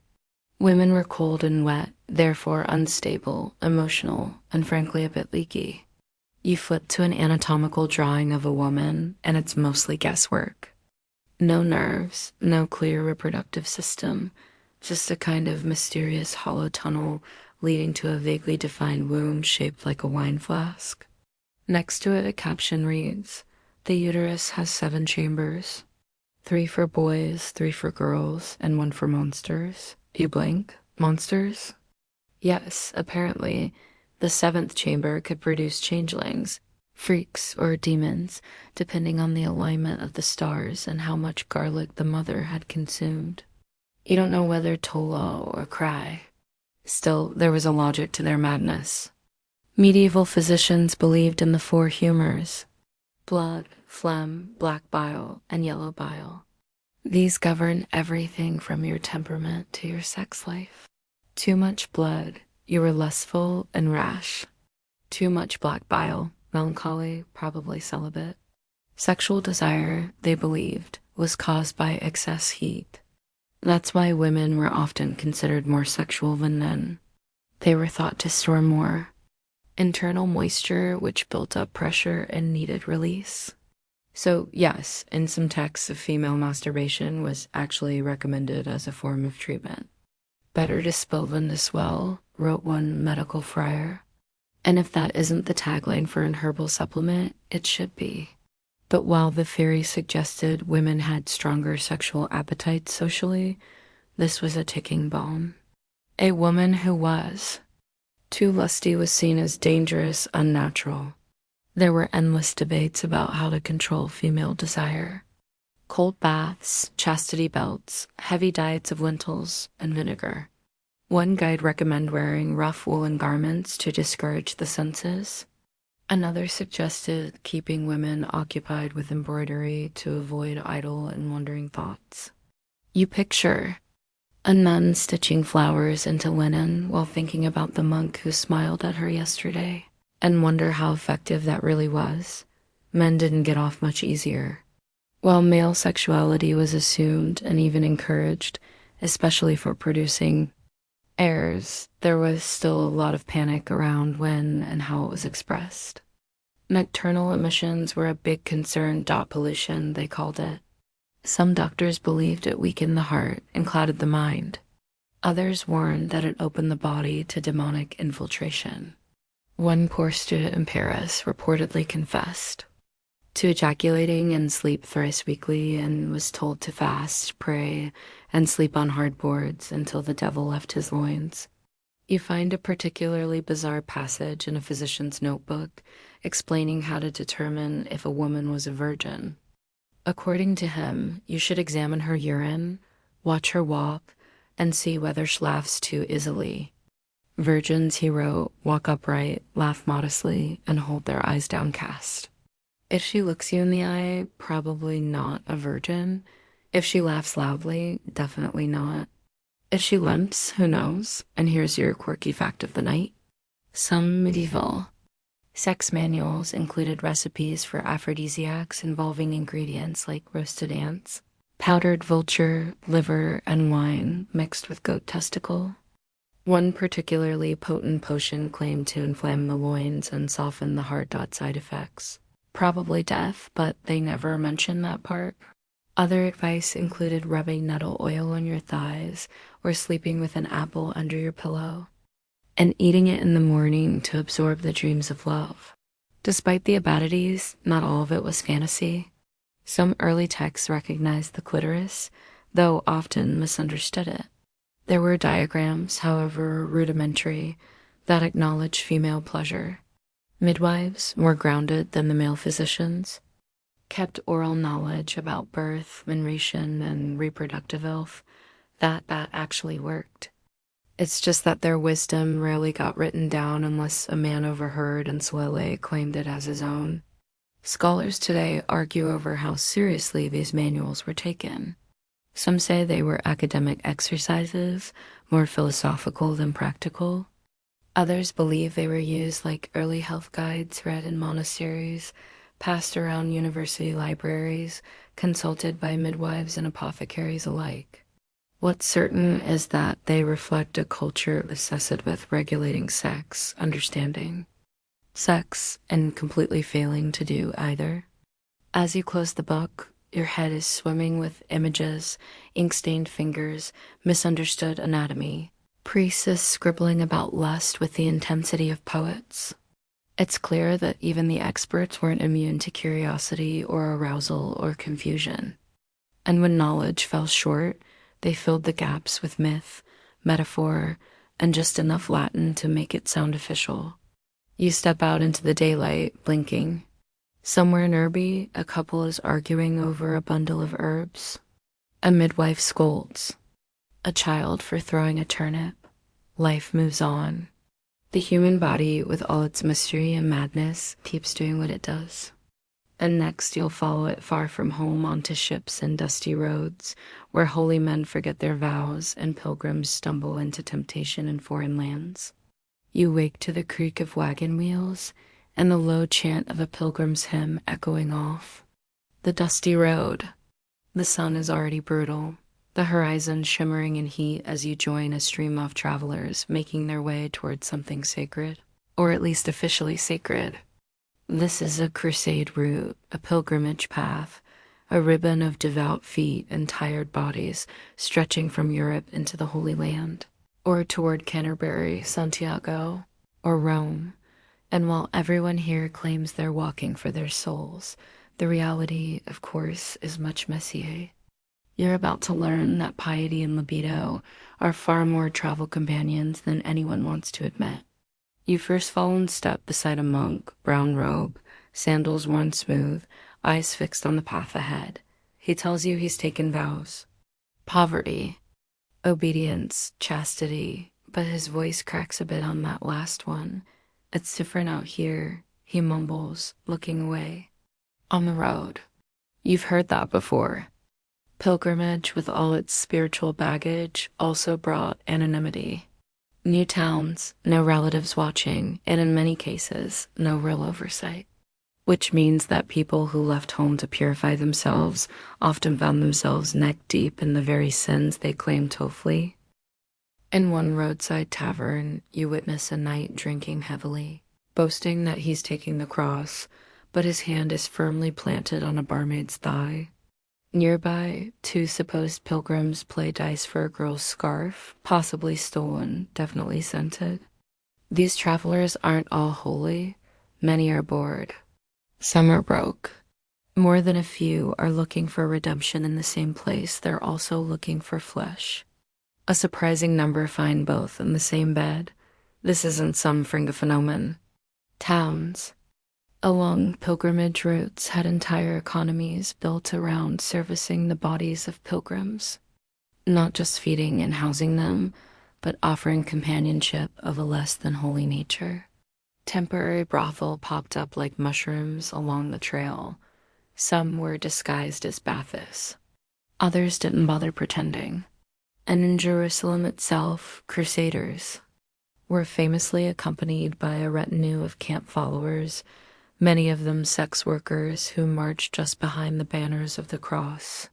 Women were cold and wet, therefore unstable, emotional, and frankly a bit leaky. You flip to an anatomical drawing of a woman, and it's mostly guesswork. No nerves, no clear reproductive system, just a kind of mysterious hollow tunnel leading to a vaguely defined womb shaped like a wine flask. Next to it, a caption reads, "The uterus has 7 chambers. 3 for boys, 3 for girls, and 1 for monsters." You blink. Monsters? Yes, apparently, the 7th chamber could produce changelings, freaks, or demons, depending on the alignment of the stars and how much garlic the mother had consumed. You don't know whether to low or cry. Still, there was a logic to their madness. Medieval physicians believed in the 4 humors: blood, phlegm, black bile, and yellow bile. These govern everything from your temperament to your sex life. Too much blood, you were lustful and rash. Too much black bile, melancholy, probably celibate. Sexual desire, they believed, was caused by excess heat. That's why women were often considered more sexual than men. They were thought to store more internal moisture, which built up pressure and needed release. So yes, in some texts of female masturbation was actually recommended as a form of treatment. "Better to spill than to swell," wrote one medical friar. And if that isn't the tagline for an herbal supplement, it should be. But while the theory suggested women had stronger sexual appetites socially, this was a ticking bomb. A woman who was too lusty was seen as dangerous, unnatural. There were endless debates about how to control female desire. Cold baths, chastity belts, heavy diets of lentils and vinegar. One guide recommended wearing rough woolen garments to discourage the senses. Another suggested keeping women occupied with embroidery to avoid idle and wandering thoughts. You picture a nun stitching flowers into linen while thinking about the monk who smiled at her yesterday, and wonder how effective that really was. Men didn't get off much easier. While male sexuality was assumed and even encouraged, especially for producing heirs, there was still a lot of panic around when and how it was expressed. Nocturnal emissions were a big concern. Pollution, they called it. Some doctors believed it weakened the heart and clouded the mind. Others warned that it opened the body to demonic infiltration. One poor student in Paris reportedly confessed to ejaculating and sleep thrice weekly and was told to fast, pray, and sleep on hard boards until the devil left his loins. You find a particularly bizarre passage in a physician's notebook explaining how to determine if a woman was a virgin. According to him, you should examine her urine, watch her walk, and see whether she laughs too easily. Virgins, he wrote, walk upright, laugh modestly, and hold their eyes downcast. If she looks you in the eye, probably not a virgin. If she laughs loudly, definitely not. If she limps, who knows? And here's your quirky fact of the night. Some medieval sex manuals included recipes for aphrodisiacs involving ingredients like roasted ants, powdered vulture, liver, and wine mixed with goat testicle. One particularly potent potion claimed to inflame the loins and soften the heart. Side effects. Probably death, but they never mentioned that part. Other advice included rubbing nettle oil on your thighs or sleeping with an apple under your pillow, and eating it in the morning to absorb the dreams of love. Despite the absurdities, not all of it was fantasy. Some early texts recognized the clitoris, though often misunderstood it. There were diagrams, however rudimentary, that acknowledged female pleasure. Midwives, more grounded than the male physicians, kept oral knowledge about birth, narration, and reproductive health. That actually worked. It's just that their wisdom rarely got written down unless a man overheard and Soleil claimed it as his own. Scholars today argue over how seriously these manuals were taken. Some say they were academic exercises, more philosophical than practical. Others believe they were used like early health guides read in monasteries, passed around university libraries, consulted by midwives and apothecaries alike. What's certain is that they reflect a culture obsessed with regulating sex, understanding sex, and completely failing to do either. As you close the book, your head is swimming with images, ink-stained fingers, misunderstood anatomy, priests scribbling about lust with the intensity of poets. It's clear that even the experts weren't immune to curiosity or arousal or confusion. And when knowledge fell short, they filled the gaps with myth, metaphor, and just enough Latin to make it sound official. You step out into the daylight, blinking. Somewhere in Irby, a couple is arguing over a bundle of herbs. A midwife scolds a child for throwing a turnip. Life moves on. The human body, with all its mystery and madness, keeps doing what it does. And next you'll follow it far from home onto ships and dusty roads, where holy men forget their vows and pilgrims stumble into temptation in foreign lands. You wake to the creak of wagon wheels and the low chant of a pilgrim's hymn echoing off. The dusty road. The sun is already brutal, the horizon shimmering in heat as you join a stream of travelers making their way towards something sacred, or at least officially sacred. This is a crusade route, a pilgrimage path, a ribbon of devout feet and tired bodies stretching from Europe into the Holy Land, or toward Canterbury, Santiago, or Rome. And while everyone here claims they're walking for their souls, the reality, of course, is much messier. You're about to learn that piety and libido are far more travel companions than anyone wants to admit. You first fall in step beside a monk, brown robe, sandals worn smooth, eyes fixed on the path ahead. He tells you he's taken vows. Poverty, obedience, chastity, but his voice cracks a bit on that last one. It's different out here, he mumbles, looking away. On the road. You've heard that before. Pilgrimage, with all its spiritual baggage, also brought anonymity. New towns, no relatives watching, and in many cases, no real oversight. Which means that people who left home to purify themselves often found themselves neck-deep in the very sins they claimed to flee. In one roadside tavern, you witness a knight drinking heavily, boasting that he's taking the cross, but his hand is firmly planted on a barmaid's thigh. Nearby, two supposed pilgrims play dice for a girl's scarf, possibly stolen, definitely scented. These travelers aren't all holy. Many are bored. Some are broke. More than a few are looking for redemption in the same place they're also looking for flesh. A surprising number find both in the same bed. This isn't some fringe phenomenon. Towns along pilgrimage routes had entire economies built around servicing the bodies of pilgrims, not just feeding and housing them, but offering companionship of a less than holy nature. Temporary brothel popped up like mushrooms along the trail. Some were disguised as baths. Others didn't bother pretending. And in Jerusalem itself, crusaders were famously accompanied by a retinue of camp followers, many of them sex workers who marched just behind the banners of the cross.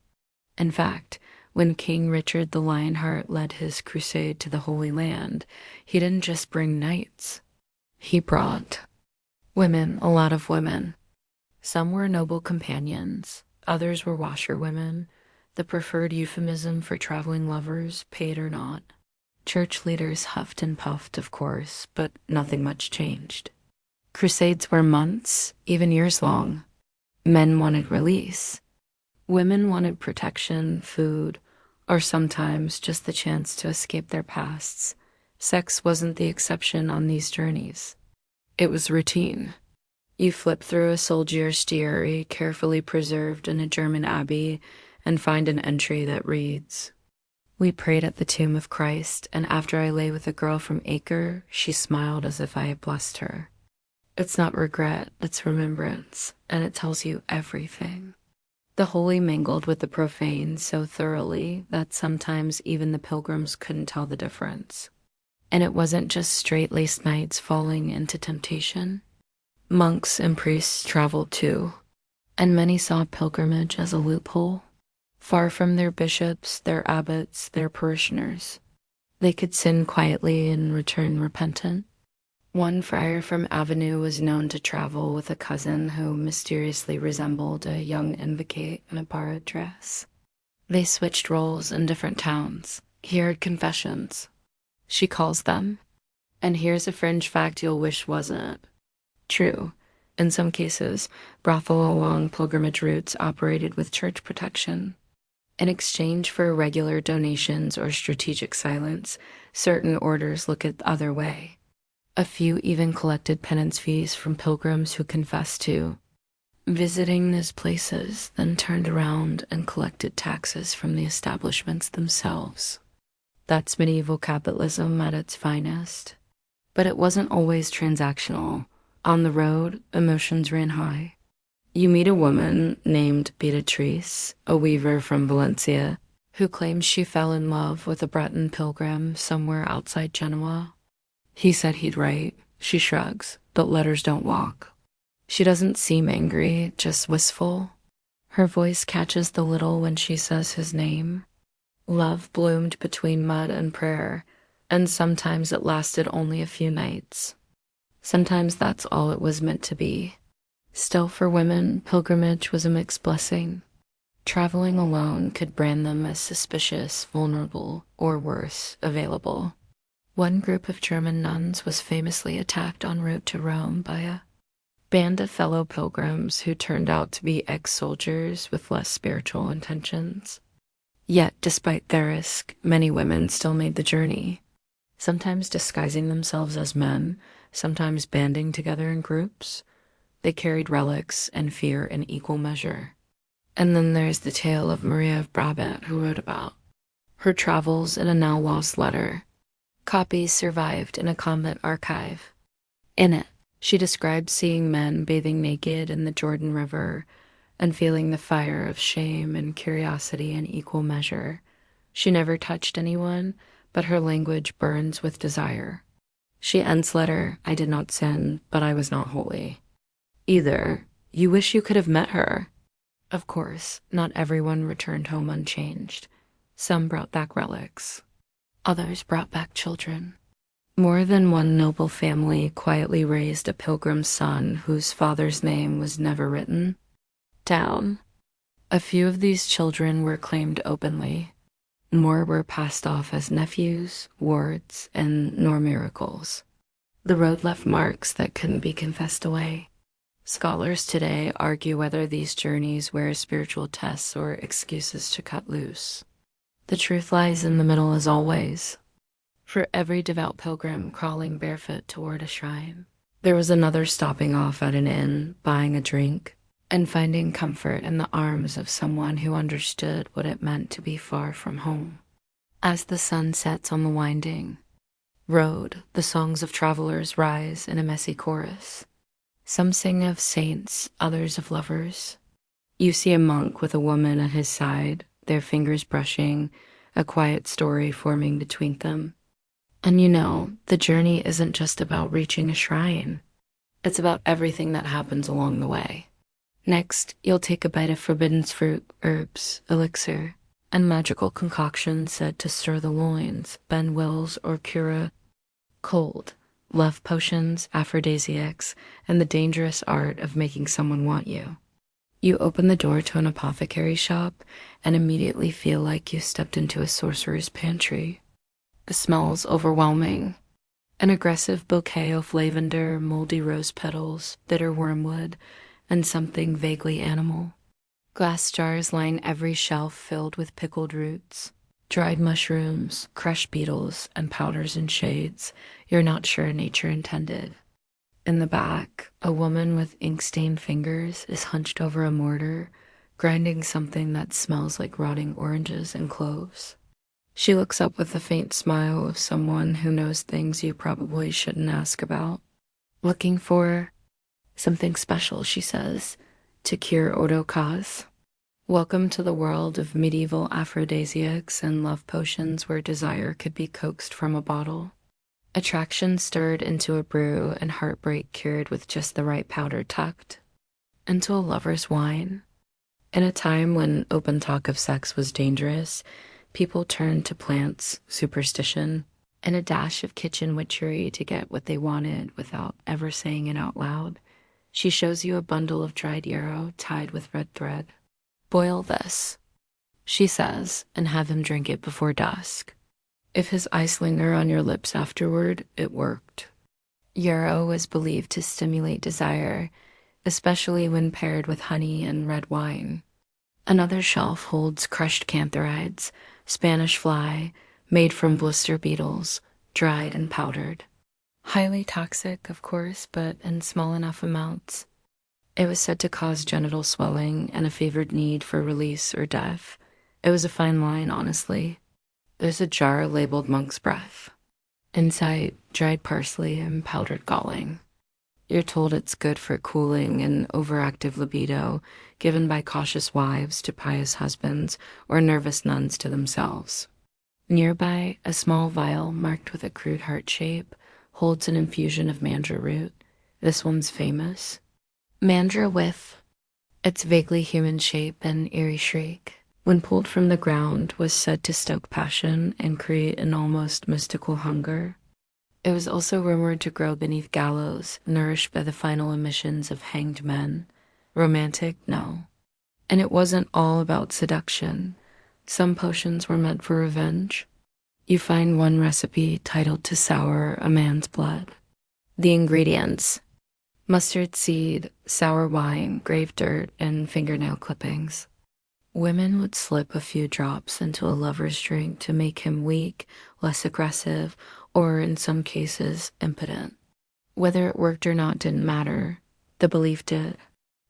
In fact, when King Richard the Lionheart led his crusade to the Holy Land, he didn't just bring knights. He brought women, a lot of women. Some were noble companions, others were washerwomen, the preferred euphemism for traveling lovers, paid or not. Church leaders huffed and puffed, of course, but nothing much changed. Crusades were months, even years long. Men wanted release. Women wanted protection, food, or sometimes just the chance to escape their pasts. Sex wasn't the exception on these journeys. It was routine. You flip through a soldier's diary carefully preserved in a German abbey and find an entry that reads, "We prayed at the tomb of Christ, and after I lay with a girl from Acre, she smiled as if I had blessed her." It's not regret, it's remembrance, and it tells you everything. The holy mingled with the profane so thoroughly that sometimes even the pilgrims couldn't tell the difference. And it wasn't just straight-laced knights falling into temptation. Monks and priests traveled too, and many saw pilgrimage as a loophole. Far from their bishops, their abbots, their parishioners, they could sin quietly and return repentant. One friar from Avenue was known to travel with a cousin who mysteriously resembled a young invocate in a borrowed dress. They switched roles in different towns. He heard confessions. She calls them. And here's a fringe fact you'll wish wasn't true. In some cases, brothel along pilgrimage routes operated with church protection. In exchange for regular donations or strategic silence, certain orders look at the other way. A few even collected penance fees from pilgrims who confessed to visiting these places, then turned around and collected taxes from the establishments themselves. That's medieval capitalism at its finest. But it wasn't always transactional. On the road, emotions ran high. You meet a woman named Beatrice, a weaver from Valencia, who claims she fell in love with a Breton pilgrim somewhere outside Genoa. He said he'd write. She shrugs, but letters don't walk. She doesn't seem angry, just wistful. Her voice catches the little when she says his name. Love bloomed between mud and prayer, and sometimes it lasted only a few nights. Sometimes that's all it was meant to be. Still, for women, pilgrimage was a mixed blessing. Traveling alone could brand them as suspicious, vulnerable, or worse, available. One group of German nuns was famously attacked en route to Rome by a band of fellow pilgrims who turned out to be ex-soldiers with less spiritual intentions. Yet, despite their risk, many women still made the journey, sometimes disguising themselves as men, sometimes banding together in groups. They carried relics and fear in equal measure. And then there's the tale of Maria of Brabant, who wrote about her travels in a now-lost letter. Copies survived in a convent archive. In it, she described seeing men bathing naked in the Jordan River and feeling the fire of shame and curiosity in equal measure. She never touched anyone, but her language burns with desire. She ends letter, "I did not sin, but I was not holy." Either, you wish you could have met her. Of course, not everyone returned home unchanged. Some brought back relics. Others brought back children. More than one noble family quietly raised a pilgrim's son whose father's name was never written down. A few of these children were claimed openly. More were passed off as nephews, wards, and nor miracles. The road left marks that couldn't be confessed away. Scholars today argue whether these journeys were spiritual tests or excuses to cut loose. The truth lies in the middle as always. For every devout pilgrim crawling barefoot toward a shrine, there was another stopping off at an inn, buying a drink, and finding comfort in the arms of someone who understood what it meant to be far from home. As the sun sets on the winding road, the songs of travelers rise in a messy chorus. Some sing of saints, others of lovers. You see a monk with a woman at his side, their fingers brushing, a quiet story forming between them. And you know, the journey isn't just about reaching a shrine. It's about everything that happens along the way. Next, you'll take a bite of forbidden fruit, herbs, elixir, and magical concoctions said to stir the loins, bend wills, or cure a cold, love potions, aphrodisiacs, and the dangerous art of making someone want you. You open the door to an apothecary shop and immediately feel like you stepped into a sorcerer's pantry. The smell's overwhelming. An aggressive bouquet of lavender, moldy rose petals, bitter wormwood, and something vaguely animal. Glass jars line every shelf filled with pickled roots, dried mushrooms, crushed beetles, and powders in shades you're not sure nature intended. In the back, a woman with ink-stained fingers is hunched over a mortar, grinding something that smells like rotting oranges and cloves. She looks up with a faint smile of someone who knows things you probably shouldn't ask about. Looking for something special, she says, to cure Odokas. Welcome to the world of medieval aphrodisiacs and love potions where desire could be coaxed from a bottle. Attraction stirred into a brew and heartbreak cured with just the right powder tucked into a lover's wine. In a time when open talk of sex was dangerous, people turned to plants, superstition, and a dash of kitchen witchery to get what they wanted without ever saying it out loud. She shows you a bundle of dried yarrow tied with red thread. Boil this, she says, and have him drink it before dusk. If his eyes linger on your lips afterward, it worked. Yarrow was believed to stimulate desire, especially when paired with honey and red wine. Another shelf holds crushed cantharides, Spanish fly, made from blister beetles, dried and powdered. Highly toxic, of course, but in small enough amounts. It was said to cause genital swelling and a favored need for release or death. It was a fine line, honestly. There's a jar labeled monk's breath. Inside, dried parsley and powdered galling. You're told it's good for cooling an overactive libido given by cautious wives to pious husbands or nervous nuns to themselves. Nearby, a small vial marked with a crude heart shape holds an infusion of mandra root. This one's famous. Mandra with its vaguely human shape and eerie shriek, when pulled from the ground, was said to stoke passion and create an almost mystical hunger. It was also rumored to grow beneath gallows, nourished by the final emissions of hanged men. Romantic? No. And it wasn't all about seduction. Some potions were meant for revenge. You find one recipe titled to sour a man's blood. The ingredients: mustard seed, sour wine, grave dirt, and fingernail clippings. Women would slip a few drops into a lover's drink to make him weak, less aggressive, or in some cases, impotent. Whether it worked or not didn't matter. The belief did.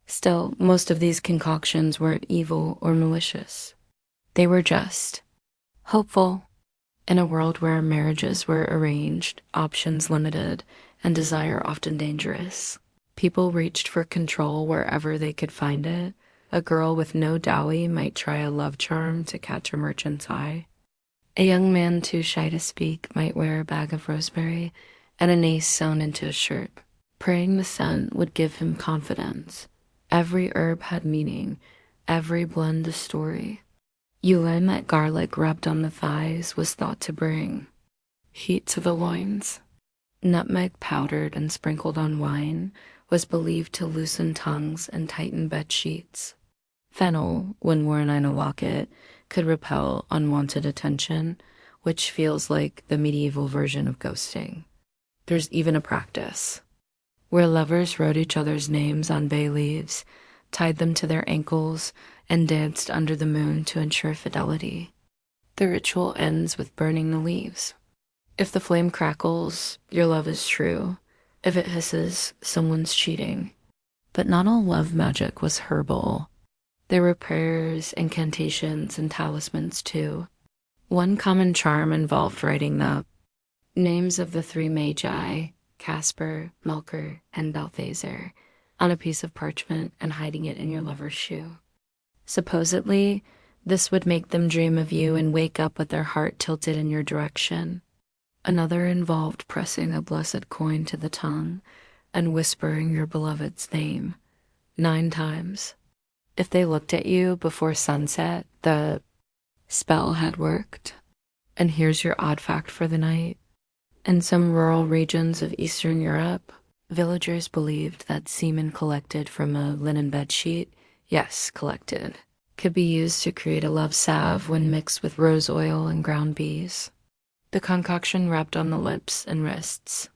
Still, most of these concoctions weren't evil or malicious. They were just hopeful. In a world where marriages were arranged, options limited, and desire often dangerous, people reached for control wherever they could find it. A girl with no dowry might try a love charm to catch a merchant's eye. A young man too shy to speak might wear a bag of rosemary and an ace sewn into a shirt. Praying the sun would give him confidence. Every herb had meaning, every blend a story. You learn that garlic rubbed on the thighs was thought to bring heat to the loins. Nutmeg powdered and sprinkled on wine was believed to loosen tongues and tighten bed sheets. Fennel, when worn in a locket, could repel unwanted attention, which feels like the medieval version of ghosting. There's even a practice where lovers wrote each other's names on bay leaves, tied them to their ankles, and danced under the moon to ensure fidelity. The ritual ends with burning the leaves. If the flame crackles, your love is true. If it hisses, someone's cheating. But not all love magic was herbal. There were prayers, incantations, and talismans too. One common charm involved writing the names of the three magi, Casper, Melchior, and Balthazar, on a piece of parchment and hiding it in your lover's shoe. Supposedly, this would make them dream of you and wake up with their heart tilted in your direction. Another involved pressing a blessed coin to the tongue and whispering your beloved's name 9 times. If they looked at you before sunset, the spell had worked. And here's your odd fact for the night. In some rural regions of Eastern Europe, villagers believed that semen collected from a linen bedsheet, yes, collected, could be used to create a love salve when mixed with rose oil and ground bees. The concoction rubbed on the lips and wrists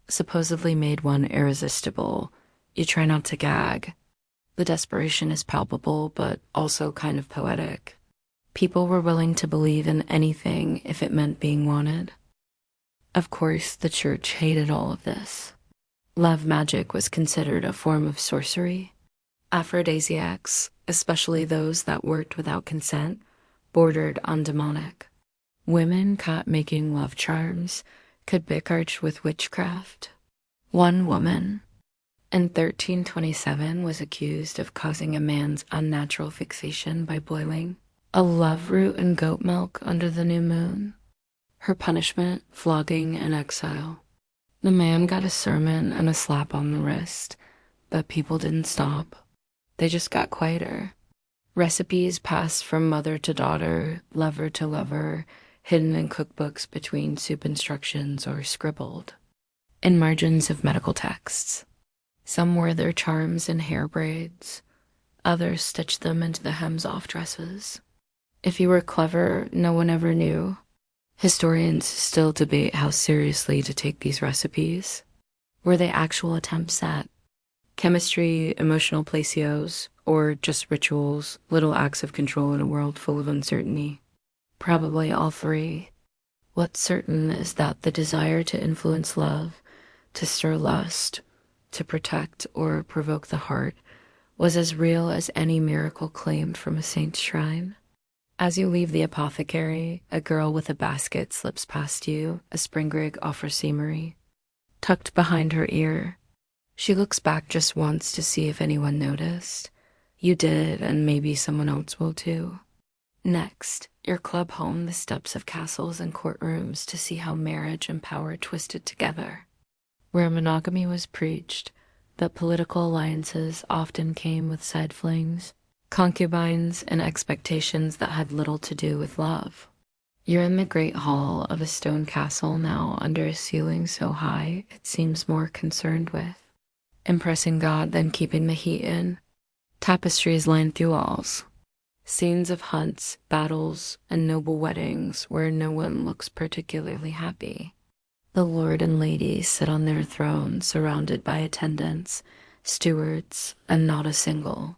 supposedly made one irresistible. You try not to gag. The desperation is palpable, but also kind of poetic. People were willing to believe in anything if it meant being wanted. Of course, the church hated all of this. Love magic was considered a form of sorcery. Aphrodisiacs, especially those that worked without consent, bordered on demonic. Women caught making love charms could be charged with witchcraft. One woman, in 1327, was accused of causing a man's unnatural fixation by boiling a love root in goat milk under the new moon. Her punishment, flogging and exile. The man got a sermon and a slap on the wrist, but people didn't stop. They just got quieter. Recipes passed from mother to daughter, lover to lover, hidden in cookbooks between soup instructions or scribbled in margins of medical texts. Some wore their charms in hair braids. Others stitched them into the hems off dresses. If you were clever, no one ever knew. Historians still debate how seriously to take these recipes. Were they actual attempts at chemistry, emotional placios, or just rituals, little acts of control in a world full of uncertainty? Probably all three. What's certain is that the desire to influence love, to stir lust, to protect or provoke the heart, was as real as any miracle claimed from a saint's shrine. As you leave the apothecary, a girl with a basket slips past you, a springrig off her seamery, tucked behind her ear. She looks back just once to see if anyone noticed. You did, and maybe someone else will too. Next, your club home the steps of castles and courtrooms to see how marriage and power twisted together. Where monogamy was preached, but political alliances often came with side flings, concubines, and expectations that had little to do with love. You're in the great hall of a stone castle now under a ceiling so high it seems more concerned with impressing God than keeping the heat in. Tapestries line through walls. Scenes of hunts, battles, and noble weddings where no one looks particularly happy. The lord and lady sit on their thrones surrounded by attendants, stewards, and not a single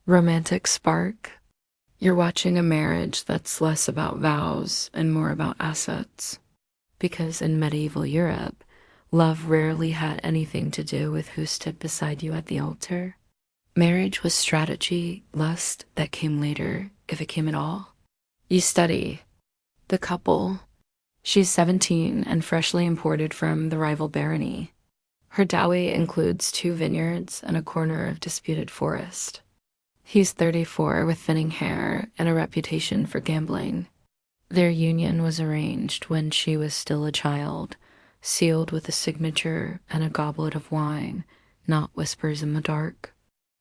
romantic spark. You're watching a marriage that's less about vows and more about assets. Because in medieval Europe, love rarely had anything to do with who stood beside you at the altar. Marriage was strategy, lust that came later, if it came at all. You study the couple. She's 17 and freshly imported from the rival barony. Her dowry includes 2 vineyards and a corner of disputed forest. He's 34 with thinning hair and a reputation for gambling. Their union was arranged when she was still a child, sealed with a signature and a goblet of wine, not whispers in the dark.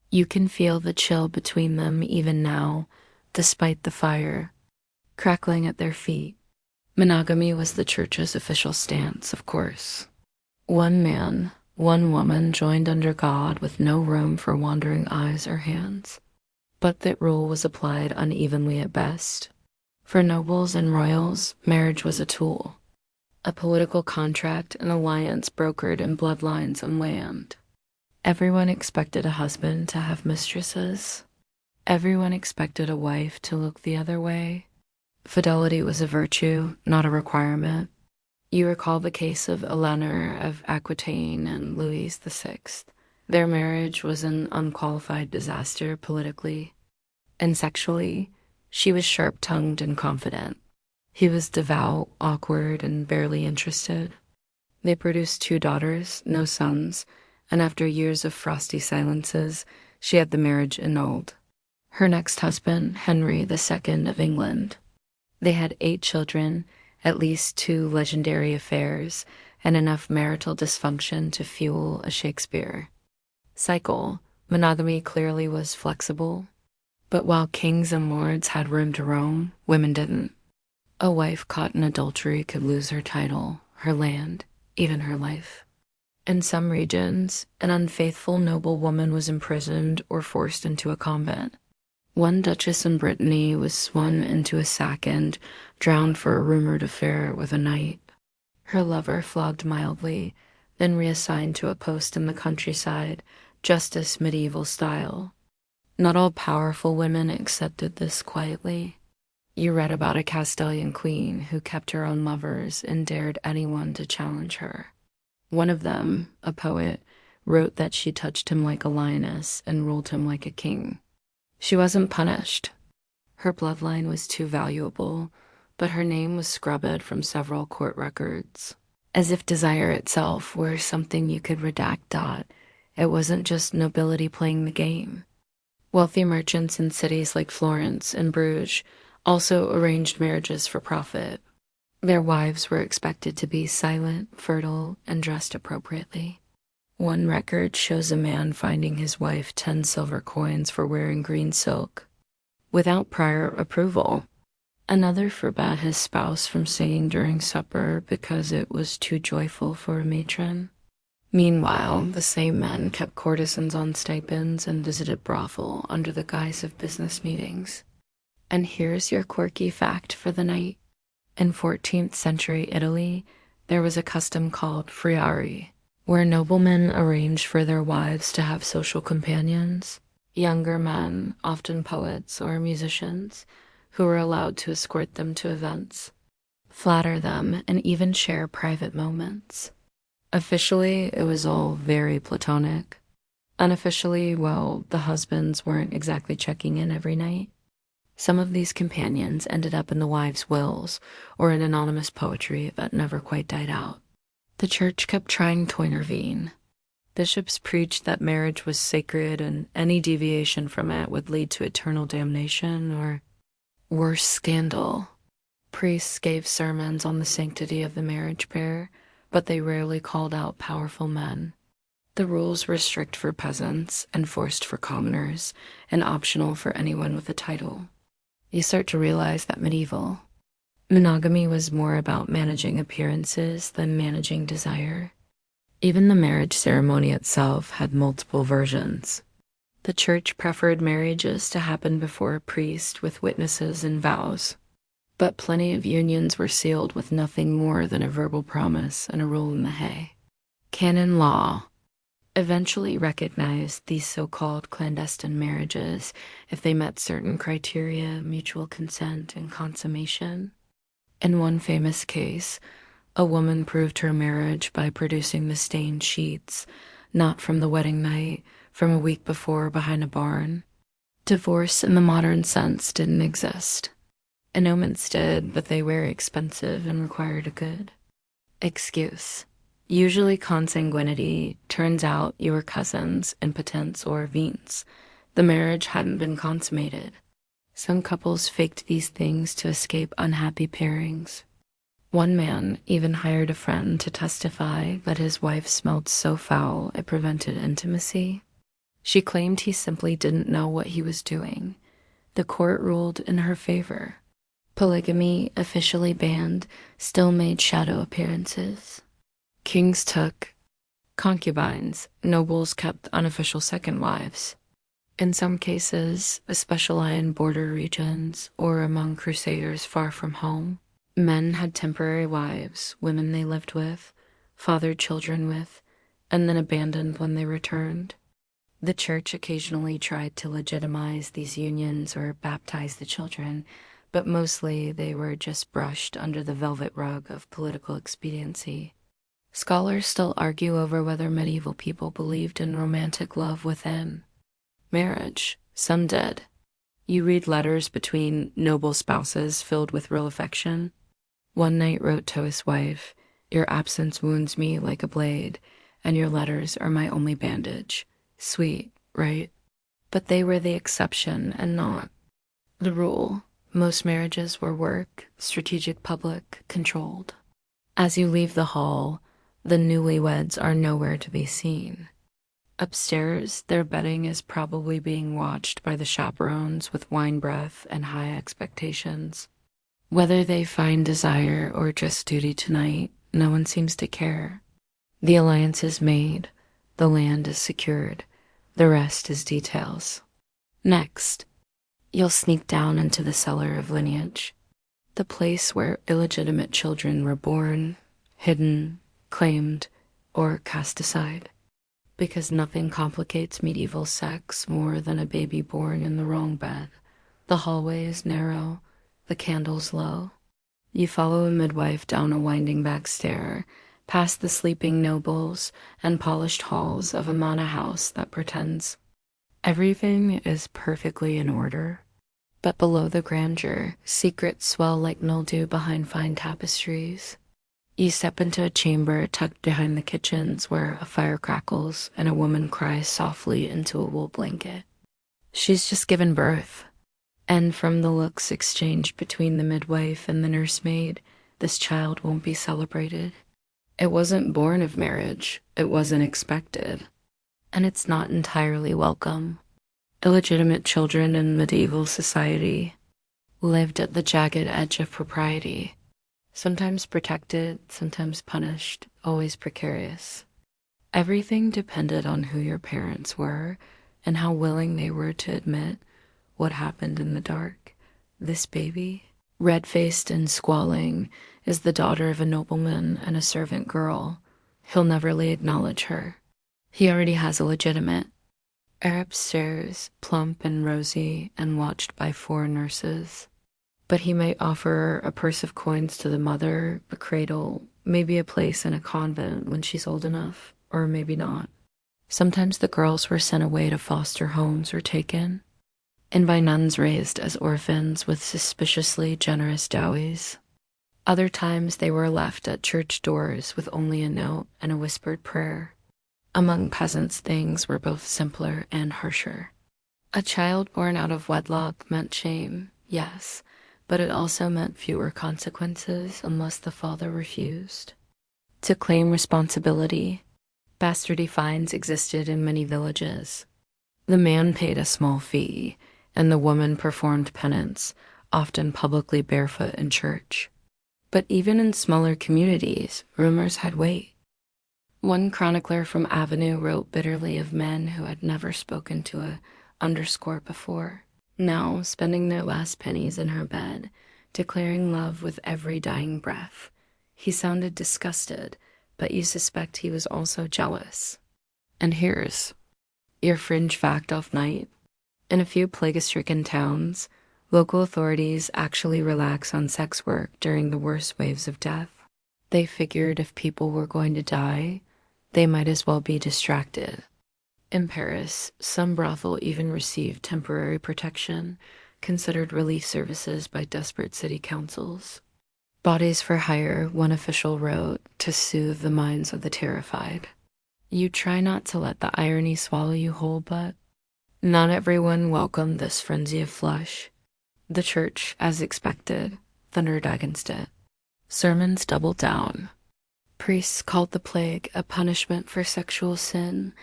You can feel the chill between them even now, despite the fire crackling at their feet. Monogamy was the church's official stance, of course. One man, one woman joined under God with no room for wandering eyes or hands. But that rule was applied unevenly at best. For nobles and royals, marriage was a tool, a political contract, an alliance brokered in bloodlines and land. Everyone expected a husband to have mistresses. Everyone expected a wife to look the other way. Fidelity was a virtue, not a requirement. You recall the case of Eleanor of Aquitaine and Louis VI. Their marriage was an unqualified disaster politically. And sexually, she was sharp-tongued and confident. He was devout, awkward, and barely interested. They produced 2 daughters, no sons, and after years of frosty silences, she had the marriage annulled. Her next husband, Henry II of England. They had 8 children, at least 2 legendary affairs, and enough marital dysfunction to fuel a Shakespeare cycle. Monogamy clearly was flexible. But while kings and lords had room to roam, women didn't. A wife caught in adultery could lose her title, her land, even her life. In some regions, an unfaithful noblewoman was imprisoned or forced into a convent. One duchess in Brittany was swung into a sack and drowned for a rumored affair with a knight. Her lover flogged mildly, then reassigned to a post in the countryside, justice medieval style. Not all powerful women accepted this quietly. You read about a Castilian queen who kept her own lovers and dared anyone to challenge her. One of them, a poet, wrote that she touched him like a lioness and ruled him like a king. She wasn't punished. Her bloodline was too valuable, but her name was scrubbed from several court records. As if desire itself were something you could redact. It wasn't just nobility playing the game. Wealthy merchants in cities like Florence and Bruges also arranged marriages for profit. Their wives were expected to be silent, fertile, and dressed appropriately. One record shows a man finding his wife 10 silver coins for wearing green silk, without prior approval. Another forbade his spouse from singing during supper because it was too joyful for a matron. Meanwhile, the same men kept courtesans on stipends and visited brothel under the guise of business meetings. And here's your quirky fact for the night. In 14th century Italy, there was a custom called friari, where noblemen arranged for their wives to have social companions, younger men, often poets or musicians, who were allowed to escort them to events, flatter them, and even share private moments. Officially, it was all very platonic. Unofficially, well, the husbands weren't exactly checking in every night. Some of these companions ended up in the wives' wills or in anonymous poetry that never quite died out. The church kept trying to intervene. Bishops preached that marriage was sacred and any deviation from it would lead to eternal damnation or, worse, scandal. Priests gave sermons on the sanctity of the marriage pair, but they rarely called out powerful men. The rules were strict for peasants, enforced for commoners, and optional for anyone with a title. You start to realize that medieval monogamy was more about managing appearances than managing desire. Even the marriage ceremony itself had multiple versions. The church preferred marriages to happen before a priest with witnesses and vows. But plenty of unions were sealed with nothing more than a verbal promise and a roll in the hay. Canon law eventually recognized these so-called clandestine marriages if they met certain criteria, mutual consent, and consummation. In one famous case, a woman proved her marriage by producing the stained sheets, not from the wedding night, from a week before behind a barn. Divorce in the modern sense didn't exist. Annulments did, but they were expensive and required a good excuse. Usually consanguinity. Turns out you were cousins, impotence, or vients. The marriage hadn't been consummated. Some couples faked these things to escape unhappy pairings. One man even hired a friend to testify that his wife smelled so foul it prevented intimacy. She claimed he simply didn't know what he was doing. The court ruled in her favor. Polygamy, officially banned, still made shadow appearances. Kings took, Concubines, nobles kept unofficial second wives. In some cases, especially in border regions or among crusaders far from home, men had temporary wives, women they lived with, fathered children with, and then abandoned when they returned. The church occasionally tried to legitimize these unions or baptize the children, but mostly they were just brushed under the velvet rug of political expediency. Scholars still argue over whether medieval people believed in romantic love within marriage. Some did. You read letters between noble spouses filled with real affection. One knight wrote to his wife, "Your absence wounds me like a blade, and your letters are my only bandage." Sweet, right? But they were the exception and not the rule. Most marriages were work, strategic, public, controlled. As you leave the hall, the newlyweds are nowhere to be seen. Upstairs, their bedding is probably being watched by the chaperones with wine breath and high expectations. Whether they find desire or just duty tonight, no one seems to care. The alliance is made, the land is secured, the rest is details. Next, you'll sneak down into the cellar of lineage, the place where illegitimate children were born, hidden, claimed, or cast aside. Because nothing complicates medieval sex more than a baby born in the wrong bed. The hallway is narrow, the candles low. You follow a midwife down a winding back stair, past the sleeping nobles and polished halls of a manor house that pretends everything is perfectly in order. But below the grandeur, secrets swell like mildew behind fine tapestries. You step into a chamber tucked behind the kitchens where a fire crackles and a woman cries softly into a wool blanket. She's just given birth. And from the looks exchanged between the midwife and the nursemaid, this child won't be celebrated. It wasn't born of marriage. It wasn't expected. And it's not entirely welcome. Illegitimate children in medieval society lived at the jagged edge of propriety. Sometimes protected, sometimes punished, always precarious. Everything depended on who your parents were and how willing they were to admit what happened in the dark. This baby, red-faced and squalling, is the daughter of a nobleman and a servant girl. He'll never acknowledge her. He already has a legitimate. Arab upstairs, plump and rosy and watched by 4 nurses. But he might offer a purse of coins to the mother, a cradle, maybe a place in a convent when she's old enough, or maybe not. Sometimes the girls were sent away to foster homes or taken, and by nuns raised as orphans with suspiciously generous dowies. Other times they were left at church doors with only a note and a whispered prayer. Among peasants, things were both simpler and harsher. A child born out of wedlock meant shame, yes, but it also meant fewer consequences unless the father refused. To claim responsibility, bastardy fines existed in many villages. The man paid a small fee, and the woman performed penance, often publicly barefoot in church. But even in smaller communities, rumors had weight. One chronicler from Avenue wrote bitterly of men who had never spoken to a underscore before, now spending their last pennies in her bed, declaring love with every dying breath. He sounded disgusted, but you suspect he was also jealous. And here's your fringe fact of night. In a few plague-stricken towns, local authorities actually relax on sex work during the worst waves of death. They figured if people were going to die, they might as well be distracted. In Paris, some brothel even received temporary protection, considered relief services by desperate city councils. Bodies for hire, one official wrote, to soothe the minds of the terrified. You try not to let the irony swallow you whole, but not everyone welcomed this frenzy of flesh. The church, as expected, thundered against it. Sermons doubled down. Priests called the plague a punishment for sexual sin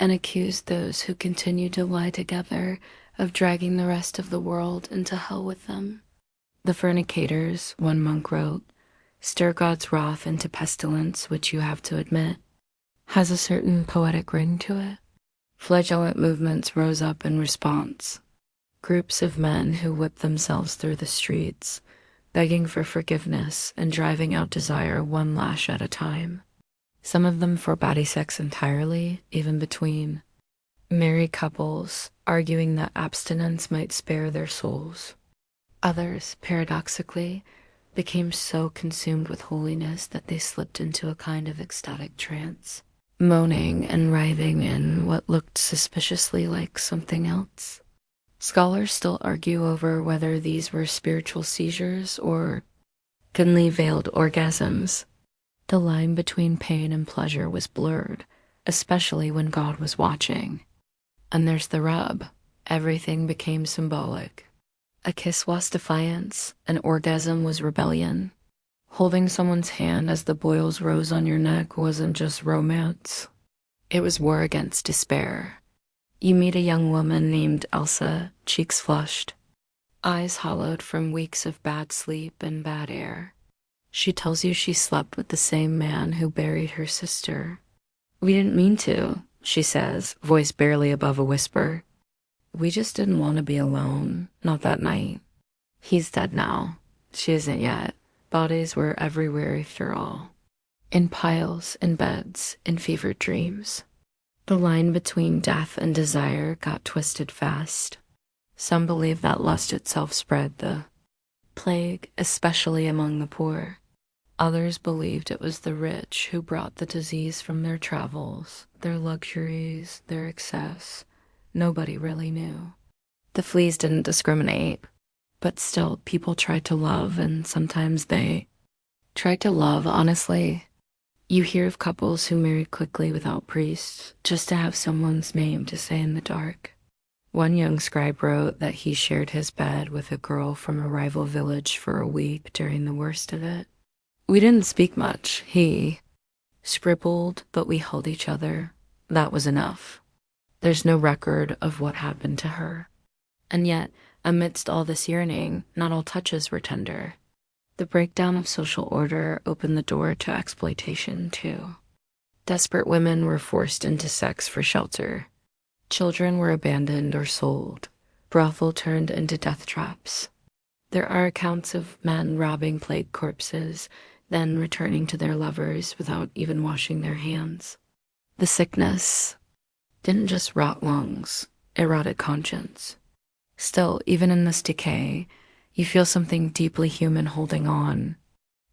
and accused those who continued to lie together of dragging the rest of the world into hell with them. The fornicators, one monk wrote, stir God's wrath into pestilence, which you have to admit. has a certain poetic ring to it. Flagellant movements rose up in response. Groups of men who whipped themselves through the streets, begging for forgiveness and driving out desire one lash at a time. Some of them forbade sex entirely, even between married couples, arguing that abstinence might spare their souls. Others, paradoxically, became so consumed with holiness that they slipped into a kind of ecstatic trance, moaning and writhing in what looked suspiciously like something else. Scholars still argue over whether these were spiritual seizures or thinly veiled orgasms. The line between pain and pleasure was blurred, especially when God was watching. And there's the rub. Everything became symbolic. A kiss was defiance, an orgasm was rebellion. Holding someone's hand as the boils rose on your neck wasn't just romance. It was war against despair. You meet a young woman named Elsa, cheeks flushed, eyes hollowed from weeks of bad sleep and bad air. She tells you she slept with the same man who buried her sister. "We didn't mean to," she says, voice barely above a whisper. "We just didn't want to be alone, not that night. He's dead now. She isn't yet. Bodies were everywhere after all. In piles, in beds, in fevered dreams." The line between death and desire got twisted fast. Some believe that lust itself spread the plague, especially among the poor. Others believed it was the rich who brought the disease from their travels, their luxuries, their excess. Nobody really knew. The fleas didn't discriminate, but still people tried to love, and sometimes they tried to love honestly. You hear of couples who married quickly without priests, just to have someone's name to say in the dark. One young scribe wrote that he shared his bed with a girl from a rival village for a week during the worst of it. "We didn't speak much," he scribbled, "but we held each other. That was enough." There's no record of what happened to her. And yet, amidst all this yearning, not all touches were tender. The breakdown of social order opened the door to exploitation, too. Desperate women were forced into sex for shelter. Children were abandoned or sold. Brothel turned into death traps. There are accounts of men robbing plague corpses, then returning to their lovers without even washing their hands. The sickness didn't just rot lungs, it rotted conscience. Still, even in this decay, you feel something deeply human holding on.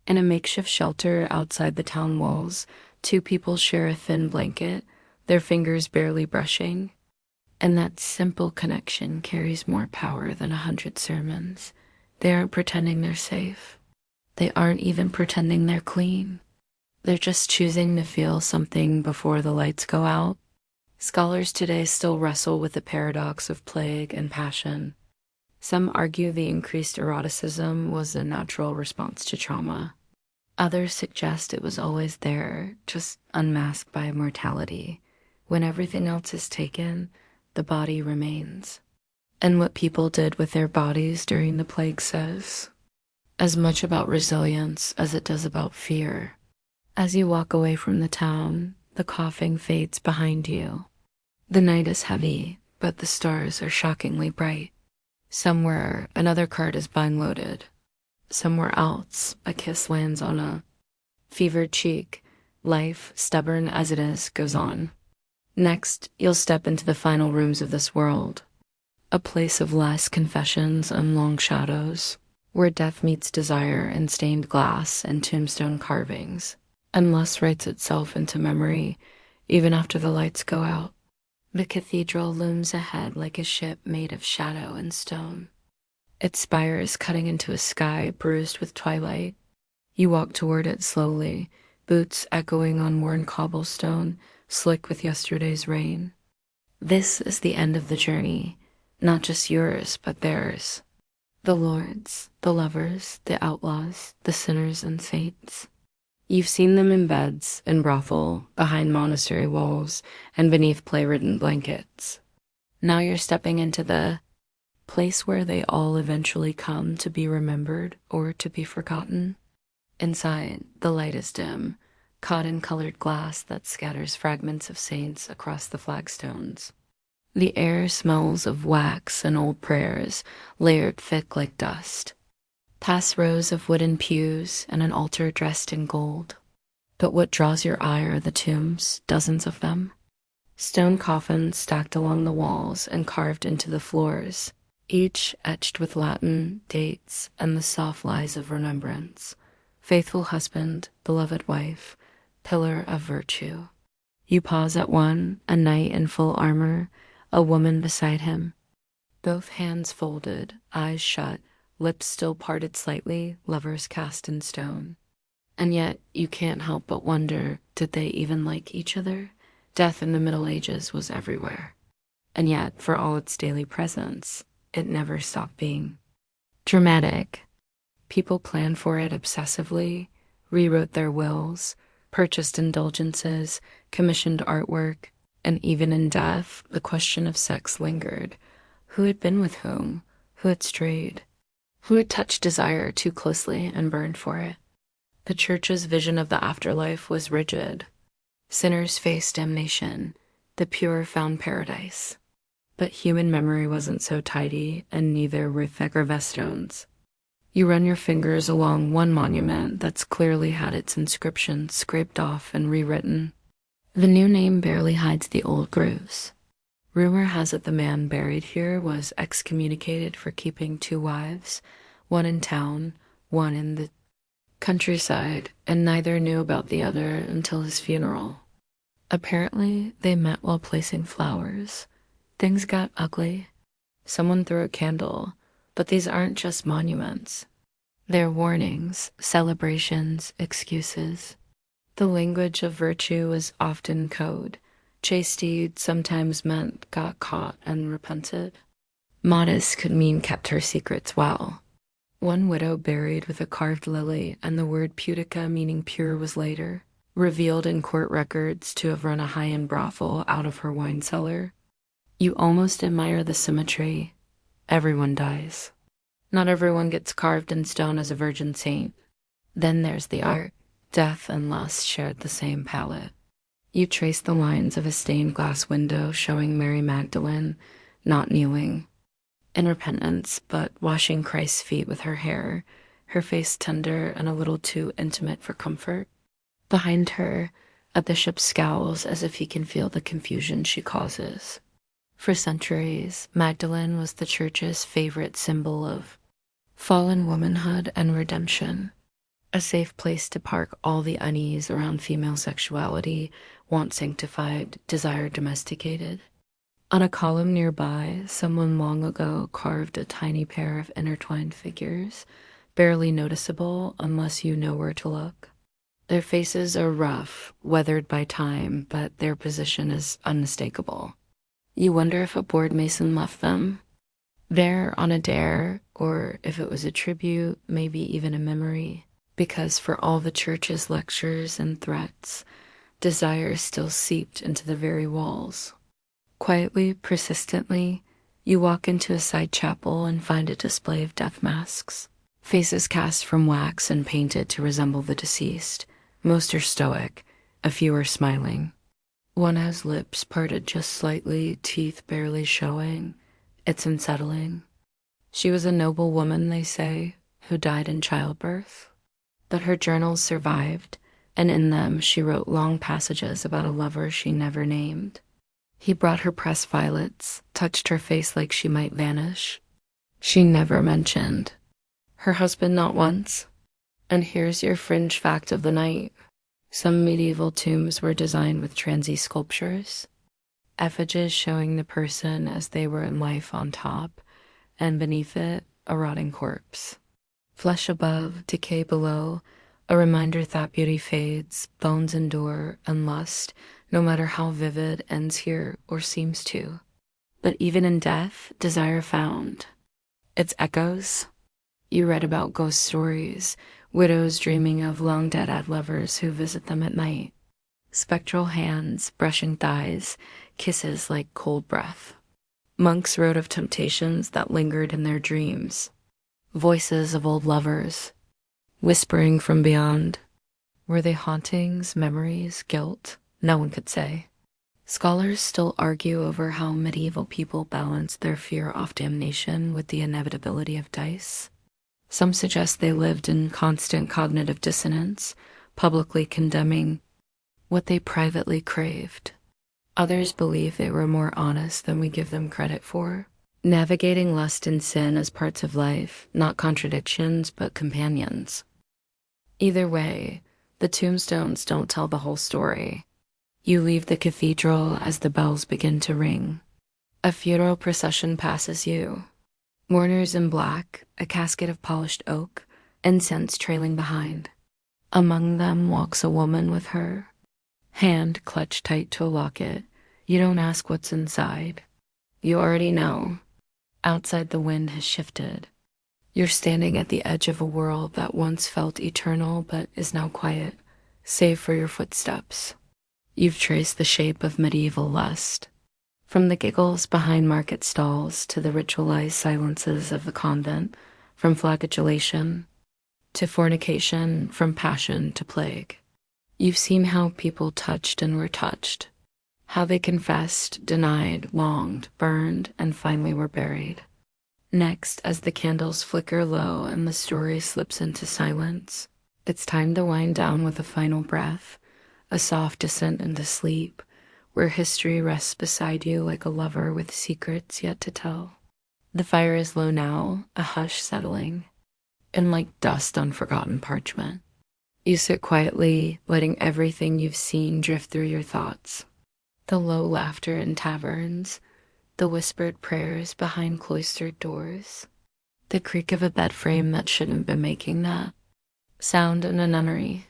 In a makeshift shelter outside the town walls, two people share a thin blanket, their fingers barely brushing. And that simple connection carries more power than 100 sermons. They aren't pretending they're safe. They aren't even pretending they're clean. They're just choosing to feel something before the lights go out. Scholars today still wrestle with the paradox of plague and passion. Some argue the increased eroticism was a natural response to trauma. Others suggest it was always there, just unmasked by mortality. When everything else is taken, the body remains. And what people did with their bodies during the plague says as much about resilience as it does about fear. As you walk away from the town, the coughing fades behind you. The night is heavy, but the stars are shockingly bright. Somewhere, another cart is bind loaded. Somewhere else, a kiss lands on a fevered cheek. Life, stubborn as it is, goes on. Next, you'll step into the final rooms of this world. A place of last confessions and long shadows, where death meets desire in stained glass and tombstone carvings, and lust writes itself into memory, even after the lights go out. The cathedral looms ahead like a ship made of shadow and stone. Its spires cutting into a sky bruised with twilight. You walk toward it slowly, boots echoing on worn cobblestone, slick with yesterday's rain. This is the end of the journey, not just yours, but theirs. The Lord's, the lovers, the outlaws, the sinners and saints. You've seen them in beds, in brothel, behind monastery walls, and beneath play-ridden blankets. Now you're stepping into the place where they all eventually come to be remembered or to be forgotten. Inside, the light is dim. cotton-colored glass that scatters fragments of saints across the flagstones. The air smells of wax and old prayers, layered thick like dust. Past rows of wooden pews and an altar dressed in gold. But what draws your eye are the tombs, dozens of them. Stone coffins stacked along the walls and carved into the floors, each etched with Latin, dates, and the soft lies of remembrance. Faithful husband, beloved wife, pillar of virtue. You pause at one, a knight in full armor, a woman beside him. Both hands folded, eyes shut, lips still parted slightly, lovers cast in stone. And yet you can't help but wonder, did they even like each other? Death in the Middle Ages was everywhere. And yet, for all its daily presence, it never stopped being. Dramatic. People planned for it obsessively, rewrote their wills, purchased indulgences, commissioned artwork, and even in death, the question of sex lingered. Who had been with whom? Who had strayed? Who had touched desire too closely and burned for it? The church's vision of the afterlife was rigid. Sinners faced damnation, the pure found paradise. But human memory wasn't so tidy, and neither were stones. You run your fingers along one monument that's clearly had its inscription scraped off and rewritten. The new name barely hides the old grooves. Rumor has it the man buried here was excommunicated for keeping 2 wives, one in town, one in the countryside, and neither knew about the other until his funeral. Apparently, they met while placing flowers. Things got ugly. Someone threw a candle, but these aren't just monuments. They're warnings, celebrations, excuses. The language of virtue is often code. Chaste deed sometimes meant got caught and repented. Modest could mean kept her secrets well. One widow buried with a carved lily and the word pudica meaning pure was later revealed in court records to have run a high-end brothel out of her wine cellar. You almost admire the symmetry. Everyone dies. Not everyone gets carved in stone as a virgin saint. Then there's the art. Death and lust shared the same palette. You trace the lines of a stained glass window showing Mary Magdalene, not kneeling in repentance, but washing Christ's feet with her hair, her face tender and a little too intimate for comfort. Behind her, a bishop scowls as if he can feel the confusion she causes. For centuries, Magdalene was the church's favorite symbol of fallen womanhood and redemption, a safe place to park all the unease around female sexuality, want sanctified, desire domesticated. On a column nearby, someone long ago carved a tiny pair of intertwined figures, barely noticeable unless you know where to look. Their faces are rough, weathered by time, but their position is unmistakable. You wonder if a board mason left them there on a dare, or if it was a tribute, maybe even a memory, because for all the church's lectures and threats, desire still seeped into the very walls. Quietly, persistently, you walk into a side chapel and find a display of death masks, faces cast from wax and painted to resemble the deceased. Most are stoic, a few are smiling. One has lips parted just slightly, teeth barely showing. It's unsettling. She was a noble woman, they say, who died in childbirth. But her journals survived, and in them she wrote long passages about a lover she never named. He brought her pressed violets, touched her face like she might vanish. She never mentioned her husband, not once. And here's your fringe fact of the night. Some medieval tombs were designed with transy sculptures, effigies showing the person as they were in life on top, and beneath it, a rotting corpse. Flesh above, decay below, a reminder that beauty fades, bones endure, and lust, no matter how vivid, ends here or seems to. But even in death, desire found its echoes. You read about ghost stories, widows dreaming of long-dead lovers who visit them at night. Spectral hands brushing thighs, kisses like cold breath. Monks wrote of temptations that lingered in their dreams. Voices of old lovers, whispering from beyond. Were they hauntings, memories, guilt? No one could say. Scholars still argue over how medieval people balanced their fear of damnation with the inevitability of dice. Some suggest they lived in constant cognitive dissonance, publicly condemning what they privately craved. Others believe they were more honest than we give them credit for, navigating lust and sin as parts of life, not contradictions, but companions. Either way, the tombstones don't tell the whole story. You leave the cathedral as the bells begin to ring. A funeral procession passes you. Mourners in black, a casket of polished oak, incense trailing behind. Among them walks a woman with her hand clutched tight to a locket. You don't ask what's inside. You already know. Outside, the wind has shifted. You're standing at the edge of a world that once felt eternal but is now quiet, save for your footsteps. You've traced the shape of medieval lust, from the giggles behind market stalls to the ritualized silences of the convent, from flagellation to fornication, from passion to plague. You've seen how people touched and were touched, how they confessed, denied, longed, burned, and finally were buried. Next, as the candles flicker low and the story slips into silence, it's time to wind down with a final breath, a soft descent into sleep, where history rests beside you like a lover with secrets yet to tell. The fire is low now, a hush settling, and like dust on forgotten parchment. You sit quietly, letting everything you've seen drift through your thoughts. The low laughter in taverns, the whispered prayers behind cloistered doors, the creak of a bed frame that shouldn't have been making that, sound in a nunnery,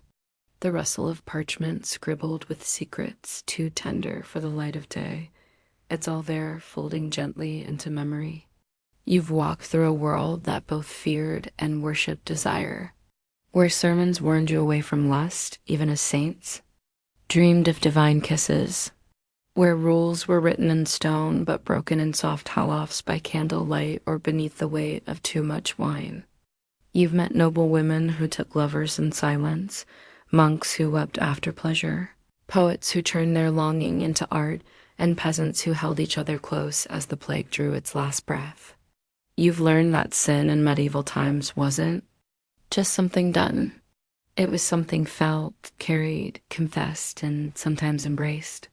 the rustle of parchment scribbled with secrets too tender for the light of day. It's all there, folding gently into memory. You've walked through a world that both feared and worshipped desire, where sermons warned you away from lust, even as saints, dreamed of divine kisses, where rules were written in stone but broken in soft holofs by candlelight or beneath the weight of too much wine. You've met noble women who took lovers in silence, monks who wept after pleasure, poets who turned their longing into art, and peasants who held each other close as the plague drew its last breath. You've learned that sin in medieval times wasn't just something done. It was something felt, carried, confessed, and sometimes embraced.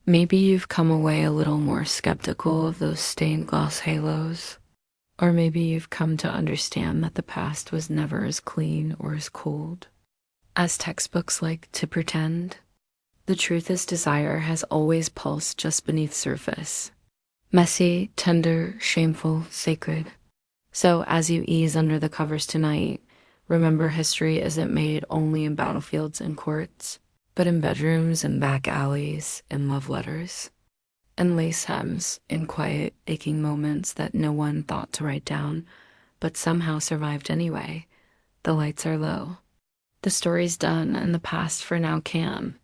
Maybe you've come away a little more skeptical of those stained glass halos, or maybe you've come to understand that the past was never as clean or as cold as textbooks like to pretend. The truth is, desire has always pulsed just beneath surface. Messy, tender, shameful, sacred. So as you ease under the covers tonight, remember history isn't made only in battlefields and courts, but in bedrooms and back alleys, in love letters, and lace hems, in quiet, aching moments that no one thought to write down, but somehow survived anyway. The lights are low. The story's done, and the past for now can